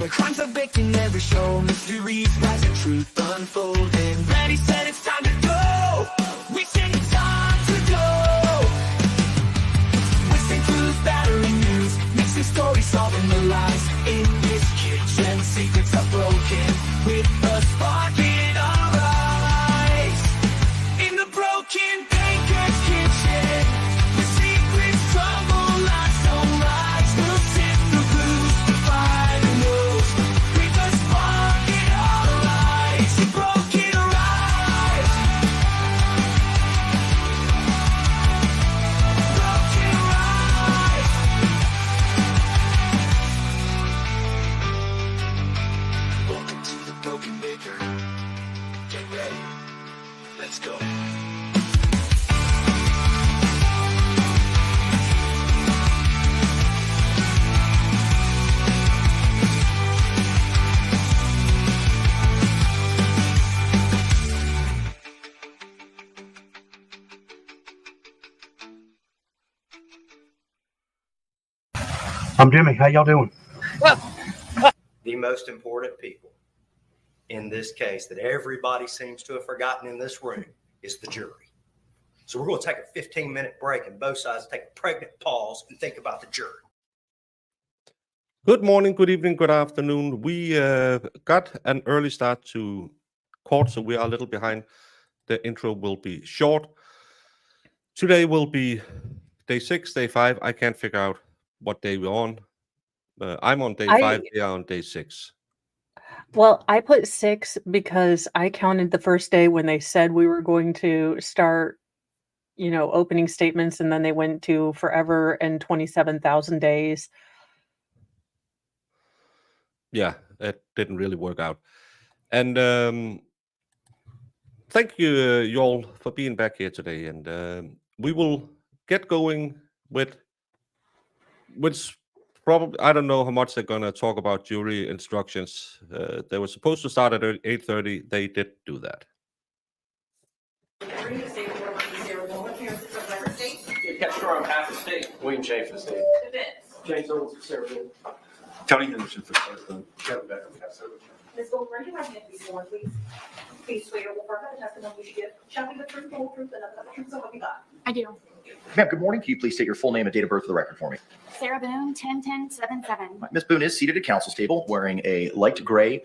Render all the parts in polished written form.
where crimes are baked in every show, mysteries rise and truth unfolding. Ready, set, it's time to go. We say it's time to go. Whistling clues, battering news, mixing stories, solving the lies. In this kitchen, secrets are broken with a spark in our eyes. In the broken baker's kitchen, the secrets crumble like sunrise. We'll sift through clues to find the rules with a spark in our eyes. The broken rise. Broken rise. Welcome to the broken baker. Get ready. Let's go. I'm Jimmy. How y'all doing? The most important people in this case that everybody seems to have forgotten in this room is the jury. So we're going to take a 15-minute break and both sides take a pregnant pause and think about the jury. Good morning, good evening, good afternoon. We got an early start to court, so we are a little behind. The intro will be short. Today will be day 6, day 5. I can't figure out what day we're on. I'm on day 5, they are on day 6. Well, I put 6 because I counted the first day when they said we were going to start, opening statements, and then they went to forever and 27,000 days. Yeah, it didn't really work out. And thank you, you all, for being back here today. And we will get going with which probably, I don't know how much they're going to talk about jury instructions. They were supposed to start at 8:30. They did do that. Catch her on half the state. William J. for the state. James Owens for Sarah Boone. Tony Henderson for Sarah Boone. Kevin Becker for Sarah Boone. Ms. Gold, raise your right hand, please, sworn, please. Please swear or affirm that the testimony you should give shall be the truth, the whole truth, and nothing but the truth, so help you God. I do. Ma'am, good morning. Can you please state your full name and date of birth for the record for me? Sarah Boone, 10-10-7-7. Ms. Boone is seated at counsel's table wearing a light gray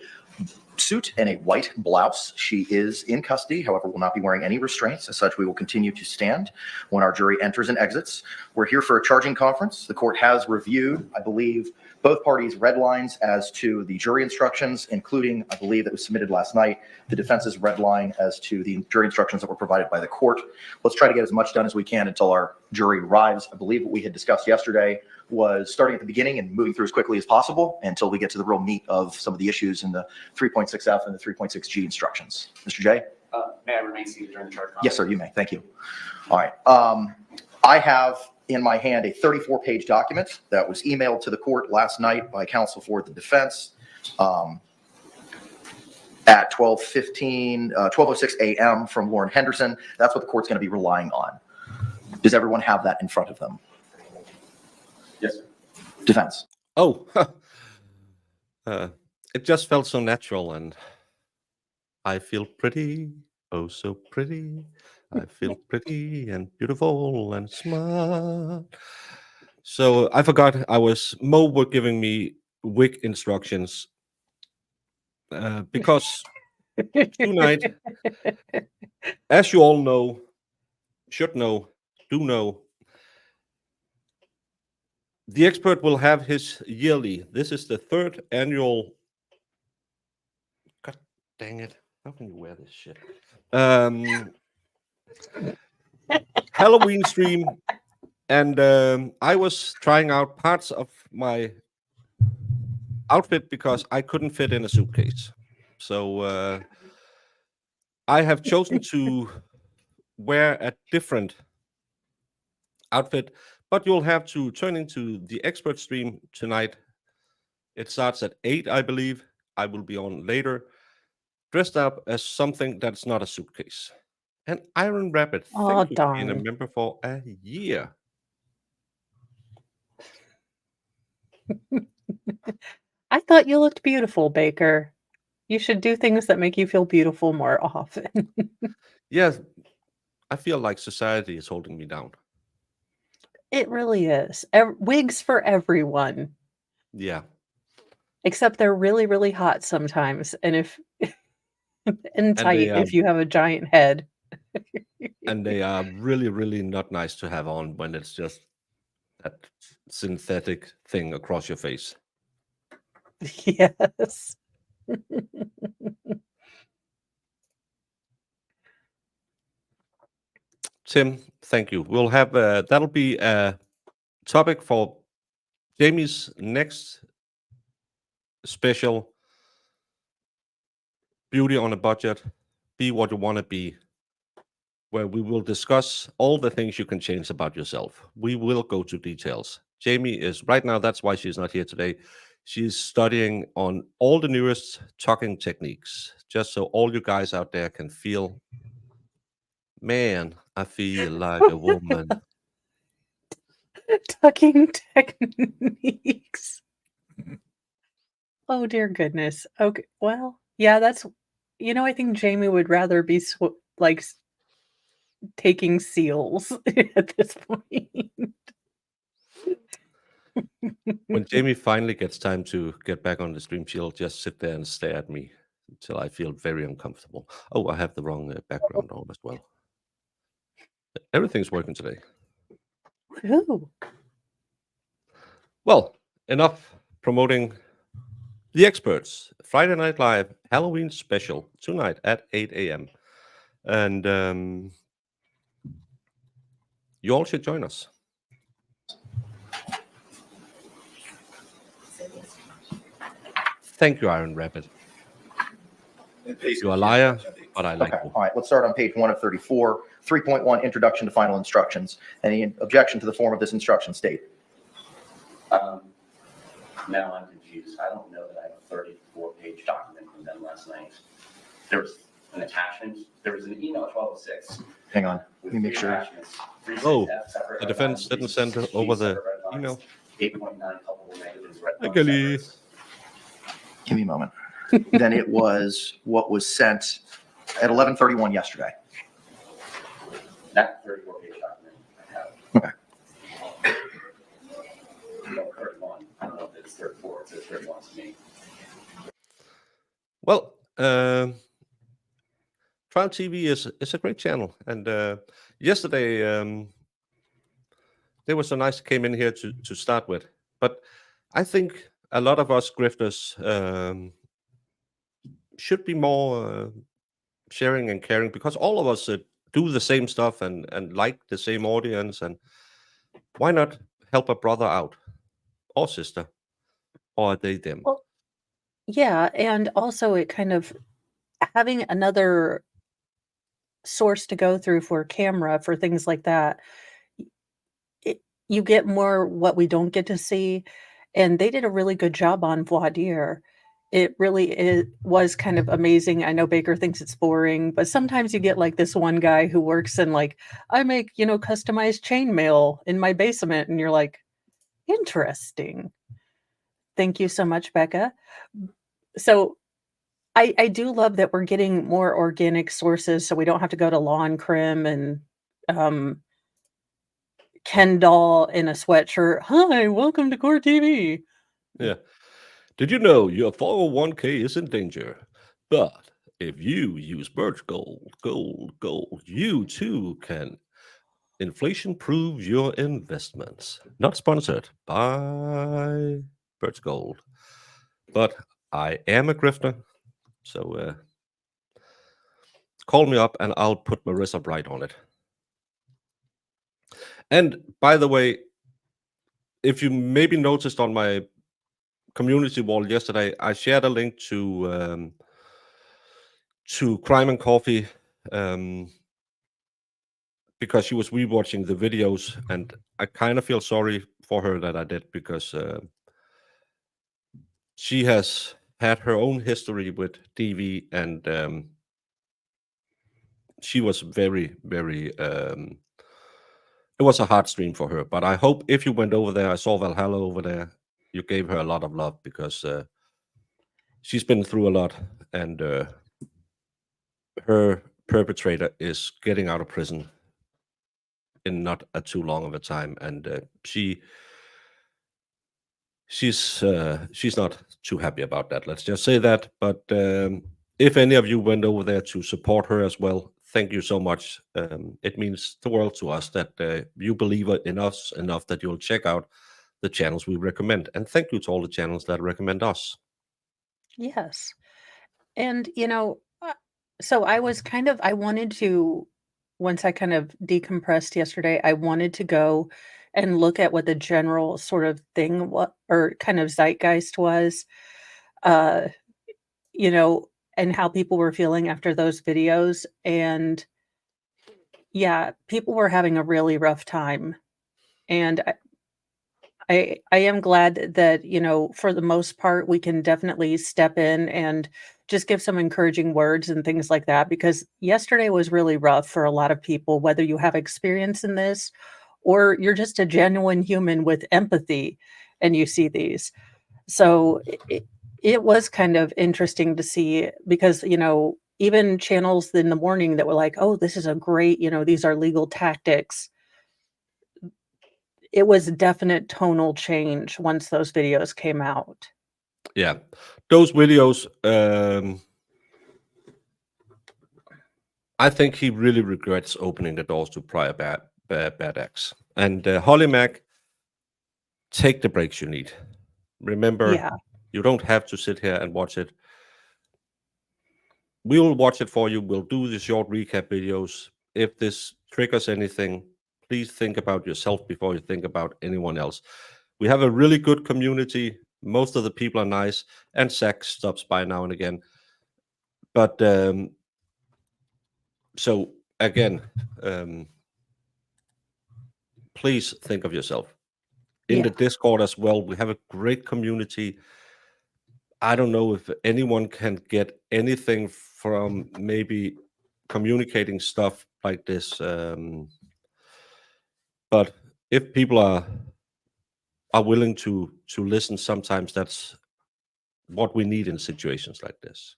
suit and a white blouse. She is in custody, however, will not be wearing any restraints. As such, we will continue to stand when our jury enters and exits. We're here for a charging conference. The court has reviewed, I believe, both parties' red lines as to the jury instructions, including, I believe, that was submitted last night, the defense's red line as to the jury instructions that were provided by the court. Let's try to get as much done as we can until our jury arrives. I believe what we had discussed yesterday was starting at the beginning and moving through as quickly as possible until we get to the real meat of some of the issues in the 3.6F and the 3.6G instructions. Mr. J? May I remain seated during the charge conference? Yes, sir, you may. Thank you. All right. I have in my hand a 34-page document that was emailed to the court last night by counsel for the defense at 12:06 a.m. from Lauren Henderson. That's what the court's going to be relying on. Does everyone have that in front of them? Yes, sir. Defense. Oh, it just felt so natural, and I feel pretty, oh so pretty. I feel pretty and beautiful and smart. So I forgot Mo were giving me wig instructions because tonight, as you all know, should know, do know, the expert will have his yearly. This is the 3rd annual. God dang it. How can you wear this shit? Halloween stream, and I was trying out parts of my outfit because I couldn't fit in a suitcase. So I have chosen to wear a different outfit, but you'll have to turn into the expert stream tonight. It starts at 8, I believe. I will be on later, dressed up as something that's not a suitcase. An Iron Rabbit. Oh, Thank you for being a darn. member for a year. I thought you looked beautiful, Baker. You should do things that make you feel beautiful more often. Yeah, I feel like society is holding me down. It really is. Wigs for everyone, Yeah, except they're really, really hot sometimes, and if and and tight if you have a giant head. they are really, really not nice to have on when it's just that synthetic thing across your face. Yes. Tim, thank you. We'll have that'll be a topic for Jamie's next special, Beauty on a Budget, Be What You Want to Be, where we will discuss all the things you can change about yourself. We will go to details. Jamie is right now, that's why she's not here today. She's studying on all the newest talking techniques, just so all you guys out there can feel, man, I feel like a woman. Tucking techniques. Oh dear goodness. Okay, well, yeah, that's I think Jamie would rather be taking seals at this point. When Jamie finally gets time to get back on the stream, she'll just sit there and stare at me until I feel very uncomfortable. Oh, I have the wrong background on as well. Everything's working today. Ooh. Well, enough promoting The Experts, Friday Night Live, Halloween special, tonight at 8 a.m. And you all should join us. Thank you, Iron Rabbit. You're a liar, but I like Okay, you. all right, let's start on page 1 of 34, 3.1, Introduction to Final Instructions. Any objection to the form of this instruction state? Now I'm confused. I don't know that I have a 34-page document from them last night. There was an attachment. There was an email at 12:06. Hang on, let me make sure. Oh, the defense didn't send over the email. 8.9 culpable negatives. Hi, Kelly. Give me a moment. Then it was what was sent at 11:31 yesterday. That 34-page document I have. Okay. No, 31. I don't know if it's 34. It says 31 to me. Well, Trial TV is a great channel, and yesterday they were so nice, came in here to start with. But I think a lot of us grifters should be more sharing and caring, because all of us do the same stuff and like the same audience, and why not help a brother out or sister, or are they them? Well, yeah, and also it kind of having another source to go through for camera for things like that. You get more what we don't get to see, and they did a really good job on voir dire. It really was kind of amazing. I know Baker thinks it's boring, but sometimes you get like this one guy who works in I make, customized chainmail in my basement, and you're like, interesting. Thank you so much, Becca. So I do love that we're getting more organic sources, so we don't have to go to Lawn Crim and Ken doll in a sweatshirt. Hi, welcome to Core TV. Yeah. Did you know your 401k is in danger? But if you use Birch Gold, you too can inflation-proof your investments. Not sponsored by Birch Gold, but I am a grifter, so call me up and I'll put Marissa Bright on it. And by the way, if you maybe noticed on my community wall yesterday, I shared a link to Crime and Coffee, because she was rewatching the videos, and I kind of feel sorry for her that I did, because she has had her own history with DV, and she was very, very it was a hard stream for her. But I hope if you went over there, I saw Valhalla over there, you gave her a lot of love, because she's been through a lot, and her perpetrator is getting out of prison in not a too long of a time, and she's not too happy about that. Let's just say that. But if any of you went over there to support her as well, thank you so much. It means the world to us that you believe in us enough that you'll check out the channels we recommend. And thank you to all the channels that recommend us. Yes. And, so I was I wanted to, once I kind of decompressed yesterday, I wanted to go and look at what the general sort of thing or kind of zeitgeist was, uh, you know, and how people were feeling after those videos. And yeah, people were having a really rough time. And I am glad that, for the most part, we can definitely step in and just give some encouraging words and things like that, because yesterday was really rough for a lot of people, whether you have experience in this or you're just a genuine human with empathy and you see these. So it was kind of interesting to see because, even channels in the morning that were like, oh, this is a great, these are legal tactics. It was a definite tonal change once those videos came out. Yeah, those videos, I think he really regrets opening the doors to prior bad acts. And Holly Mac, take the breaks you need. Remember, Yeah. you don't have to sit here and watch it. We will watch it for you. We'll do the short recap videos. If this triggers anything, please think about yourself before you think about anyone else. We have a really good community. Most of the people are nice, and Zach stops by now and again. But so again, please think of yourself. In the Discord as well, we have a great community. I don't know if anyone can get anything from maybe communicating stuff like this. But if people are willing to listen, sometimes that's what we need in situations like this.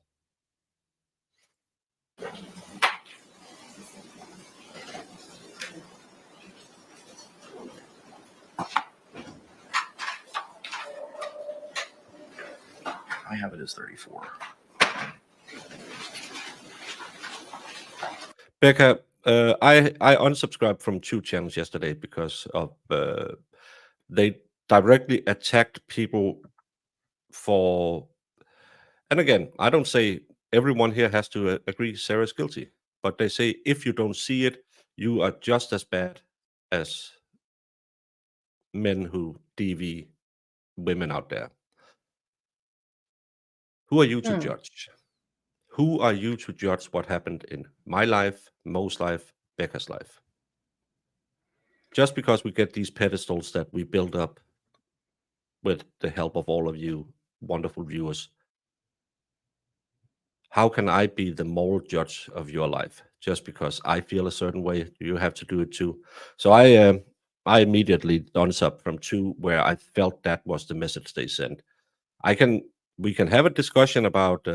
I have it as 34. Becca, I unsubscribed from 2 channels yesterday because of they directly attacked people for, and again, I don't say everyone here has to agree Sarah's guilty, but they say if you don't see it, you are just as bad as men who DV women out there. Who are you to judge? Who are you to judge what happened in my life, Mo's life, Becca's life? Just because we get these pedestals that we build up with the help of all of you wonderful viewers, how can I be the moral judge of your life? Just because I feel a certain way, you have to do it too. So I immediately unsub from 2 where I felt that was the message they sent. We can have a discussion about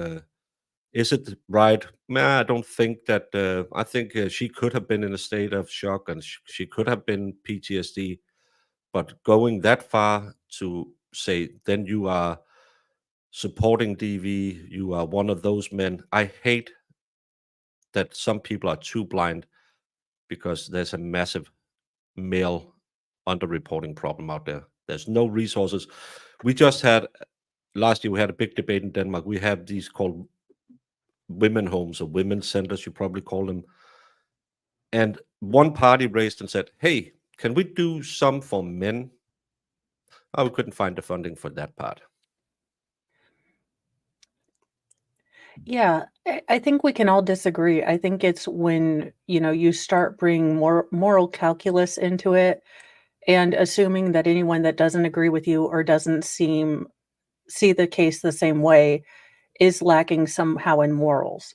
is it right? I don't think that. I think she could have been in a state of shock and she could have been PTSD. But going that far to say, then you are supporting DV, you are one of those men. I hate that some people are too blind because there's a massive male underreporting problem out there. There's no resources. We just had, last year, we had a big debate in Denmark. We have these called women homes or women's centers, you probably call them. And one party raised and said, hey, can we do some for men? Oh, we couldn't find the funding for that part. Yeah, I think we can all disagree. I think it's when, you start bringing more moral calculus into it and assuming that anyone that doesn't agree with you or doesn't see the case the same way is lacking somehow in morals.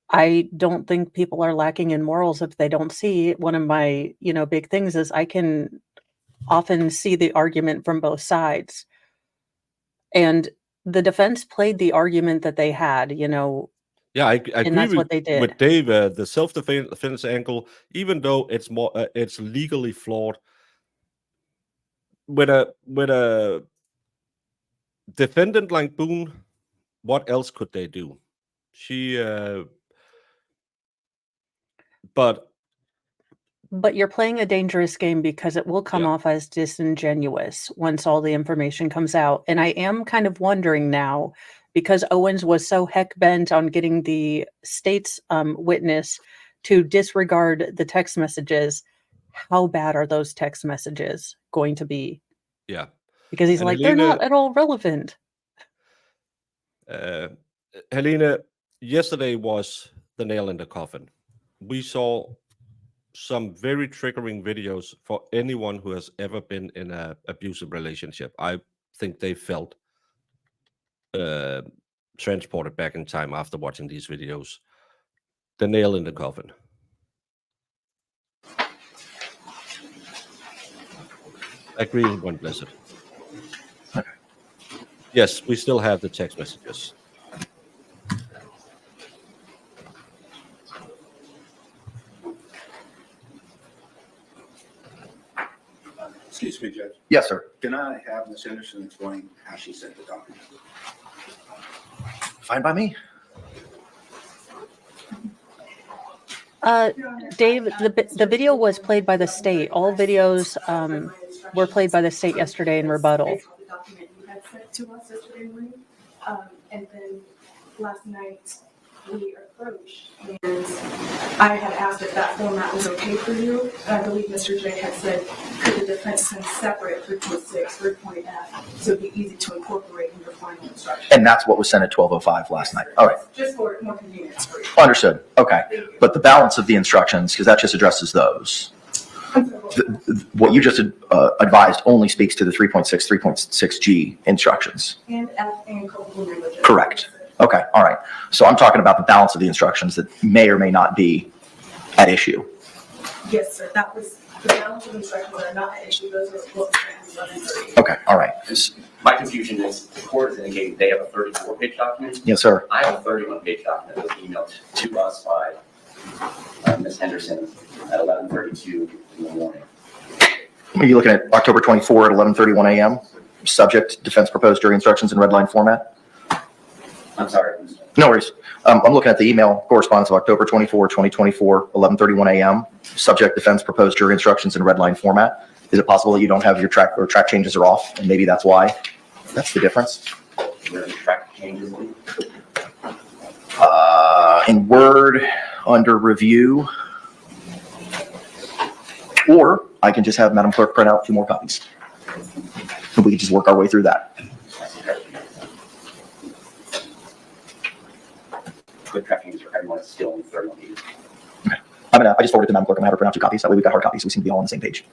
I don't think people are lacking in morals if they don't see. One of my, big things is I can often see the argument from both sides. And the defense played the argument that they had, you know, Yeah, I and agree that's what they did. with Dave. The self-defense angle, even though it's more, it's legally flawed. With a defendant like Boone, what else could they do? But you're playing a dangerous game because it will come Yeah. off as disingenuous once all the information comes out. And I am kind of wondering now, because Owens was so heck bent on getting the state's witness to disregard the text messages, how bad are those text messages going to be? yeah, Because he's And like, they're Helena- not at all relevant. Helena, yesterday was the nail in the coffin. We saw some very triggering videos for anyone who has ever been in an abusive relationship. I think they felt transported back in time after watching these videos. The nail in the coffin. Agree with one blessed. Yes, we still have the text messages. Excuse me, Judge. Yes, sir. Can I have Ms. Henderson explain how she sent the document? Fine by me. Dave, the video was played by the state. All videos were played by the state yesterday in rebuttal. The document you had sent to us yesterday morning, and then last night we approached, and I had asked if that format was okay for you. And I believe Mr. J had said, could the defense send separate 3.6, 3.F, so it'd be easy to incorporate in your final instruction. And that's what was sent at 12:05 last night. All right. Just for more convenience for you. Understood. Okay. But the balance of the instructions, because that just addresses those. What you just advised only speaks to the 3.6, 3.6G instructions. And F and culpable negligence. Correct. Okay. All right. So I'm talking about the balance of the instructions that may or may not be at issue. Yes, sir. That was the balance of instructions that are not at issue. Those are what was 11:30. Okay. All right. My confusion is the court is indicating they have a 34-page document. Yes, sir. I have a 31-page document that was emailed to us by Ms. Henderson at 11:32 in the morning. Are you looking at October 24 at 11:31 a.m.? Subject, defense proposed jury instructions in red line format? I'm sorry. No worries. I'm looking at the email correspondence of October 24, 2024, 11:31 a.m. Subject, defense proposed jury instructions in red line format. Is it possible that you don't have your track or track changes are off, and maybe that's why? That's the difference. Where the track changes. In Word, under review, or I can just have Madam Clerk print out 2 more copies. And we can just work our way through that. The track changes for everyone is still in 31 pages. I just forwarded it to Madam Clerk. I'm gonna have her print out 2 copies. That way we've got hard copies. So we seem to be all on the same page.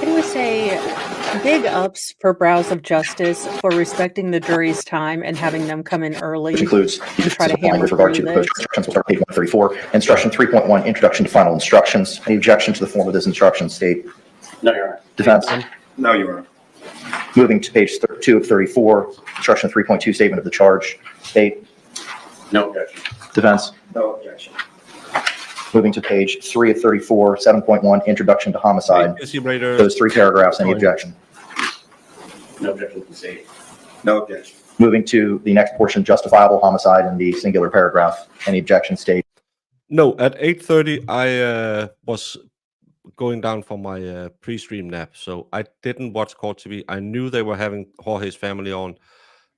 Can we say big ups for Brows of Justice for respecting the jury's time and having them come in early? Which includes to try to hammer with regard to through the post instructions. We'll start page 134. Instruction 3.1, introduction to final instructions. Any objection to the form of this instruction, state? No, Your Honor. Defense? No, Your Honor. Moving to page 2 of 34, instruction 3.2, statement of the charge. State? No objection. Defense? No objection. Moving to page 3 of 34, 7.1, introduction to homicide. Those 3 paragraphs, any objection? No objection to the state. No objection. Moving to the next portion, justifiable homicide in the singular paragraph. Any objection, state? No, at 8:30 I was going down for my pre-stream nap, so I didn't watch Court TV. I knew they were having Jorge's family on.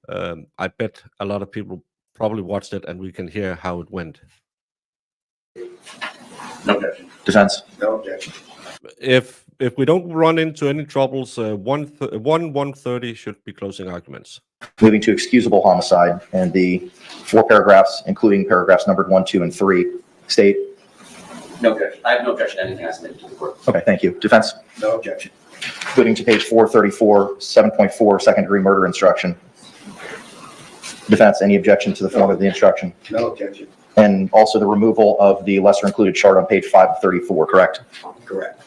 I bet a lot of people probably watched it, and we can hear how it went. No objection. Defense? No objection. If we don't run into any troubles, 1:30 should be closing arguments. Moving to excusable homicide and the 4 paragraphs, including paragraphs numbered 1, 2, and 3. State? No objection. I have no objection to anything I submitted to the court. Okay, thank you. Defense? No objection. Moving to page 434, 7.4, second degree murder instruction. Defense, any objection to the form of the instruction? No objection. And also the removal of the lesser included chart on page 5 of 34, correct? Correct.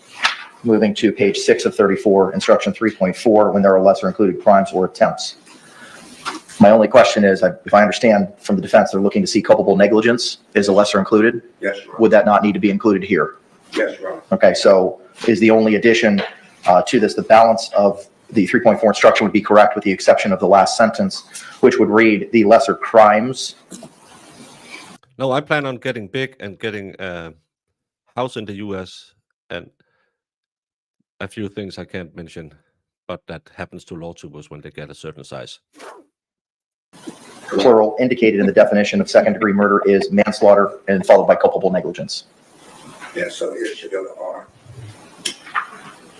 Moving to page 6 of 34, instruction 3.4, when there are lesser included crimes or attempts. My only question is, if I understand from the defense, they're looking to see culpable negligence is a lesser included. Yes, Your Honor. Would that not need to be included here? Yes, Your Honor. Okay, so is the only addition to this, the balance of the 3.4 instruction would be correct with the exception of the last sentence, which would read the lesser crimes. No, I plan on getting big and getting a house in the US and a few things I can't mention, but that happens to law tubers when they get a certain size. Plural indicated in the definition of second degree murder is manslaughter and followed by culpable negligence. Yes, so it should go to R.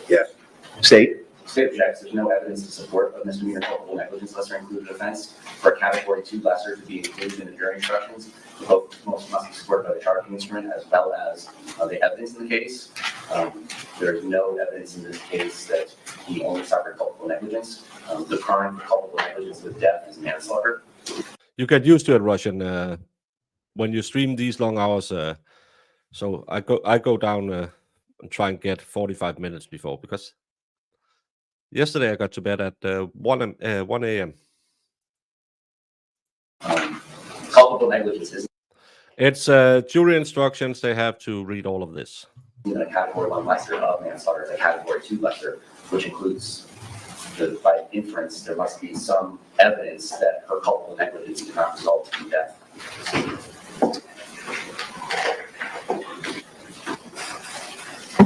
Yes. State. State objects, there's no evidence to support a misdemeanor culpable negligence lesser included offense for a category 2 lesser to be included in the jury instructions. Both must be supported by the charging instrument as well as the evidence in the case. There is no evidence in this case that he only suffered culpable negligence. The crime for culpable negligence with death is manslaughter. You get used to it, Russian. When you stream these long hours, so I go down and try and get 45 minutes before, because yesterday I got to bed at 1 a.m. Culpable negligence is It's jury instructions. They have to read all of this. in a category 1 lesser of manslaughter, a category 2 lesser, which includes by inference, there must be some evidence that her culpable negligence did not result in death.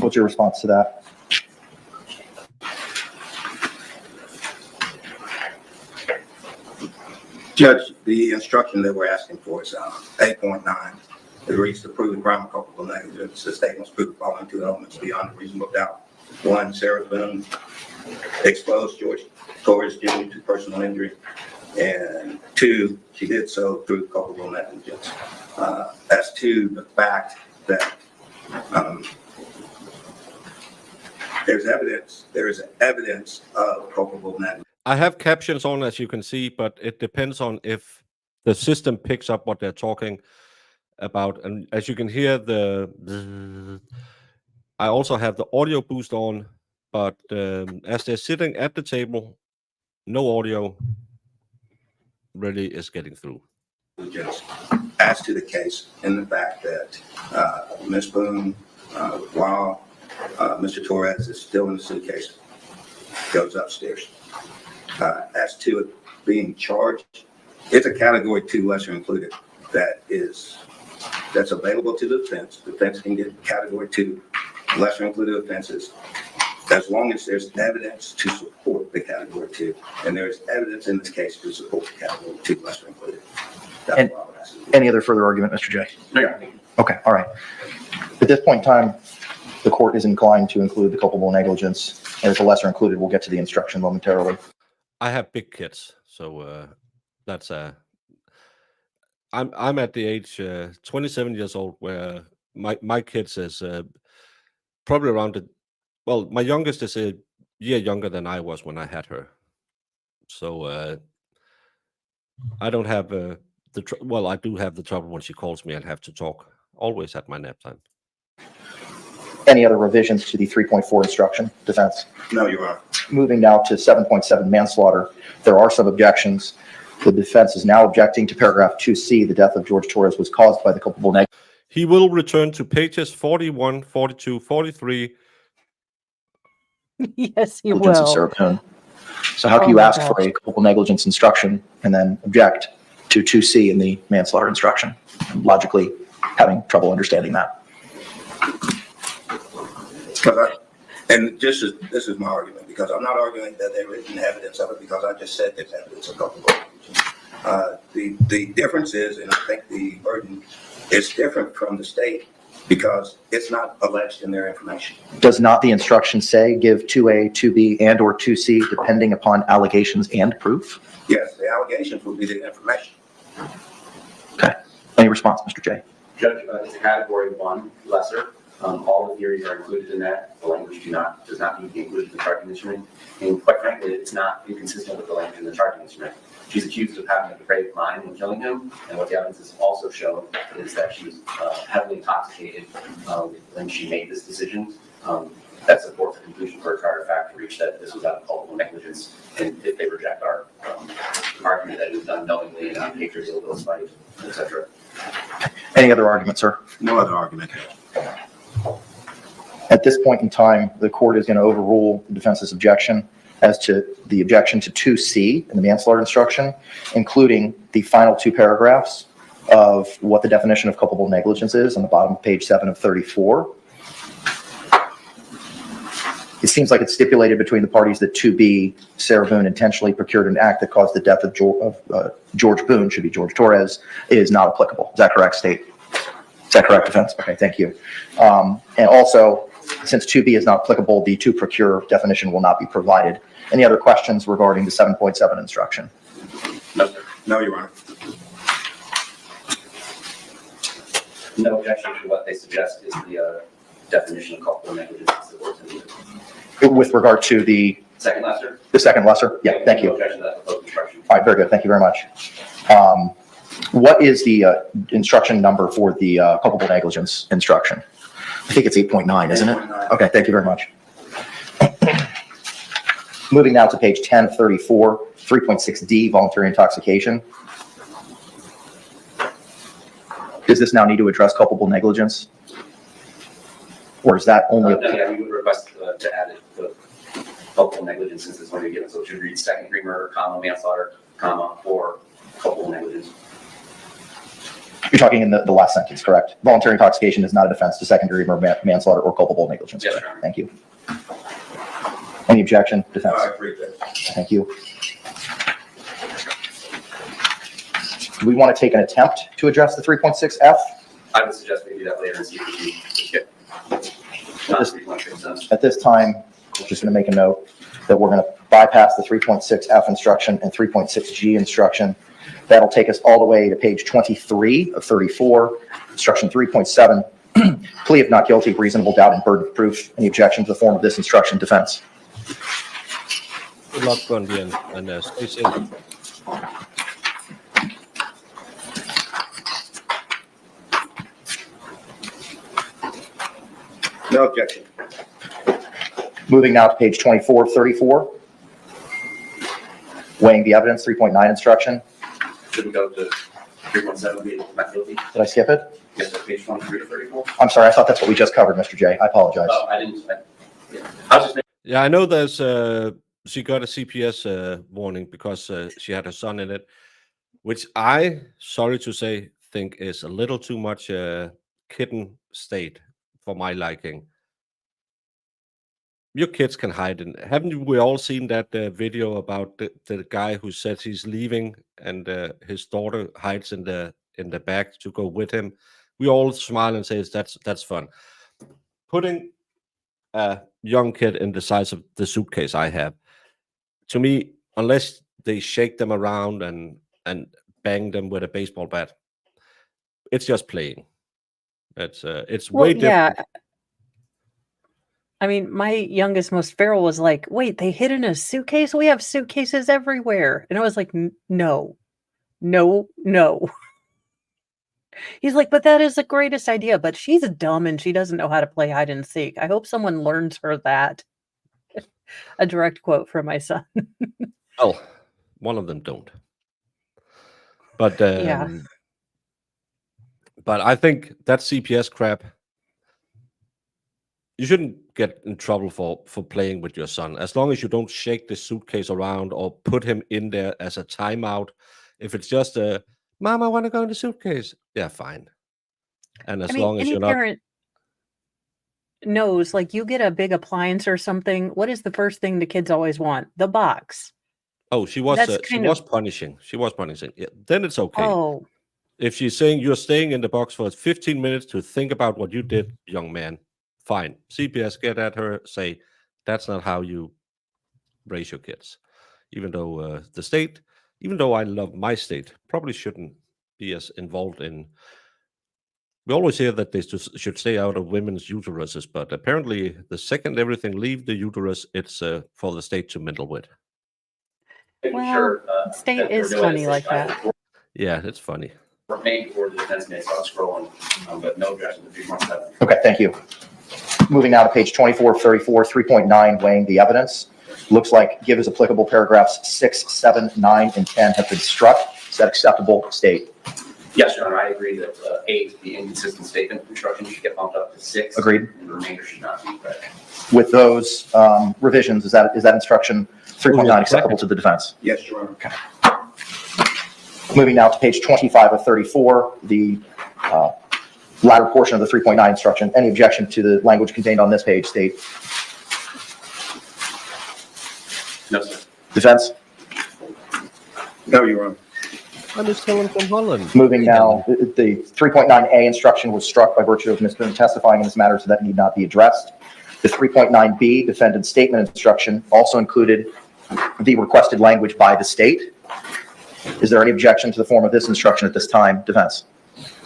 What's your response to that? Judge, the instruction that we're asking for is 8.9. It reads to prove the crime of culpable negligence. The statements prove the following 2 elements beyond a reasonable doubt. 1, Sarah Boone exposed Jorge Torres Jr. to personal injury. And 2, she did so through culpable negligence. As to the fact that there is evidence of culpable negligence. I have captions on, as you can see, but it depends on if the system picks up what they're talking about. And as you can hear, I also have the audio boost on, but as they're sitting at the table, no audio really is getting through. Just as to the case and the fact that Ms. Boone, while Mr. Torres is still in the suitcase, goes upstairs. As to it being charged, it's a category 2 lesser included that's available to the defense. The defense can get category 2 lesser included offenses as long as there's evidence to support the category 2, and there's evidence in this case to support the category 2 lesser included. And any other further argument, Mr. J? Okay, all right. At this point in time, the court is inclined to include the culpable negligence as a lesser included. We'll get to the instruction momentarily. I have big kids, so that's I'm at the age 27 years old where my kids is probably around my youngest is a year younger than I was when I had her, so I don't have I do have the trouble when she calls me and have to talk always at my nap time. Any other revisions to the 3.4 instruction, defense? No, Your Honor. Moving now to 7.7 manslaughter, there are some objections. The defense is now objecting to paragraph 2C. The death of Jorge Torres was caused by the culpable negligence. He will return to pages 41, 42, 43. Yes, he Of will. Sarah Boone. So how can you ask for a culpable negligence instruction and then object to 2C in the manslaughter instruction? I'm logically having trouble understanding that. This is my argument, because I'm not arguing that there isn't evidence of it, because I just said there's evidence of culpable negligence. The difference is, and I think the burden is different from the state, because it's not alleged in their information. Does not the instruction say give 2A, 2B, and or 2C depending upon allegations and proof? Yes, the allegations will be the information. Okay. Any response, Mr. J? Judge, it's a category 1 lesser. All the theories are included in that. The language does not need to be included in the charging instrument. And quite frankly, it's not inconsistent with the language in the charging instrument. She's accused of having a depraved mind when killing him, and what the evidence has also shown is that she was heavily intoxicated when she made this decision. That supports the conclusion for a trier of fact to reach that this was out of culpable negligence, and if they reject our argument that it was done knowingly and on patriots, ill spite, etc. Any other argument, sir? No other argument. At this point in time, the court is going to overrule the defense's objection as to the objection to 2C in the manslaughter instruction, including the final two paragraphs of what the definition of culpable negligence is on the bottom of page 7 of 34. It seems like it's stipulated between the parties that 2B, Sarah Boone intentionally procured an act that caused the death of George Boone, should be Jorge Torres, is not applicable. Is that correct, State? Is that correct, defense? Okay, thank you. And also, since 2B is not applicable, the to procure definition will not be provided. Any other questions regarding the 7.7 instruction? No, sir. No, Your Honor. No objection to what they suggest is the definition of culpable negligence is supported in With regard to the second lesser. second lesser? Yeah, thank No you. objection to that proposed instruction. All right, very good. Thank you very much. What is the instruction number for the culpable negligence instruction? I think it's 8.9, isn't it? 8.9. Okay, thank you very much. Moving now to page 1034, 3.6D, voluntary intoxication. Does this now need to address culpable negligence? Or is that only? No, yeah, we would request to add it to culpable negligence since it's already given. So it should read second degree murder, comma, manslaughter, comma, or culpable negligence. You're talking in the last sentence, correct? Voluntary intoxication is not a defense to second-degree manslaughter or culpable negligence. Yes, correct? Your Honor. Thank you. Any objection, defense? I agree with that. Thank you. Do we want to take an attempt to address the 3.6F? I would suggest we do that later and see if we can get not 3.6. At this time, I'm just going to make a note that we're going to bypass the 3.6F instruction and 3.6G instruction. That'll take us all the way to page 23 of 34, instruction 3.7, plea of not guilty, reasonable doubt, and burden of proof. Any objection to the form of this instruction, defense? Good luck, Bundy, and stay safe. No objection. Moving now to page 24 of 34, weighing the evidence, 3.9 instruction. Should we go to 3.7, be not guilty? Did I skip it? Yes, sir, page 23 to 34. I'm sorry, I thought that's what we just covered, Mr. J. I apologize. Oh, I didn't. I was just Yeah, I know there's she got a CPS warning because she had her son in it, which I, sorry to say, think is a little too much kitten state for my liking. Your kids can hide in. Haven't we all seen that video about the guy who says he's leaving and his daughter hides in the back to go with him? We all smile and say that's fun. Putting a young kid in the size of the suitcase I have, to me, unless they shake them around and bang them with a baseball bat, it's just playing. It's way different. Yeah. I mean, my youngest, most feral, was like, wait, they hid in a suitcase? We have suitcases everywhere. And I was like, no. He's like, but that is the greatest idea. But she's dumb and she doesn't know how to play hide and seek. I hope someone learns her that. A direct quote from my son. Well, one of them don't. But Yeah. But I think that CPS crap, you shouldn't get in trouble for playing with your son. As long as you don't shake the suitcase around or put him in there as a timeout. If it's just a, Mom, I want to go in the suitcase. Yeah, fine. And as long as any you're not... parent knows, like, you get a big appliance or something, what is the first thing the kids always want? The box. Oh, she was punishing. She was punishing. Yeah, then it's okay. Oh, If she's saying you're staying in the box for 15 minutes to think about what you did, young man, fine. CPS, get at her, say, that's not how you raise your kids. Even though the state, even though I love my state, probably shouldn't be as involved in we always hear that they should stay out of women's uteruses, but apparently the second everything leave the uterus, it's for the state to meddle with. Well, state is funny like that. Yeah, it's funny. Remain before the defense may start scrolling, but no objection to 3.7. Okay, thank you. Moving now to page 24 of 34, 3.9, weighing the evidence. Looks like give as applicable paragraphs 6, 7, 9, and 10 have been struck. Is that acceptable? State. Yes, Your Honor, I agree that 8, the inconsistent statement instruction, should get bumped up to 6. Agreed. And the remainder should not be read. With those revisions, is that instruction 3.9 acceptable to the defense? Yes, Your Honor. Okay. Moving now to page 25 of 34, the latter portion of the 3.9 instruction. Any objection to the language contained on this page? State. No, sir. Defense. No, Your Honor. I'm just telling from Holland. Moving now, the 3.9a instruction was struck by virtue of Ms. Boone testifying in this matter, so that need not be addressed. The 3.9b defendant's statement instruction also included the requested language by the state. Is there any objection to the form of this instruction at this time? Defense.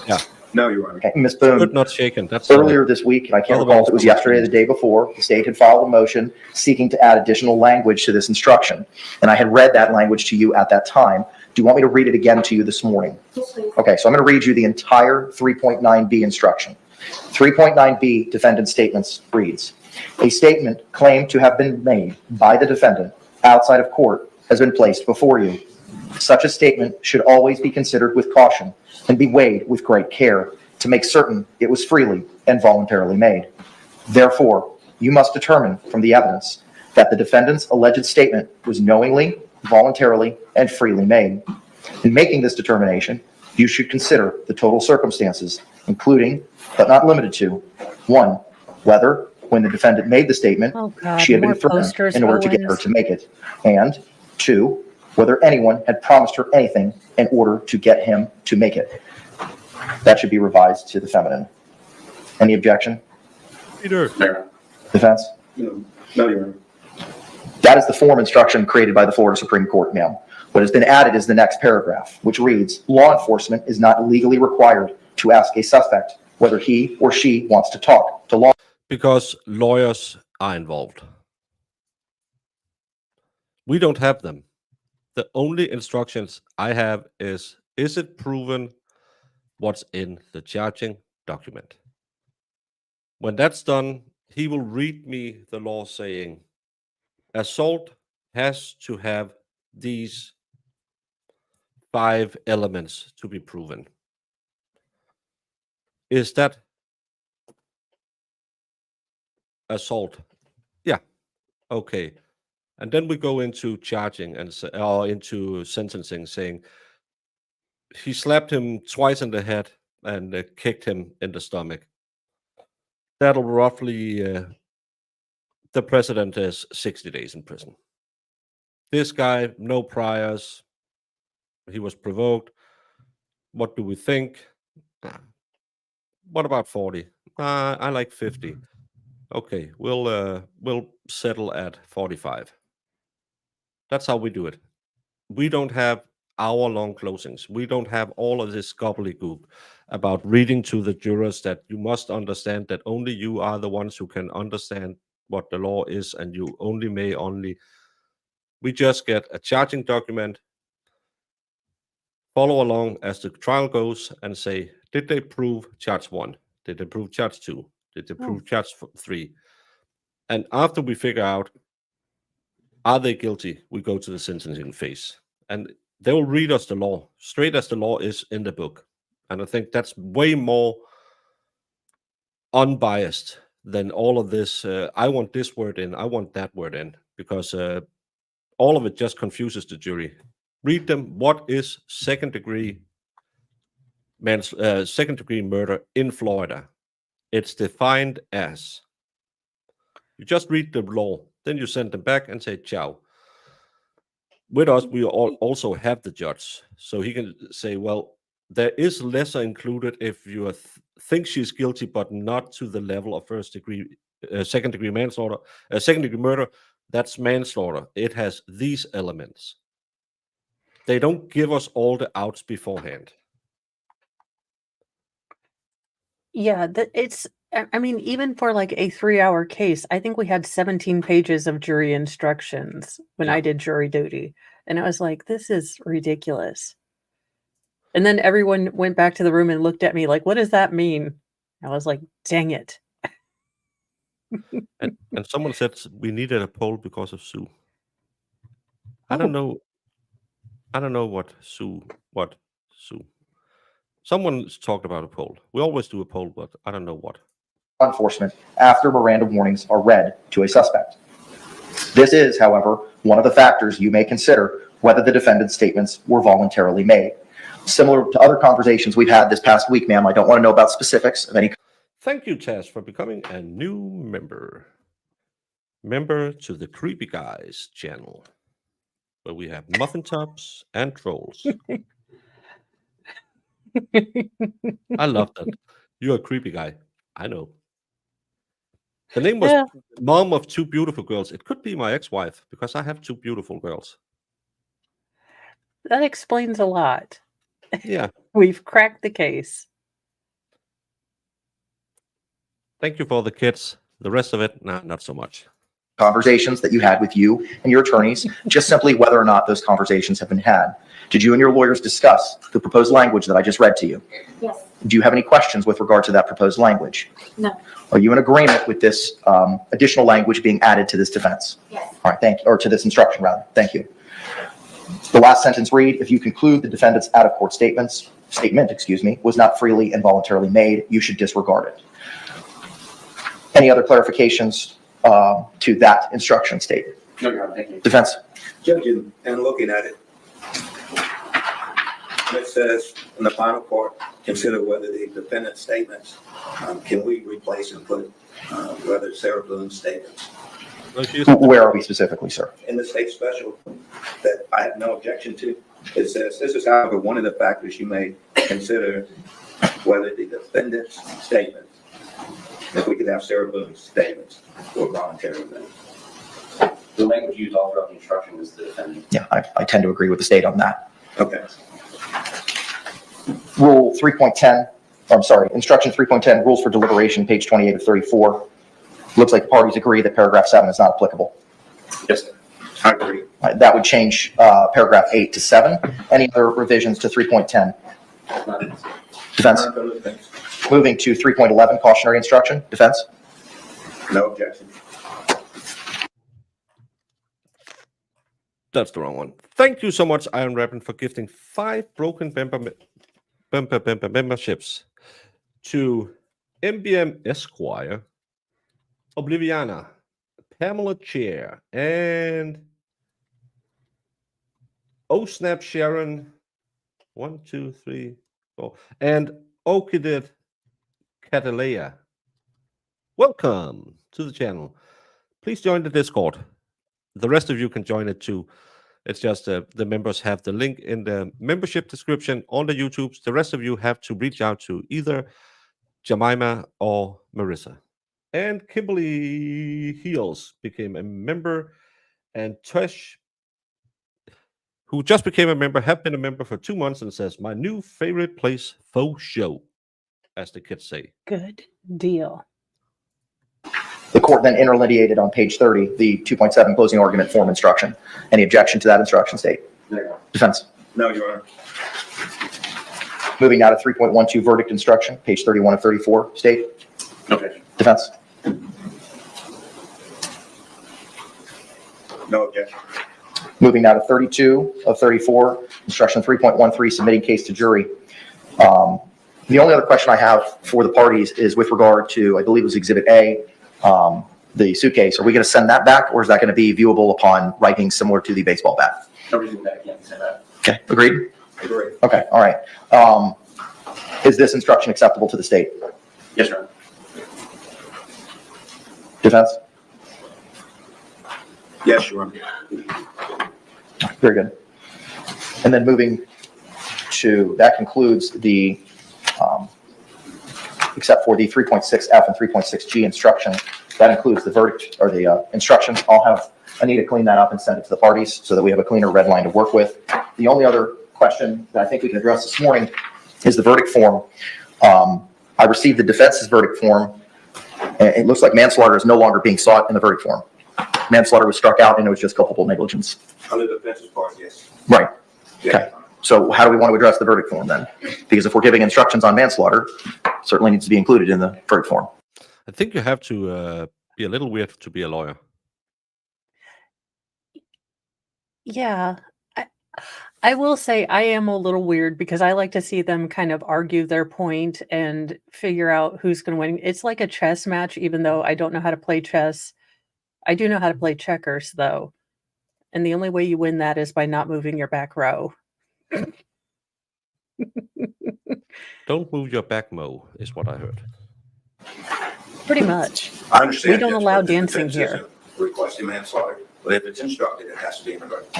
Yeah. No, Your Honor. Okay, Ms. Boone. Good, not shaken. That's Earlier this week, and I can't recall if it was yesterday or the day before, the state had filed a motion seeking to add additional language to this instruction. And I had read that language to you at that time. Do you want me to read it again to you this morning? Yes, please. Okay, so I'm going to read you the entire 3.9b instruction. 3.9b defendant statements reads, a statement claimed to have been made by the defendant outside of court has been placed before you. Such a statement should always be considered with caution and be weighed with great care to make certain it was freely and voluntarily made. Therefore, you must determine from the evidence that the defendant's alleged statement was knowingly, voluntarily, and freely made. In making this determination, you should consider the total circumstances, including, but not limited to, 1, whether, when the defendant made the statement, Oh, God, she had been more threatened posters, in order to get her Owens. to make it, and 2, whether anyone had promised her anything in order to get him to make it. That should be revised to the feminine. Any objection? Peter. Mayor. Defense? No, Your Honor. That is the form instruction created by the Florida Supreme Court, ma'am. What has been added is the next paragraph, which reads, law enforcement is not legally required to ask a suspect whether he or she wants to talk to law. Because lawyers are involved. We don't have them. The only instructions I have is it proven what's in the charging document? When that's done, he will read me the law saying, assault has to have these 5 elements to be proven. Is that assault? Yeah. Okay. And then we go into charging or into sentencing, saying he slapped him twice in the head and kicked him in the stomach. That'll roughly, the precedent is 60 days in prison. This guy, no priors. He was provoked. What do we think? What about 40? I like 50. Okay, we'll settle at 45. That's how we do it. We don't have hour-long closings. We don't have all of this gobbledygook about reading to the jurors that you must understand that only you are the ones who can understand what the law is, and you only. We just get a charging document, follow along as the trial goes, and say, did they prove charge 1? Did they prove charge 2? Did they prove charge 3? And after we figure out, are they guilty, we go to the sentencing phase. And they will read us the law, straight as the law is in the book. And I think that's way more unbiased than all of this, I want this word in, I want that word in, because all of it just confuses the jury. Read them, what is second-degree murder in Florida? It's defined as, you just read the law, then you send them back and say, ciao. With us, we also have the judge. So he can say, well, there is lesser included if you think she's guilty, but not to the level of second-degree manslaughter, second-degree murder. That's manslaughter. It has these elements. They don't give us all the outs beforehand. Yeah, I mean, even for like a 3-hour case, I think we had 17 pages of jury instructions when Yeah. I did jury duty. And I was like, this is ridiculous. And then everyone went back to the room and looked at me like, what does that mean? I was like, dang it. And someone said we needed a poll because of Sue. I Oh. don't know. I don't know what Sue. Someone talked about a poll. We always do a poll, but I don't know what. Enforcement after Miranda warnings are read to a suspect. This is, however, one of the factors you may consider whether the defendant's statements were voluntarily made. Similar to other conversations we've had this past week, ma'am, I don't want to know about specifics of any. Thank you, Tess, for becoming a new member. Member to the Creepy Guys channel, where we have muffin tops and trolls. I love that. You're a creepy guy. I know. The name was Mom of Two Beautiful Girls. It could be my ex-wife because I have two beautiful girls. That explains a lot. Yeah. We've cracked the case. Thank you for the kids. The rest of it, nah, not so much. Conversations that you had with you and your attorneys, just simply whether or not those conversations have been had. Did you and your lawyers discuss the proposed language that I just read to you? Yes. Do you have any questions with regard to that proposed language? No. Are you in agreement with this additional language being added to this defense? Yes. All right, thank you, or to this instruction rather. Thank you. The last sentence read, if you conclude the defendant's out-of-court statement, was not freely and voluntarily made, you should disregard it. Any other clarifications to that instruction statement? No, Your Honor, thank you. Defense? Judge, in looking at it, it says in the final part, consider whether the defendant's statements, can we replace and put whether Sarah Boone's statements? Where are we specifically, sir? In the state special that I have no objection to, it says, this is however one of the factors you may consider whether the defendant's statements, if we could have Sarah Boone's statements, were voluntarily made. The language used all throughout the instruction is the defendant. Yeah, I tend to agree with the state on that. Okay. Rule 3.10, I'm sorry, instruction 3.10, rules for deliberation, page 28 of 34. Looks like the parties agree that paragraph 7 is not applicable. Yes, sir. I agree. That would change paragraph 8 to 7. Any other revisions to 3.10? Defense? Moving to 3.11, cautionary instruction. Defense? No objection. That's the wrong one. Thank you so much, Iron Raven, for gifting 5 broken memberships to MBM Esquire, Obliviana, Pamela Chair, and Snap Sharon, 1, 2, 3, 4, and Okidid Catalea. Welcome to the channel. Please join the Discord. The rest of you can join it too. It's just the members have the link in the membership description on the YouTubes. The rest of you have to reach out to either Jemima or Marissa. And Kimberly Heels became a member, and Trish, who just became a member, have been a member for 2 months and says, my new favorite place, faux show, as the kids say. Good deal. The court then interlineated on page 30, the 2.7 closing argument form instruction. Any objection to that instruction, state? No. Defense? No, Your Honor. Moving now to 3.12 verdict instruction, page 31 of 34, state? No objection. Defense? No objection. Moving now to 32 of 34, instruction 3.13, submitting case to jury. The only other question I have for the parties is with regard to, I believe it was Exhibit A, the suitcase. Are we going to send that back, or is that going to be viewable upon writing similar to the baseball bat? No reason that I can't say that. Okay, agreed? Agree. Okay, all right. Is this instruction acceptable to the state? Yes, Your Honor. Defense? Yes, Your Honor. Very good. And then moving to, that concludes the, except for the 3.6F and 3.6G instruction. That includes the verdict or the instructions. I need to clean that up and send it to the parties so that we have a cleaner red line to work with. The only other question that I think we can address this morning is the verdict form. I I received the defense's verdict form, and it looks like manslaughter is no longer being sought in the verdict form. Manslaughter was struck out, and it was just culpable negligence. Under the defense's part, yes. Right. Yeah. Okay. So how do we want to address the verdict form then? Because if we're giving instructions on manslaughter, it certainly needs to be included in the verdict form. I think you have to be a little weird to be a lawyer. Yeah. I will say I am a little weird because I like to see them kind of argue their point and figure out who's going to win. It's like a chess match, even though I don't know how to play chess. I do know how to play checkers, though. And the only way you win that is by not moving your back row. Don't move your back, Mo, is what I heard. Pretty much. I understand. We don't yes, allow but the dancing defense here. isn't requesting manslaughter, but if it's instructed, it has to be in the verdict.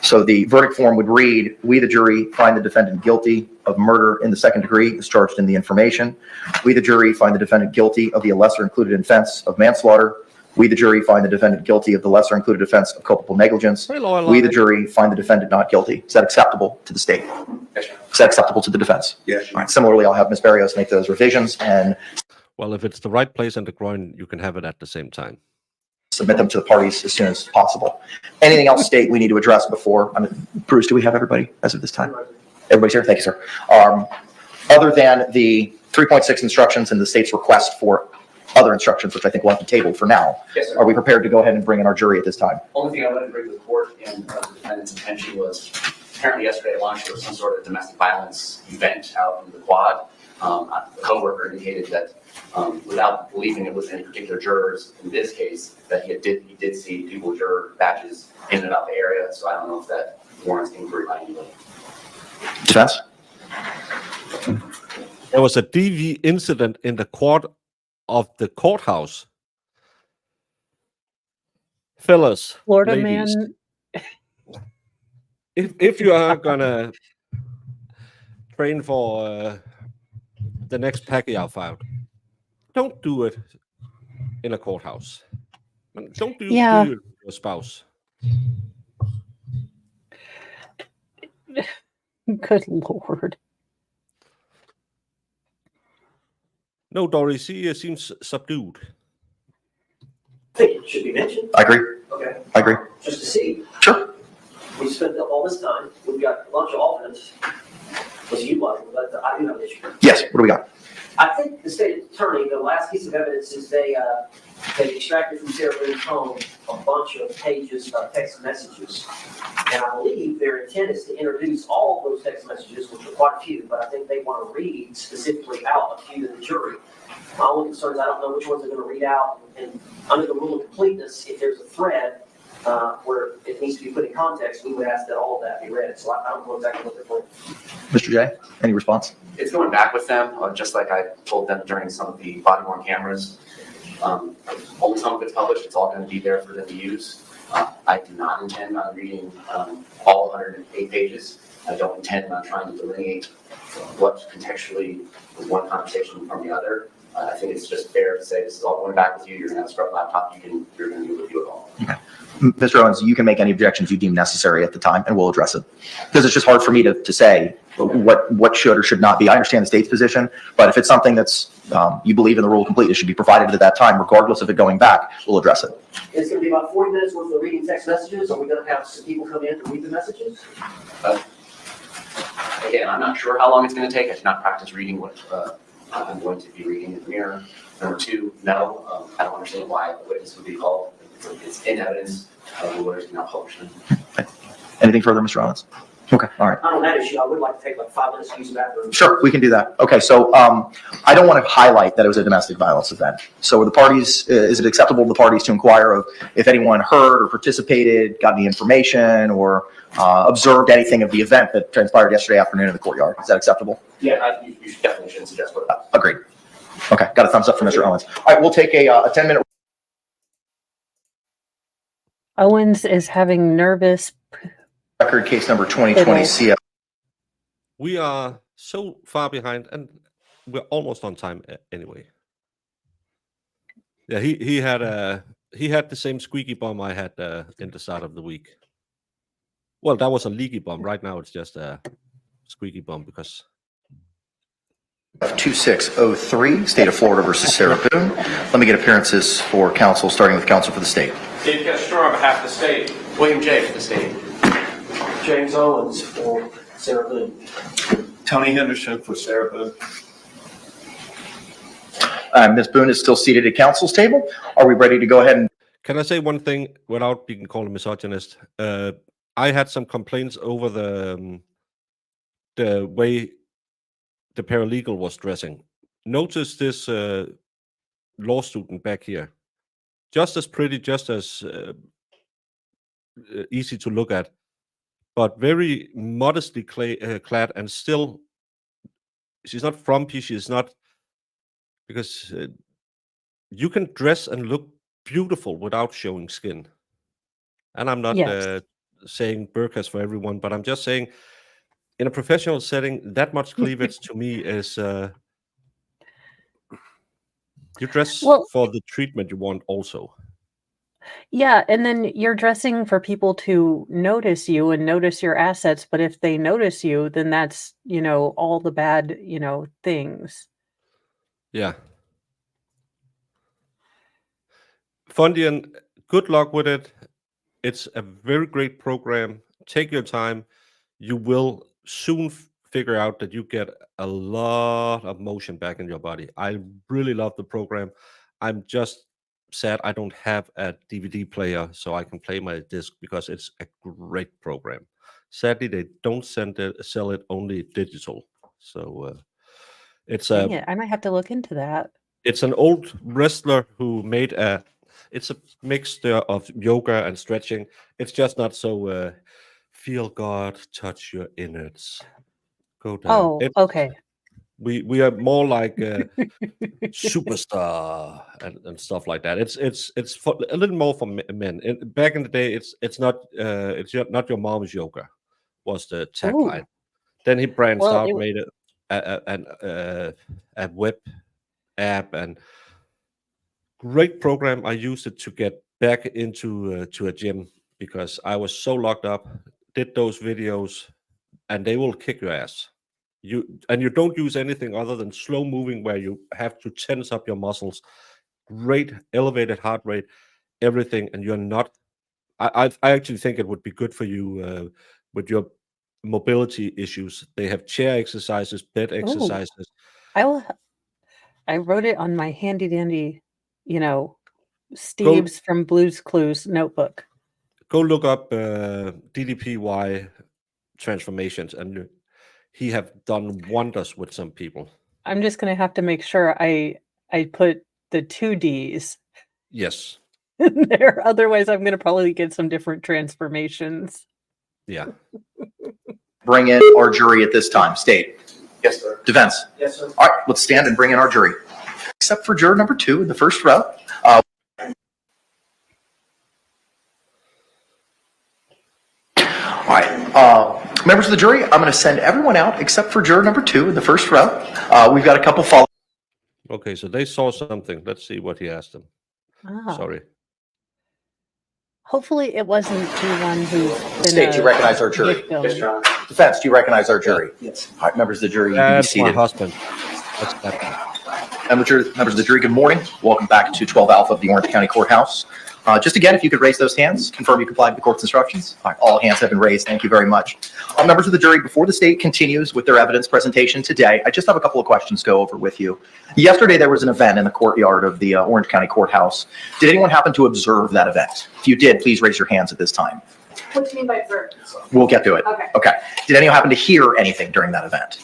So the verdict form would read, we, the jury, find the defendant guilty of murder in the second degree as charged in the information. We, the jury, find the defendant guilty of the lesser included offense of manslaughter. We, the jury, find the defendant guilty of the lesser included offense of culpable negligence. We, the jury, find the defendant not guilty. Is that acceptable to the state? Yes, sir. Is that acceptable to the defense? Yes. All right. Similarly, I'll have Ms. Barrios make those revisions and Well, if it's the right place in the groin, you can have it at the same time. submit them to the parties as soon as possible. Anything else, state, we need to address before? Bruce, do we have everybody as of this time? Everybody's here? Thank you, sir. Other than the 3.6 instructions and the state's request for other instructions, which I think we'll have to table for now, Yes, sir. are we prepared to go ahead and bring in our jury at this time? Only thing I wanted to bring to the court and the defendant's intention was apparently yesterday at lunch there was some sort of domestic violence event out in the quad. A coworker indicated that without believing it was any particular jurors in this case, that he did see people with juror badges in and about the area. So I don't know if that warrants inquiry by anybody. Defense? There was a DV incident in the court of the courthouse. Fellas, Florida ladies, man. if you are gonna train for the next Pacquiao fight, don't do it in a courthouse. Don't do it with your spouse. Good Lord. No, Doris, he seems subdued. I think it should be mentioned. I agree. Okay. I agree. Just to see. Sure. We spent all this time. We've got a bunch of offense. Was utilizing, but I do have an issue. Yes. What do we got? I think the state attorney, the last piece of evidence is they extracted from Sarah Boone's home a bunch of pages of text messages. And I believe their intent is to introduce all of those text messages, which are quite a few, but I think they want to read specifically out a few to the jury. My only concern is I don't know which ones they're going to read out. And under the rule of completeness, if there's a thread where it needs to be put in context, we would ask that all of that be read. So I don't know exactly what they're planning. Mr. J, any response? It's going back with them, just like I told them during some of the body worn cameras. Only some of it's published, it's all going to be there for them to use. I do not intend on reading all 108 pages. I don't intend on trying to delineate what contextually was one conversation from the other. I think it's just fair to say this is all going back with you. You're going to have a scrub laptop. You're going to do a review of it all. Okay. Mr. Owens, you can make any objections you deem necessary at the time, and we'll address it. Because it's just hard for me to say what should or should not be. I understand the state's position, but if it's something that's you believe in the rule of completeness should be provided at that time, regardless of it going back, we'll address it. It's going to be about 40 minutes worth of reading text messages. Are we going to have some people come in to read the messages? Again, I'm not sure how long it's going to take. I did not practice reading what I'm going to be reading in the mirror. Number two, no, I don't understand why a witness would be called. It's in evidence. The lawyers do not publish them. Okay. Anything further, Mr. Owens? Okay, all right. Not on that issue. I would like to take like 5 minutes to use the bathroom. Sure, we can do that. Okay, so I don't want to highlight that it was a domestic violence event. So the parties, is it acceptable to the parties to inquire of if anyone heard or participated, got any information, or observed anything of the event that transpired yesterday afternoon in the courtyard? Is that acceptable? Yeah, you definitely shouldn't suggest what. Agreed. Okay, got a thumbs up from Mr. Owens. All right, we'll take a 10-minute. Owens is having nervous. Record case number 2020 CF. We are so far behind, and we're almost on time anyway. Yeah, he had the same squeaky bum I had in the start of the week. Well, that was a leaky bum. Right now, it's just a squeaky bum because 2603, State of Florida versus Sarah Boone. Let me get appearances for counsel, starting with counsel for the state. Dave Castro on behalf of the state. William J. for the state. James Owens for Sarah Boone. Tony Henderson for Sarah Boone. Ms. Boone is still seated at counsel's table. Are we ready to go ahead and Can I say one thing without being called a misogynist? I had some complaints over the way the paralegal was dressing. Notice this law student back here. Just as pretty, just as easy to look at, but very modestly clad, and still, she's not frumpy, she's not, because you can dress and look beautiful without showing skin. And I'm not Yes. saying burqas for everyone, but I'm just saying in a professional setting, that much cleavage to me is you dress Well, for the treatment you want also. yeah, and then you're dressing for people to notice you and notice your assets, but if they notice you, then that's, all the bad, things. Yeah. Fundian, good luck with it. It's a very great program. Take your time. You will soon figure out that you get a lot of motion back in your body. I really love the program. I'm just sad I don't have a DVD player so I can play my disc, because it's a great program. Sadly, they don't sell it only digital. So it's Dang a it, I might have to look into that. it's an old wrestler who made it's a mixture of yoga and stretching. It's just not so feel God touch your innards. Go down. Oh, okay. We are more like superstar and stuff like that. It's for, a little more for men. Back in the day, it's not not your mom's yoga was the tagline. Ooh, Then he branched well, out, made a web app, and great program. I used it to get back into to a gym because I was so locked up. Did those videos, and they will kick your ass. You don't use anything other than slow moving, where you have to tense up your muscles. Great elevated heart rate, everything, and you're not. I actually think it would be good for you with your mobility issues. They have chair exercises, bed oh, exercises. I wrote it on my handy dandy, Go Steve's from Blue's Clues notebook. go look up DDPY transformations, and he have done wonders with some people. I'm just gonna have to make sure I put the 2 Ds Yes. in there. Otherwise, I'm gonna probably get some different transformations. Yeah. bring in our jury at this time? State. Yes, sir. Defense. Yes, sir. All right, let's stand and bring in our jury. Except for juror number 2 in the first row. All right, members of the jury, I'm going to send everyone out except for juror number 2 in the first row. We've got a couple follow. Okay, so they saw something. Let's see what he asked them. Ah, Sorry. hopefully it wasn't the one who's been State, do you a recognize our jury? victim. Yes, Your Honor. Defense, do you recognize our jury? Yes. All right, members of the jury, you can be That's my seated. husband. That's that. Members of the jury, good morning. Welcome back to 12 Alpha of the Orange County Courthouse. Just again, if you could raise those hands, confirm you complied with the court's instructions. All right, all hands have been raised. Thank you very much. Members of the jury, before the state continues with their evidence presentation today, I just have a couple of questions to go over with you. Yesterday, there was an event in the courtyard of the Orange County Courthouse. Did anyone happen to observe that event? If you did, please raise your hands at this time. What do you mean by observe? We'll get to it. Okay. Okay. Did anyone happen to hear anything during that event?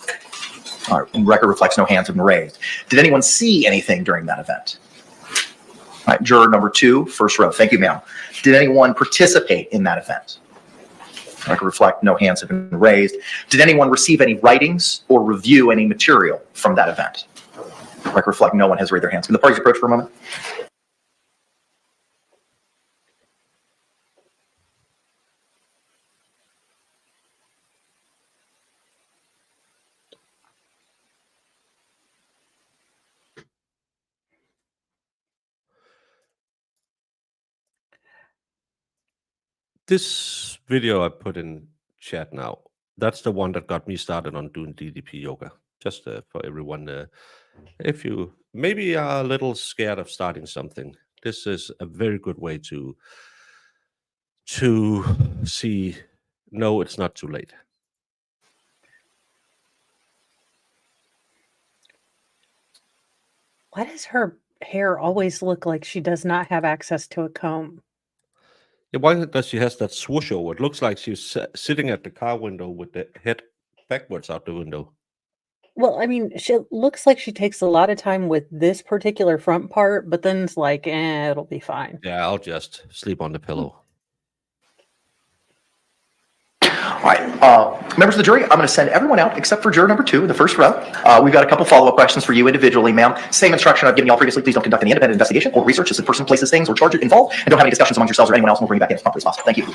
All right, record reflects no hands have been raised. Did anyone see anything during that event? All right, juror number 2, first row. Thank you, ma'am. Did anyone participate in that event? Record reflect no hands have been raised. Did anyone receive any writings or review any material from that event? Record reflect no one has raised their hands. Can the parties approach for a moment? This video I put in chat now, that's the one that got me started on doing DDP yoga. just for everyone. If you maybe are a little scared of starting something, this is a very good way to see. No, it's not too late. Why does her hair always look like she does not have access to a comb? Yeah, why does she has that swoosh over? It looks like she's sitting at the car window with the head backwards out the window. Well, I mean, she looks like she takes a lot of time with this particular front part, but then it's like, it'll be fine. Yeah, I'll just sleep on the pillow. All right, members of the jury, I'm going to send everyone out except for juror number 2 in the first row. We've got a couple follow-up questions for you individually, ma'am. Same instruction I've given y'all previously. Please don't conduct any independent investigation or research as the person places things or charges involved, and don't have any discussions amongst yourselves or anyone else. We'll bring you back in as promptly as possible. Thank you.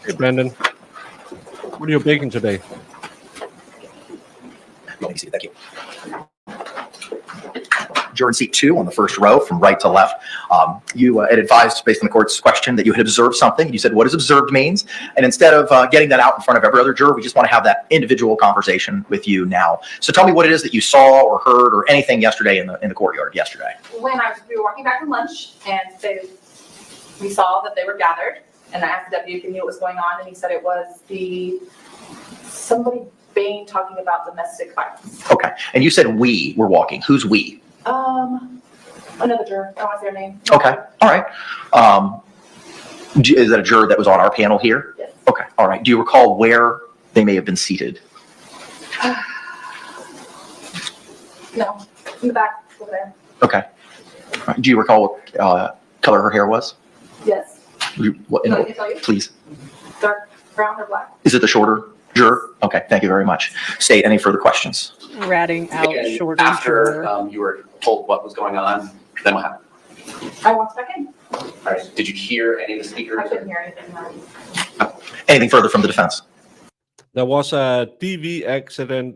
Hey, Brandon. What are you baking today? Let me see. Thank you. Juror in seat 2 on the first row from right to left. You had advised, based on the court's question, that you had observed something. You said, what does observed means? And instead of getting that out in front of every other juror, we just want to have that individual conversation with you now. So tell me what it is that you saw or heard or anything yesterday in the courtyard yesterday. When we were walking back from lunch, and we saw that they were gathered, and I asked the deputy if he knew what was going on, and he said it was somebody Bain talking about domestic violence. Okay. And you said we were walking. Who's we? Another juror. I don't want to say her name. Okay. All right. Is that a juror that was on our panel here? Yes. Okay. All right. Do you recall where they may have been seated? No. In the back over there. Okay. All right. Do you recall what color her hair was? Yes. What, No, I can tell you. please. Dark brown or black? Is it the shorter juror? Okay. Thank you very much. State, any further questions? Ratting out And shorter after juror. you were told what was going on, then what happened? I walked back in. All right. Did you hear any of the speakers? I couldn't hear anything. No. Anything further from the defense? There was a DV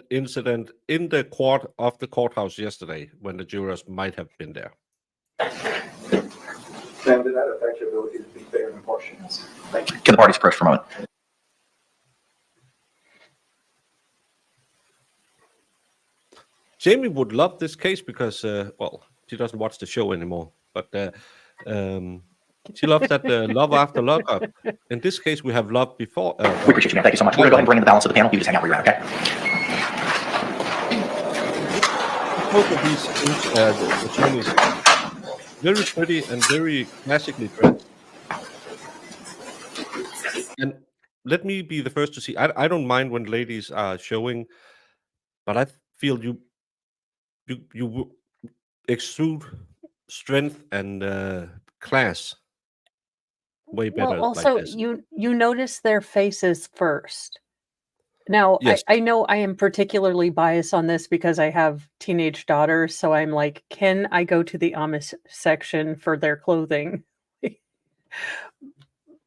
incident in the court of the courthouse yesterday when the jurors might have been there. Ma'am, did that affect your ability to be fair and impartial? Thank you. Can the parties approach for a moment? Jamie would love this case because, well, she doesn't watch the show anymore, but she loves that love after lockup. In this case, we have love before. We appreciate you, man. Thank you so much. We're going to go ahead and bring in the balance of the panel. You just hang out where you're at, okay? Both of these attorneys, very pretty and very classically dressed. And let me be the first to see, I don't mind when ladies are showing, but I feel you exude strength and class way better. Well, also, like this. you notice their faces first. Now, Yes. I know I am particularly biased on this because I have teenage daughters, so I'm like, can I go to the Amish section for their clothing?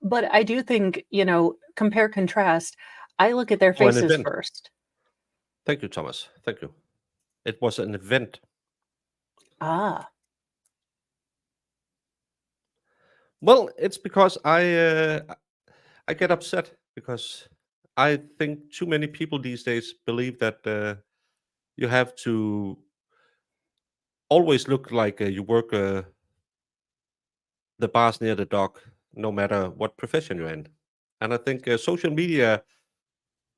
But I do think, compare, contrast. I look at their For an faces event. first. Thank you, Thomas. Thank you. It was an event. Ah, Well, it's because I get upset because I think too many people these days believe that you have to always look like you work the bars near the dock, no matter what profession you're in. And I think social media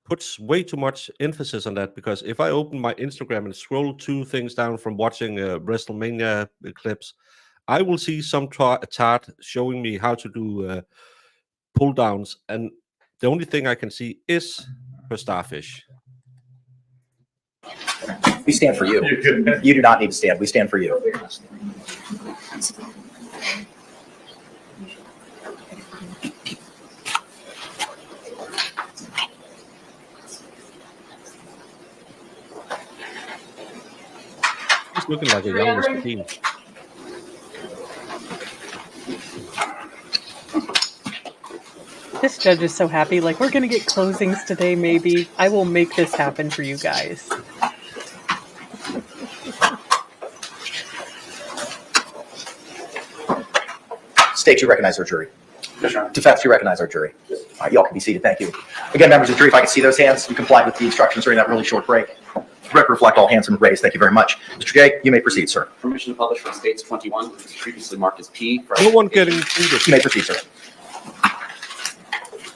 puts way too much emphasis on that, because if I open my Instagram and scroll 2 things down from watching WrestleMania clips, I will see some tart showing me how to do pull downs, and the only thing I can see is her starfish. We stand for you. You do not need to stand. We stand for you. He's looking like a young Mr. Bean. this judge is so happy. Like, we're going to get closings today, maybe. I will make this happen for you guys. State, you recognize our jury. Defense, you recognize our jury. All right, y'all can be seated. Thank you. Again, members of the jury, if I can see those hands, you complied with the instructions during that really short break. Record reflect all hands have been raised. Thank you very much. Mr. J, you may proceed, sir. Permission to publish from States 21, which was previously marked as P. For No one getting through this. You may proceed, sir.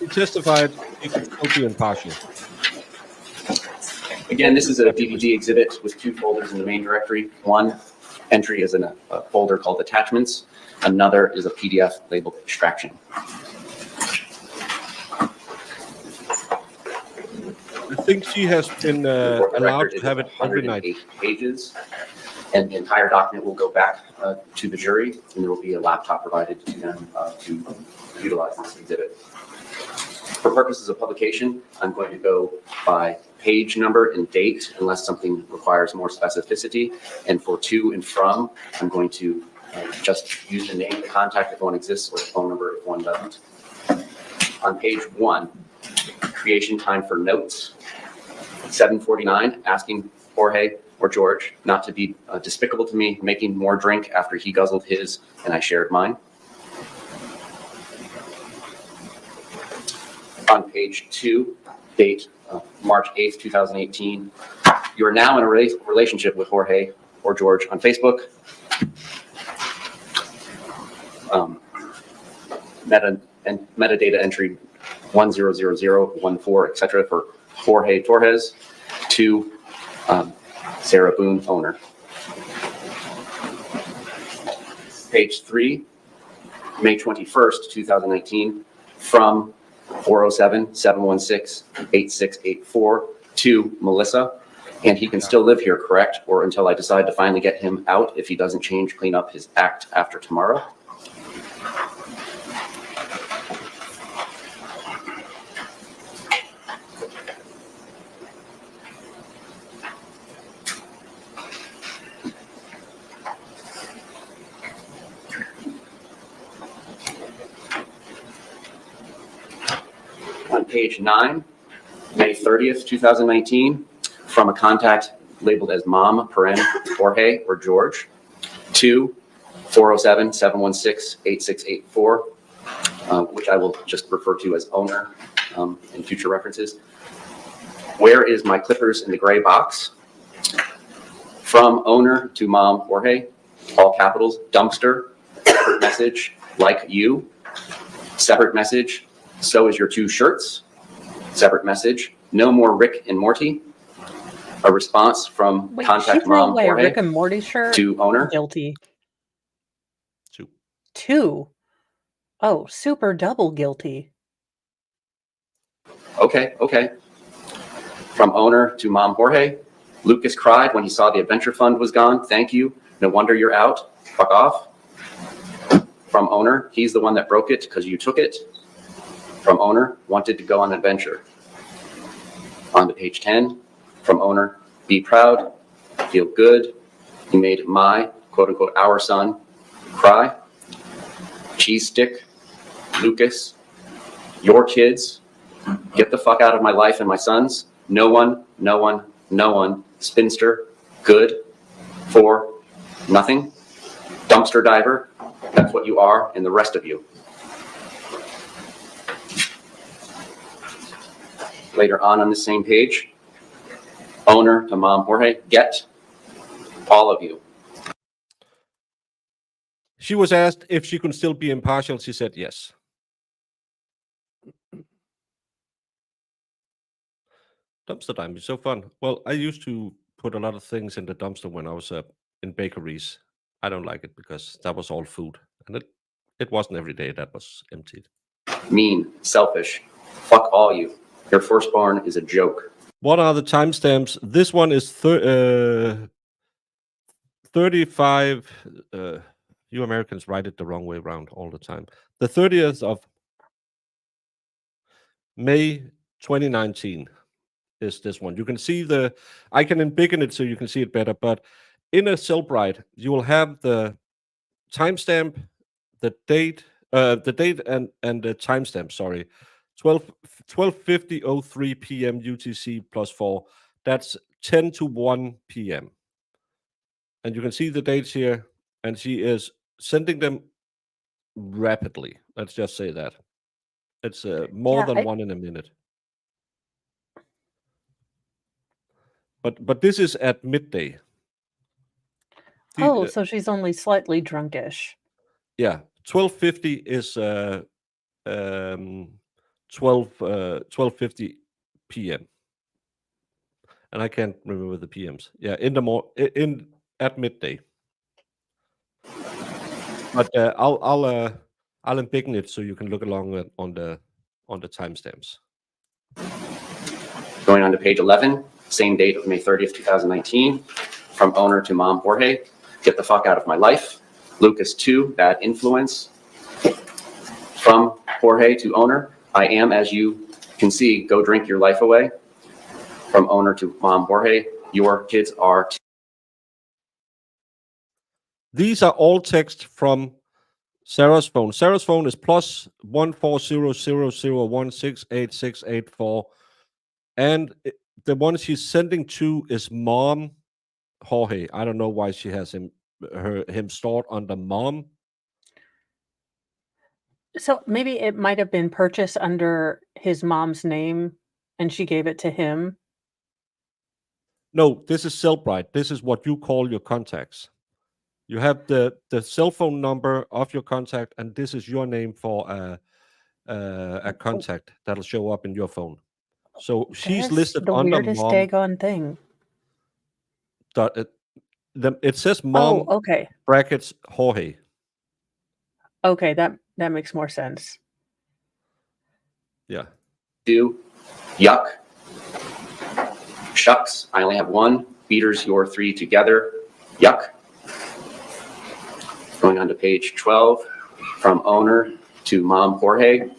He testified he could still be impartial. Again, this is a DVD exhibit with 2 folders in the main directory. One entry is in a folder called attachments. Another is a PDF labeled extraction. I think she has been allowed to have it every night. 108 pages, and the entire document will go back to the jury, and there will be a laptop provided to them to utilize this exhibit. For purposes of publication, I'm going to go by page number and date unless something requires more specificity. And for to and from, I'm going to just use the name of the contact if one exists or the phone number if one doesn't. On page 1, creation time for notes, 7:49, asking Jorge or George not to be despicable to me, making more drink after he guzzled his and I shared mine. On page 2, date March 8th, 2018. You are now in a relationship with Jorge or George on Facebook. Metadata entry 100014, etc. for Jorge Torres to Sarah Boone, owner. Page 3, May 21st, 2019, from 407-716-8684 to Melissa. And he can still live here, correct? Or until I decide to finally get him out if he doesn't clean up his act after tomorrow. On page 9, May 30th, 2019, from a contact labeled as Mom, paren, Jorge or George, to 407-716-8684, which I will just refer to as owner in future references. Where is my clippers in the gray box? From owner to Mom, Jorge, all capitals, dumpster, separate message, like you, separate message, so is your 2 shirts, separate message, no more Rick and Morty, a response from contact Mom, away Jorge, a Rick and Morty shirt to owner. Guilty. 2. 2. Oh, super double guilty. Okay. From owner to Mom, Jorge, Lucas cried when he saw the adventure fund was gone. Thank you. No wonder you're out. Fuck off. From owner, he's the one that broke it because you took it. From owner, wanted to go on an adventure. On to page 10, from owner, be proud, feel good. You made my, quote unquote, our son cry. Cheese stick, Lucas, your kids, get the fuck out of my life and my son's. No one, spinster, good, for nothing, dumpster diver, that's what you are, and the rest of you. Later on the same page, owner to Mom, Jorge, get all of you. She was asked if she could still be impartial. She said yes. Dumpster time is so fun. Well, I used to put a lot of things in the dumpster when I was in bakeries. I don't like it because that was all food. And it wasn't every day that was emptied. Mean, selfish, fuck all you. Your firstborn is a joke. What are the timestamps? This one is 35. You Americans write it the wrong way around all the time. The 30th of May 2019 is this one. You can see I can embiggen it so you can see it better, but in a Cellbrite, you will have the timestamp, the date and the timestamp, sorry. 12:50:03 p.m. UTC +4. That's 10 to 1 p.m. And you can see the dates here, and she is sending them rapidly. Let's just say that. It's more Yeah, than one in a minute. But this is at midday. Oh, so she's only slightly drunkish. Yeah, 12:50 is 12:50 p.m. And I can't remember the PMs. Yeah, in at midday. But I'll embiggen it so you can look along on the timestamps. Going on to page 11, same date of May 30th, 2019, from owner to mom Jorge, get the fuck out of my life. Lucas 2, bad influence. From Jorge to owner, I am, as you can see, go drink your life away. From owner to mom Jorge, your kids are. These are all text from Sarah's phone. Sarah's phone is +14000168684. And the one she's sending to is mom Jorge. I don't know why she has him stored under mom. So maybe it might have been purchased under his mom's name and she gave it to him. No, this is Cellbrite. This is what you call your contacts. You have the cell phone number of your contact, and this is your name for a contact that'll show up in your phone. So she's That's listed the under weirdest mom. daggone thing. It says mom. Oh, okay. Brackets Jorge. Okay, that makes more sense. Yeah. Yuck. Shucks, I only have one. Beaters, your three together. Yuck. Going on to page 12, from owner to mom Jorge,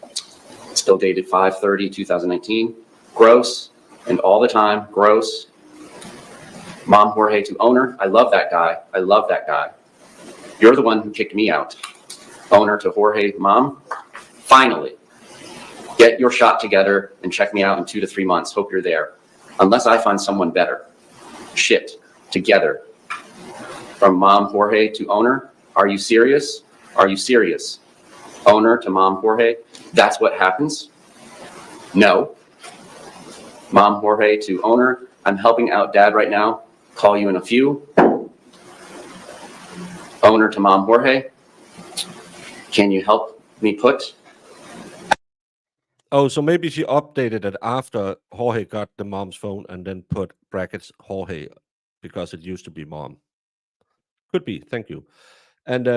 still dated 5/30/2019. Gross, and all the time, gross. Mom Jorge to owner, I love that guy. I love that guy. You're the one who kicked me out. Owner to Jorge, mom, finally, get your shot together and check me out in 2 to 3 months. Hope you're there. Unless I find someone better. Shit, together. From mom Jorge to owner, are you serious? Are you serious? Owner to mom Jorge, that's what happens? No. Mom Jorge to owner, I'm helping out dad right now. Call you in a few. Owner to mom Jorge, can you help me put? Oh, so maybe she updated it after Jorge got the mom's phone and then put brackets Jorge because it used to be mom. Could be. Thank you. And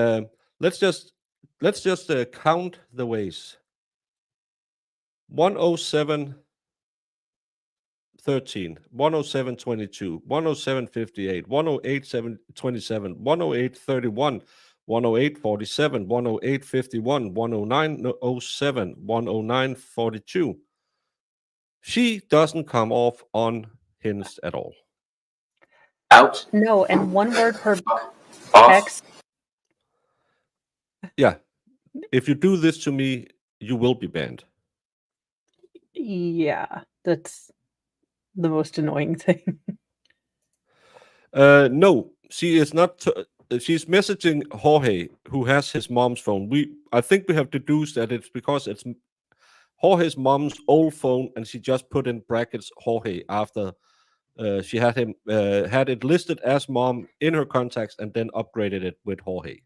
let's just count the ways. 107:13, 107:22, 107:58, 108:27, 108:31, 108:47, 108:51, 109:07, 109:42. She doesn't come off unhinged at all. Out. No, and one word per Off. text. Yeah. If you do this to me, you will be banned. Yeah, that's the most annoying thing. No, she is not. She's messaging Jorge, who has his mom's phone. I think we have deduced that it's because it's Jorge's mom's old phone, and she just put in brackets Jorge after she had it listed as mom in her contacts, and then upgraded it with Jorge.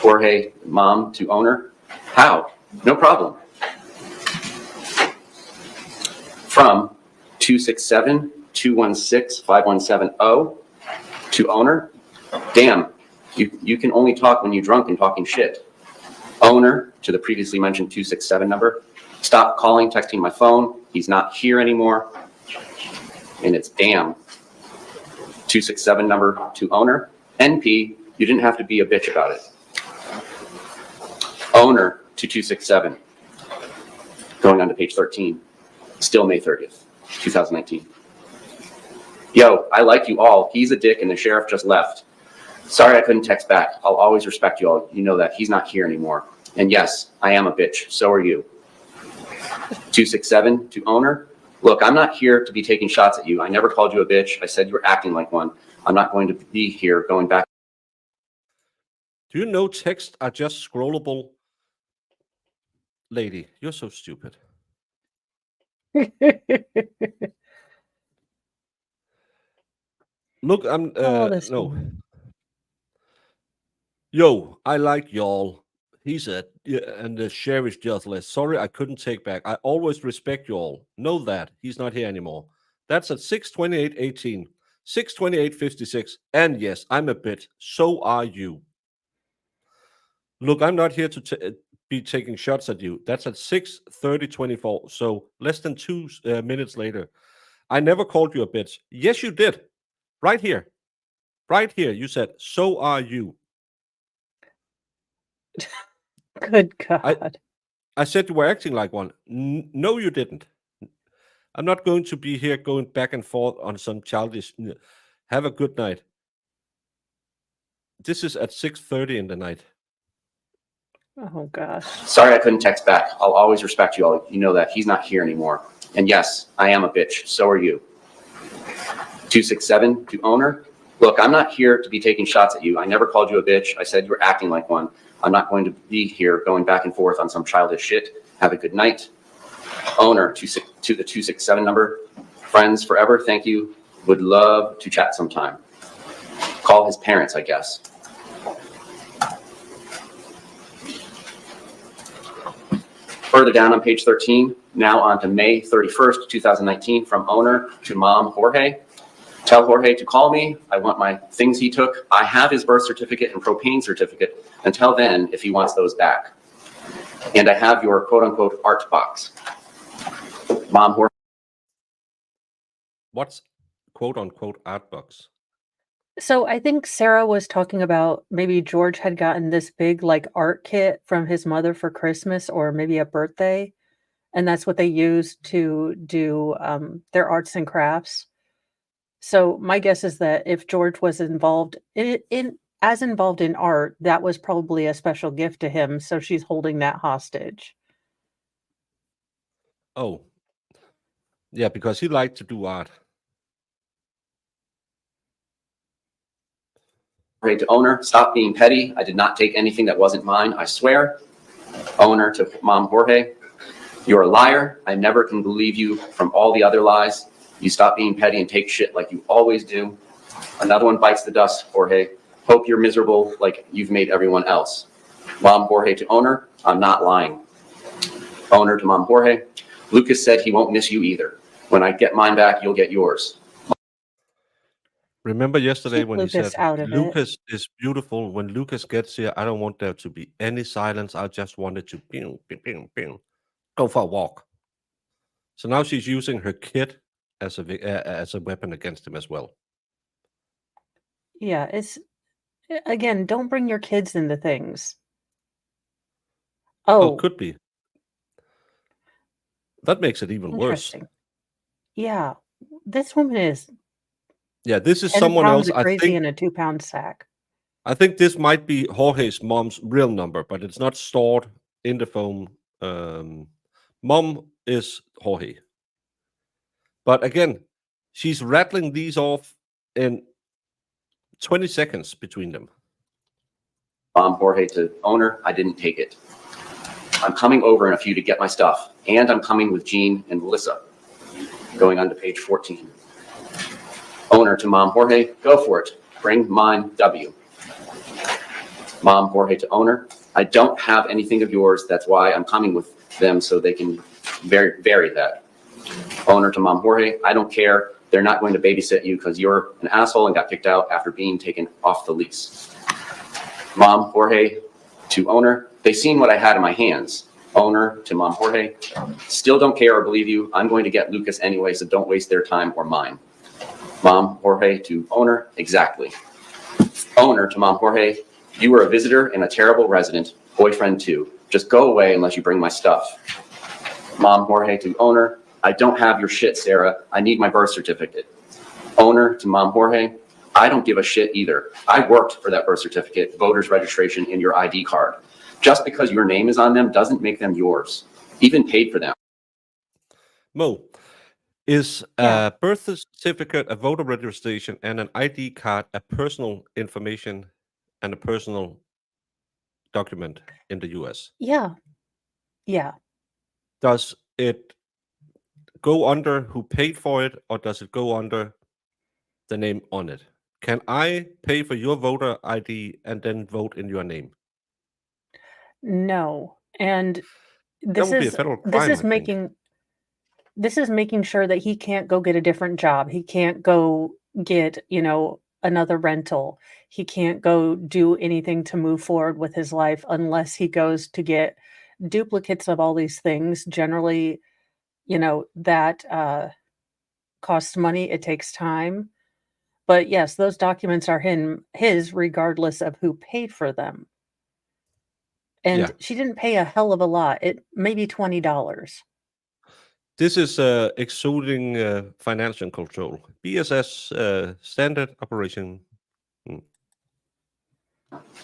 Jorge, mom to owner, how? No problem. From 267-216-5170 to owner, damn, you can only talk when you're drunk and talking shit. Owner to the previously mentioned 267 number, stop calling, texting my phone, he's not here anymore, and it's damn. 267 number to owner, NP, you didn't have to be a bitch about it. Owner to 267, going on to page 13, still May 30th, 2019. Yo, I like you all. He's a dick and the sheriff just left. Sorry I couldn't text back. I'll always respect you all. You know that. He's not here anymore. And yes, I am a bitch. So are you. 267 to owner. Look, I'm not here to be taking shots at you. I never called you a bitch. I said you were acting like one. I'm not going to be here going back. Do you know texts are just scrollable? Lady, you're so stupid. Look, I'm this no. woman. Yo, I like y'all. He said, yeah, and the sheriff just left. Sorry, I couldn't take back. I always respect y'all. Know that. He's not here anymore. That's at 6:28:18, 6:28:56. And yes, I'm a bit. So are you. Look, I'm not here to be taking shots at you. That's at 6:30:24. So less than 2 minutes later. I never called you a bitch. Yes, you did. Right here. Right here. You said, so are you. Good God. I said you were acting like one. No, you didn't. I'm not going to be here going back and forth on some childish. Have a good night. This is at 6:30 in the night. Oh gosh. Sorry I couldn't text back. I'll always respect you all. You know that. He's not here anymore. And yes, I am a bitch. So are you. 267 to owner. Look, I'm not here to be taking shots at you. I never called you a bitch. I said you were acting like one. I'm not going to be here going back and forth on some childish shit. Have a good night. Owner to the 267 number. Friends forever. Thank you. Would love to chat sometime. Call his parents, I guess. Further down on page 13, now on to May 31st, 2019, from owner to mom, Jorge. Tell Jorge to call me. I want my things he took. I have his birth certificate and propane certificate. Until then, if he wants those back. And I have your quote-unquote art box. Mom, Jorge. What's quote-unquote art box? So I think Sarah was talking about maybe George had gotten this big like art kit from his mother for Christmas or maybe a birthday, and that's what they used to do their arts and crafts. So my guess is that if George was involved involved in art, that was probably a special gift to him. So she's holding that hostage. Oh, yeah, because he liked to do art. Jorge to owner, stop being petty. I did not take anything that wasn't mine, I swear. Owner to mom, Jorge, you're a liar. I never can believe you from all the other lies. You stop being petty and take shit like you always do. Another one bites the dust, Jorge. Hope you're miserable like you've made everyone else. Mom, Jorge to owner, I'm not lying. Owner to mom, Jorge, Lucas said he won't miss you either. When I get mine back, you'll get yours. Remember yesterday Keep when he Lucas said, out of it. Lucas is beautiful. When Lucas gets here, I don't want there to be any silence. I just want it to bing, bing, bing, bing. Go for a walk. So now she's using her kid as a weapon against him as well. Yeah, it's again, don't bring your kids into things. Oh, Oh, could be. That makes it even worse. interesting. Yeah, this woman is Yeah, this is 10 someone pounds else. of crazy in a 2-pound sack. I think this might be Jorge's mom's real number, but it's not stored in the phone. Mom is Jorge. But again, she's rattling these off in 20 seconds between them. Mom, Jorge to owner, I didn't take it. I'm coming over in a few to get my stuff, and I'm coming with Jean and Melissa. Going on to page 14. Owner to mom, Jorge, go for it. Bring mine, W. Mom, Jorge to owner, I don't have anything of yours. That's why I'm coming with them so they can vary that. Owner to mom, Jorge, I don't care. They're not going to babysit you because you're an asshole and got kicked out after being taken off the lease. Mom, Jorge to owner, they seen what I had in my hands. Owner to mom, Jorge, still don't care or believe you. I'm going to get Lucas anyway, so don't waste their time or mine. Mom, Jorge to owner, exactly. Owner to mom, Jorge, you were a visitor and a terrible resident, boyfriend too. Just go away unless you bring my stuff. Mom, Jorge to owner, I don't have your shit, Sarah. I need my birth certificate. Owner to mom, Jorge, I don't give a shit either. I worked for that birth certificate, voter's registration, and your ID card. Just because your name is on them doesn't make them yours. Even paid for them. Mo, is a birth certificate, a voter registration, and an ID card a personal information and a personal document in the US? Yeah. Yeah. Does it go under who paid for it, or does it go under the name on it? Can I pay for your voter ID and then vote in your name? No. And That this would be a is federal this crime, is I think. making sure that he can't go get a different job. He can't go get, another rental. He can't go do anything to move forward with his life unless he goes to get duplicates of all these things. Generally, that costs money. It takes time. But yes, those documents are his regardless of who paid for them. And Yeah. she didn't pay a hell of a lot. It maybe $20. This is excluding financial control. BSS standard operation.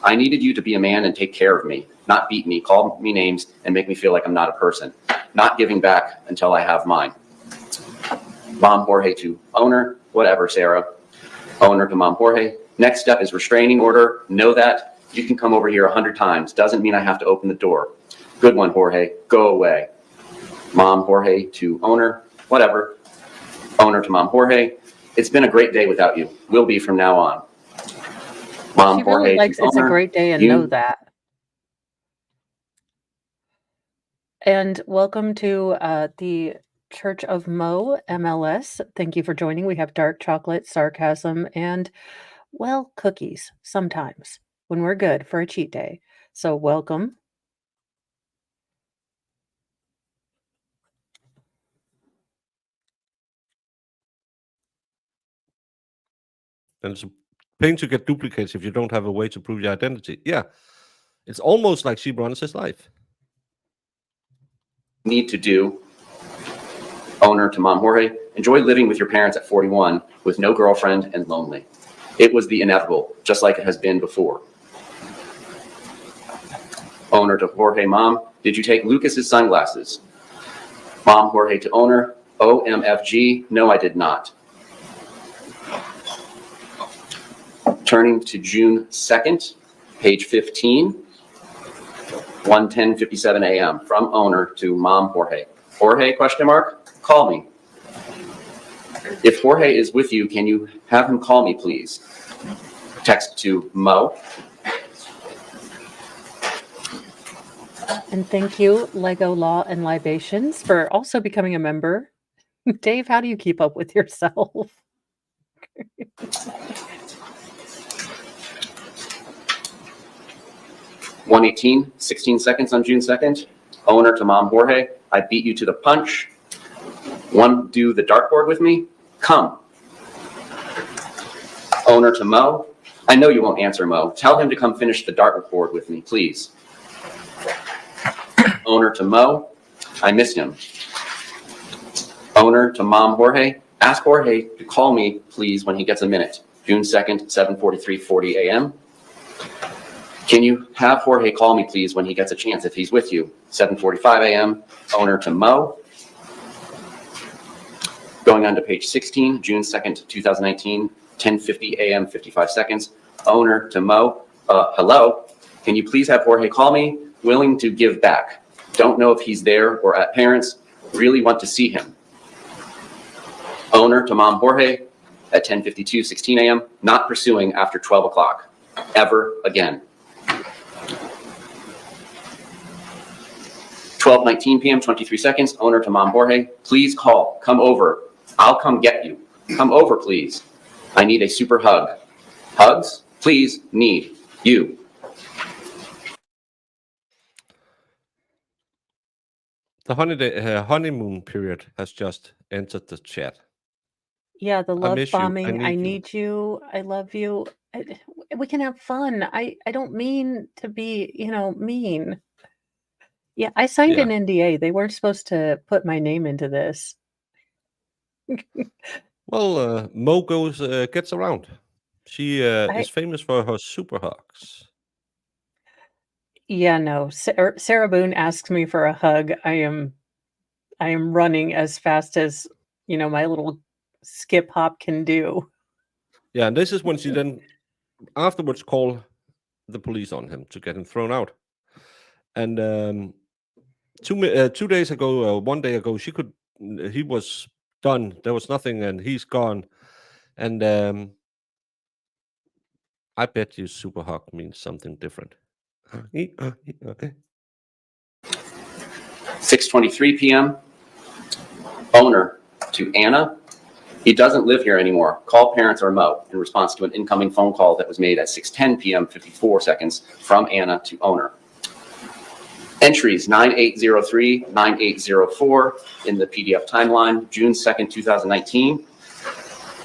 I needed you to be a man and take care of me, not beat me, call me names, and make me feel like I'm not a person. Not giving back until I have mine. Mom Jorge to owner, whatever, Sarah. Owner to Mom Jorge. Next step is restraining order. Know that. You can come over here 100 times. Doesn't mean I have to open the door. Good one, Jorge. Go away. Mom Jorge to owner, whatever. Owner to Mom Jorge. It's been a great day without you. Will be from now on. Mom She Jorge really likes to It's a owner. Great Day and You- know that. And welcome to the Church of Mo MLS. Thank you for joining. We have dark chocolate, sarcasm, and, well, cookies sometimes when we're good for a cheat day. So welcome. And it's a pain to get duplicates if you don't have a way to prove your identity. Yeah. It's almost like she runs his life. Need to do. Owner to Mom Jorge. Enjoy living with your parents at 41 with no girlfriend and lonely. It was the inevitable, just like it has been before. Owner to Jorge. Mom, did you take Lucas's sunglasses? Mom Jorge to owner. OMFG. No, I did not. Turning to June 2nd, page 15, 1:10:57 a.m. From owner to Mom Jorge. Jorge, question mark, call me. If Jorge is with you, can you have him call me, please? Text to Mo. And thank you, Lego Law and Libations, for also becoming a member. Dave, how do you keep up with yourself? (1:18, 16 seconds on June 2nd. Owner to Mom Jorge. I beat you to the punch. Want to do the dartboard with me? Come. Owner to Mo. I know you won't answer, Mo. Tell him to come finish the dartboard with me, please. Owner to Mo. I miss him. Owner to Mom Jorge. Ask Jorge to call me, please, when he gets a minute. June 2nd, 7:43:40 a.m. Can you have Jorge call me, please, when he gets a chance, if he's with you? 7:45 a.m. Owner to Mo. Going on to page 16, June 2nd, 2019, 10:50 a.m., 55 seconds. Owner to Mo. Hello. Can you please have Jorge call me? Willing to give back. Don't know if he's there or at parents. Really want to see him. Owner to Mom Jorge at 10:52, 16 a.m. Not pursuing after 12 o'clock. Ever again. 12:19 p.m., 23 seconds. Owner to Mom Jorge. Please call. Come over. I'll come get you. Come over, please. I need a super hug. Hugs? Please. Need. You. The honeymoon period has just entered the chat. Yeah, the I love miss you. bombing. I you. need you. I love you. We can have fun. I don't mean to be, mean. Yeah, I signed an NDA. They weren't supposed to put my name into this. Well, Mo gets around. She is famous for her super hugs. Yeah, no. Sarah Boone asks me for a hug. I am running as fast as, my little skip hop can do. Yeah, and this is when she then afterwards call the police on him to get him thrown out. And 2 days ago, 1 day ago, he was done. There was nothing, and he's gone. And I bet you super hug means something different. 6:23 p.m. Owner to Anna. He doesn't live here anymore. Call parents or Mo in response to an incoming phone call that was made at 6:10 p.m. 54 seconds from Anna to owner. Entries 9803, 9804 in the PDF timeline, June 2nd, 2019.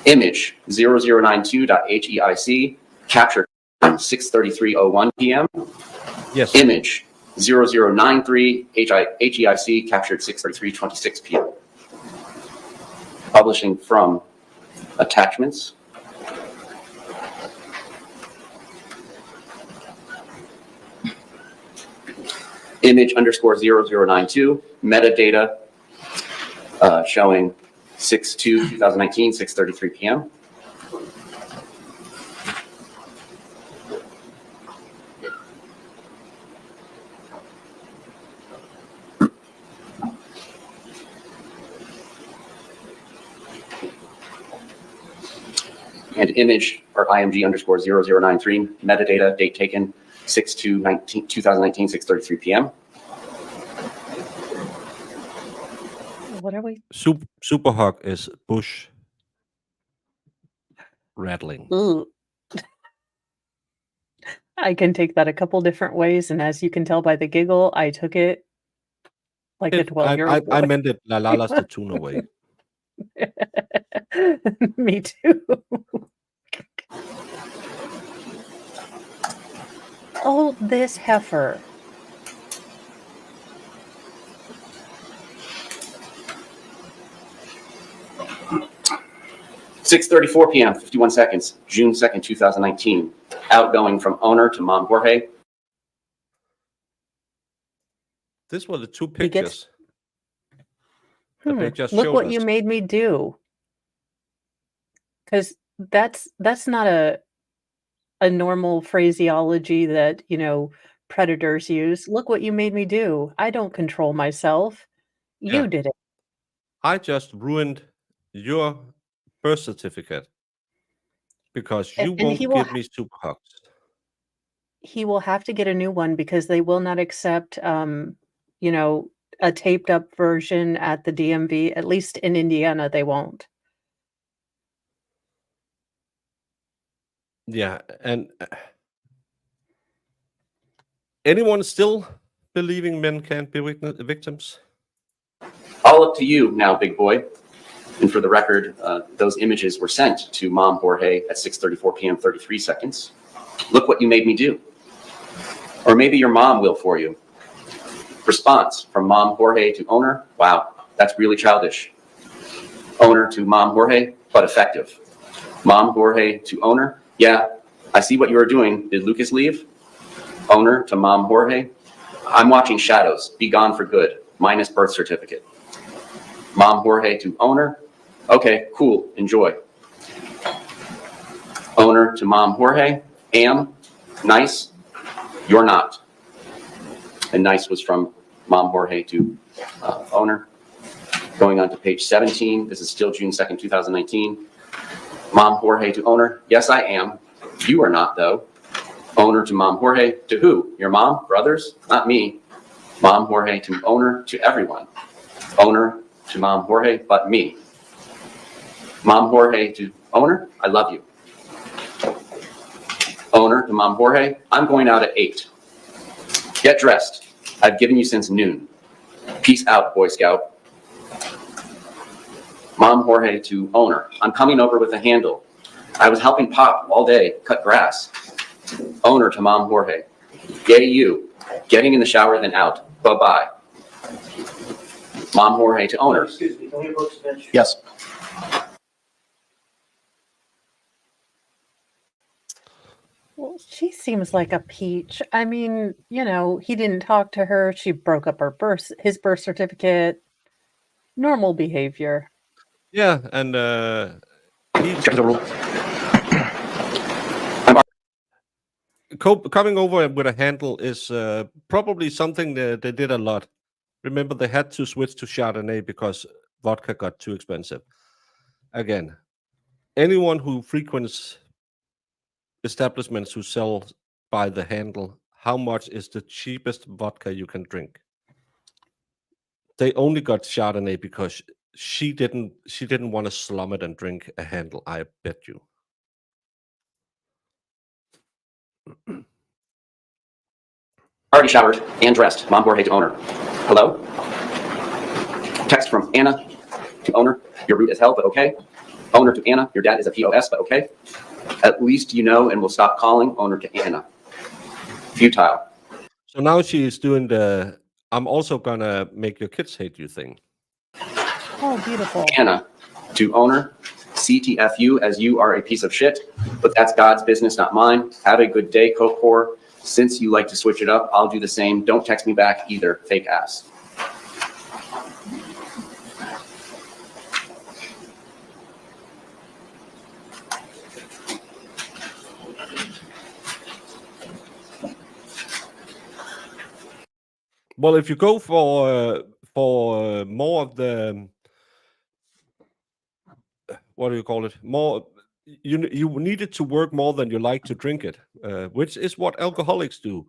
Image 0092.heic, captured 6:33:01 p.m. Yes. Image 0093 HEIC, captured 6:33:26 p.m. Publishing from attachments. Image _0092, metadata showing 6/2/2019, 6:33 p.m. And image or IMG _0093, metadata, date taken 6/2/2019, 6:33 p.m. What are we? Super hug is bush rattling. Ooh. I can take that a couple different ways, and as you can tell by the giggle, I took it like a 12-year-old boy. I meant it La La La's the tuna way. Me too. Oh, this heifer. (6:34 p.m. 51 seconds, June 2nd, 2019). Outgoing from owner to Mom Jorge. This were the two pictures. They just Look showed what us. you made me do. Because that's not a normal phraseology that, predators use. Look what you made me do. I don't control myself. You Yeah. did it. I just ruined your birth certificate because you And won't he will give me super hugs. He will have to get a new one because they will not accept, a taped up version at the DMV. At least in Indiana, they won't. Yeah, and anyone still believing men can't be victims? All up to you now, big boy. And for the record, those images were sent to Mom Jorge at 6:34 p.m. 33 seconds. Look what you made me do. Or maybe your mom will for you. Response from Mom Jorge to owner. Wow, that's really childish. Owner to Mom Jorge, but effective. Mom Jorge to owner. Yeah, I see what you are doing. Did Lucas leave? Owner to Mom Jorge. I'm watching shadows. Be gone for good. Minus birth certificate. Mom Jorge to owner. Okay, cool. Enjoy. Owner to Mom Jorge. Am. Nice. You're not. And nice was from Mom Jorge to owner. Going on to page 17. This is still June 2nd, 2019. Mom Jorge to owner. Yes, I am. You are not, though. Owner to Mom Jorge. To who? Your mom? Brothers? Not me. Mom Jorge to owner. To everyone. Owner to Mom Jorge, but me. Mom Jorge to owner. I love you. Owner to Mom Jorge. I'm going out at 8. Get dressed. I've given you since noon. Peace out, Boy Scout. Mom Jorge to owner. I'm coming over with a handle. I was helping Pop all day cut grass. Owner to Mom Jorge. Yay you. Getting in the shower then out. Bye-bye. Mom Jorge to owner. Excuse me, can we approach the bench? Yes. Well, she seems like a peach. I mean, he didn't talk to her. She broke up his birth certificate. Normal behavior. Yeah, and Check the rule. coming over with a handle is probably something that they did a lot. Remember, they had to switch to Chardonnay because vodka got too expensive. Again, anyone who frequents establishments who sell by the handle, how much is the cheapest vodka you can drink? They only got Chardonnay because she didn't want to slum it and drink a handle, I bet you. Already showered and dressed. Mom Jorge to owner. Hello? Text from Anna to owner. You're rude as hell, but okay. Owner to Anna. Your dad is a POS, but okay. At least you know and will stop calling. Owner to Anna. Futile. So now she is doing the I'm also gonna make your kids hate you thing. Oh, beautiful. Anna to owner. CTFU as you are a piece of shit, but that's God's business, not mine. Have a good day, coke whore. Since you like to switch it up, I'll do the same. Don't text me back either, fake ass. Well, if you go for more of the what do you call it? More you need it to work more than you like to drink it, which is what alcoholics do.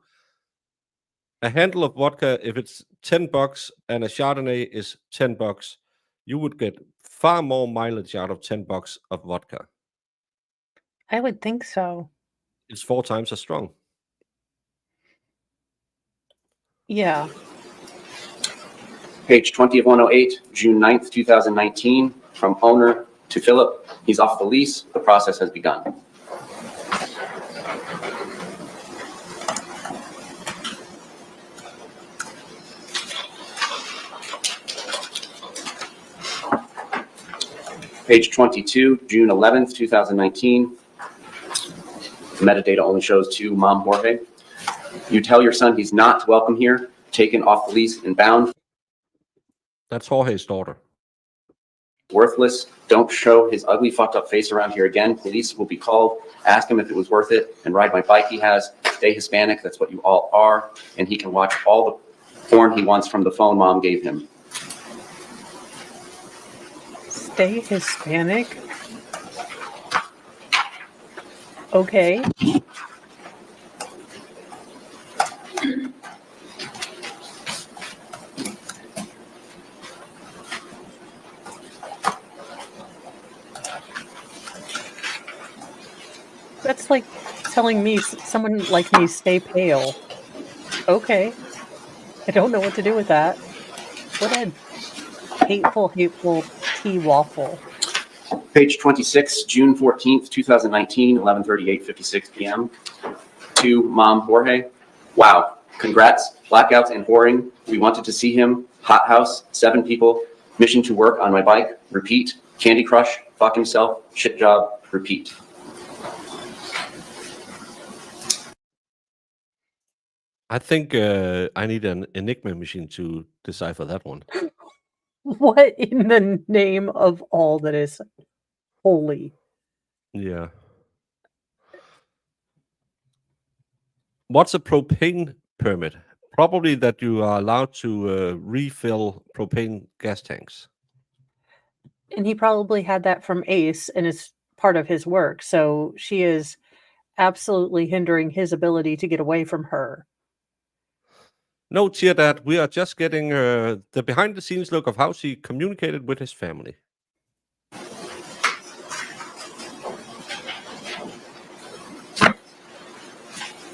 A handle of vodka, if it's $10 and a Chardonnay is $10, you would get far more mileage out of $10 of vodka. I would think so. It's 4 times as strong. Yeah. Page 20 of 108, June 9th, 2019, from owner to Philip. He's off the lease. The process has begun. Page 22, June 11th, 2019. The metadata only shows to Mom Jorge. You tell your son he's not welcome here, taken off the lease and bound. That's Jorge's daughter. Worthless. Don't show his ugly fucked up face around here again. Police will be called. Ask him if it was worth it and ride my bike he has. Stay Hispanic. That's what you all are. And he can watch all the porn he wants from the phone Mom gave him. Stay Hispanic? Okay. That's like telling me someone like me stay pale. Okay. I don't know what to do with that. What a hateful tea waffle. Page 26, June 14th, 2019, 11:38:56 p.m. To Mom Jorge. Wow. Congrats. Blackouts and whoring. We wanted to see him. Hot house. 7 people. Mission to work on my bike. Repeat. Candy Crush. Fuck himself. Shit job. Repeat. I think I need an Enigma machine to decipher that one. What in the name of all that is holy? Yeah. What's a propane permit? Probably that you are allowed to refill propane gas tanks. And he probably had that from Ace and it's part of his work. So she is absolutely hindering his ability to get away from her. Note here that we are just getting the behind-the-scenes look of how she communicated with his family.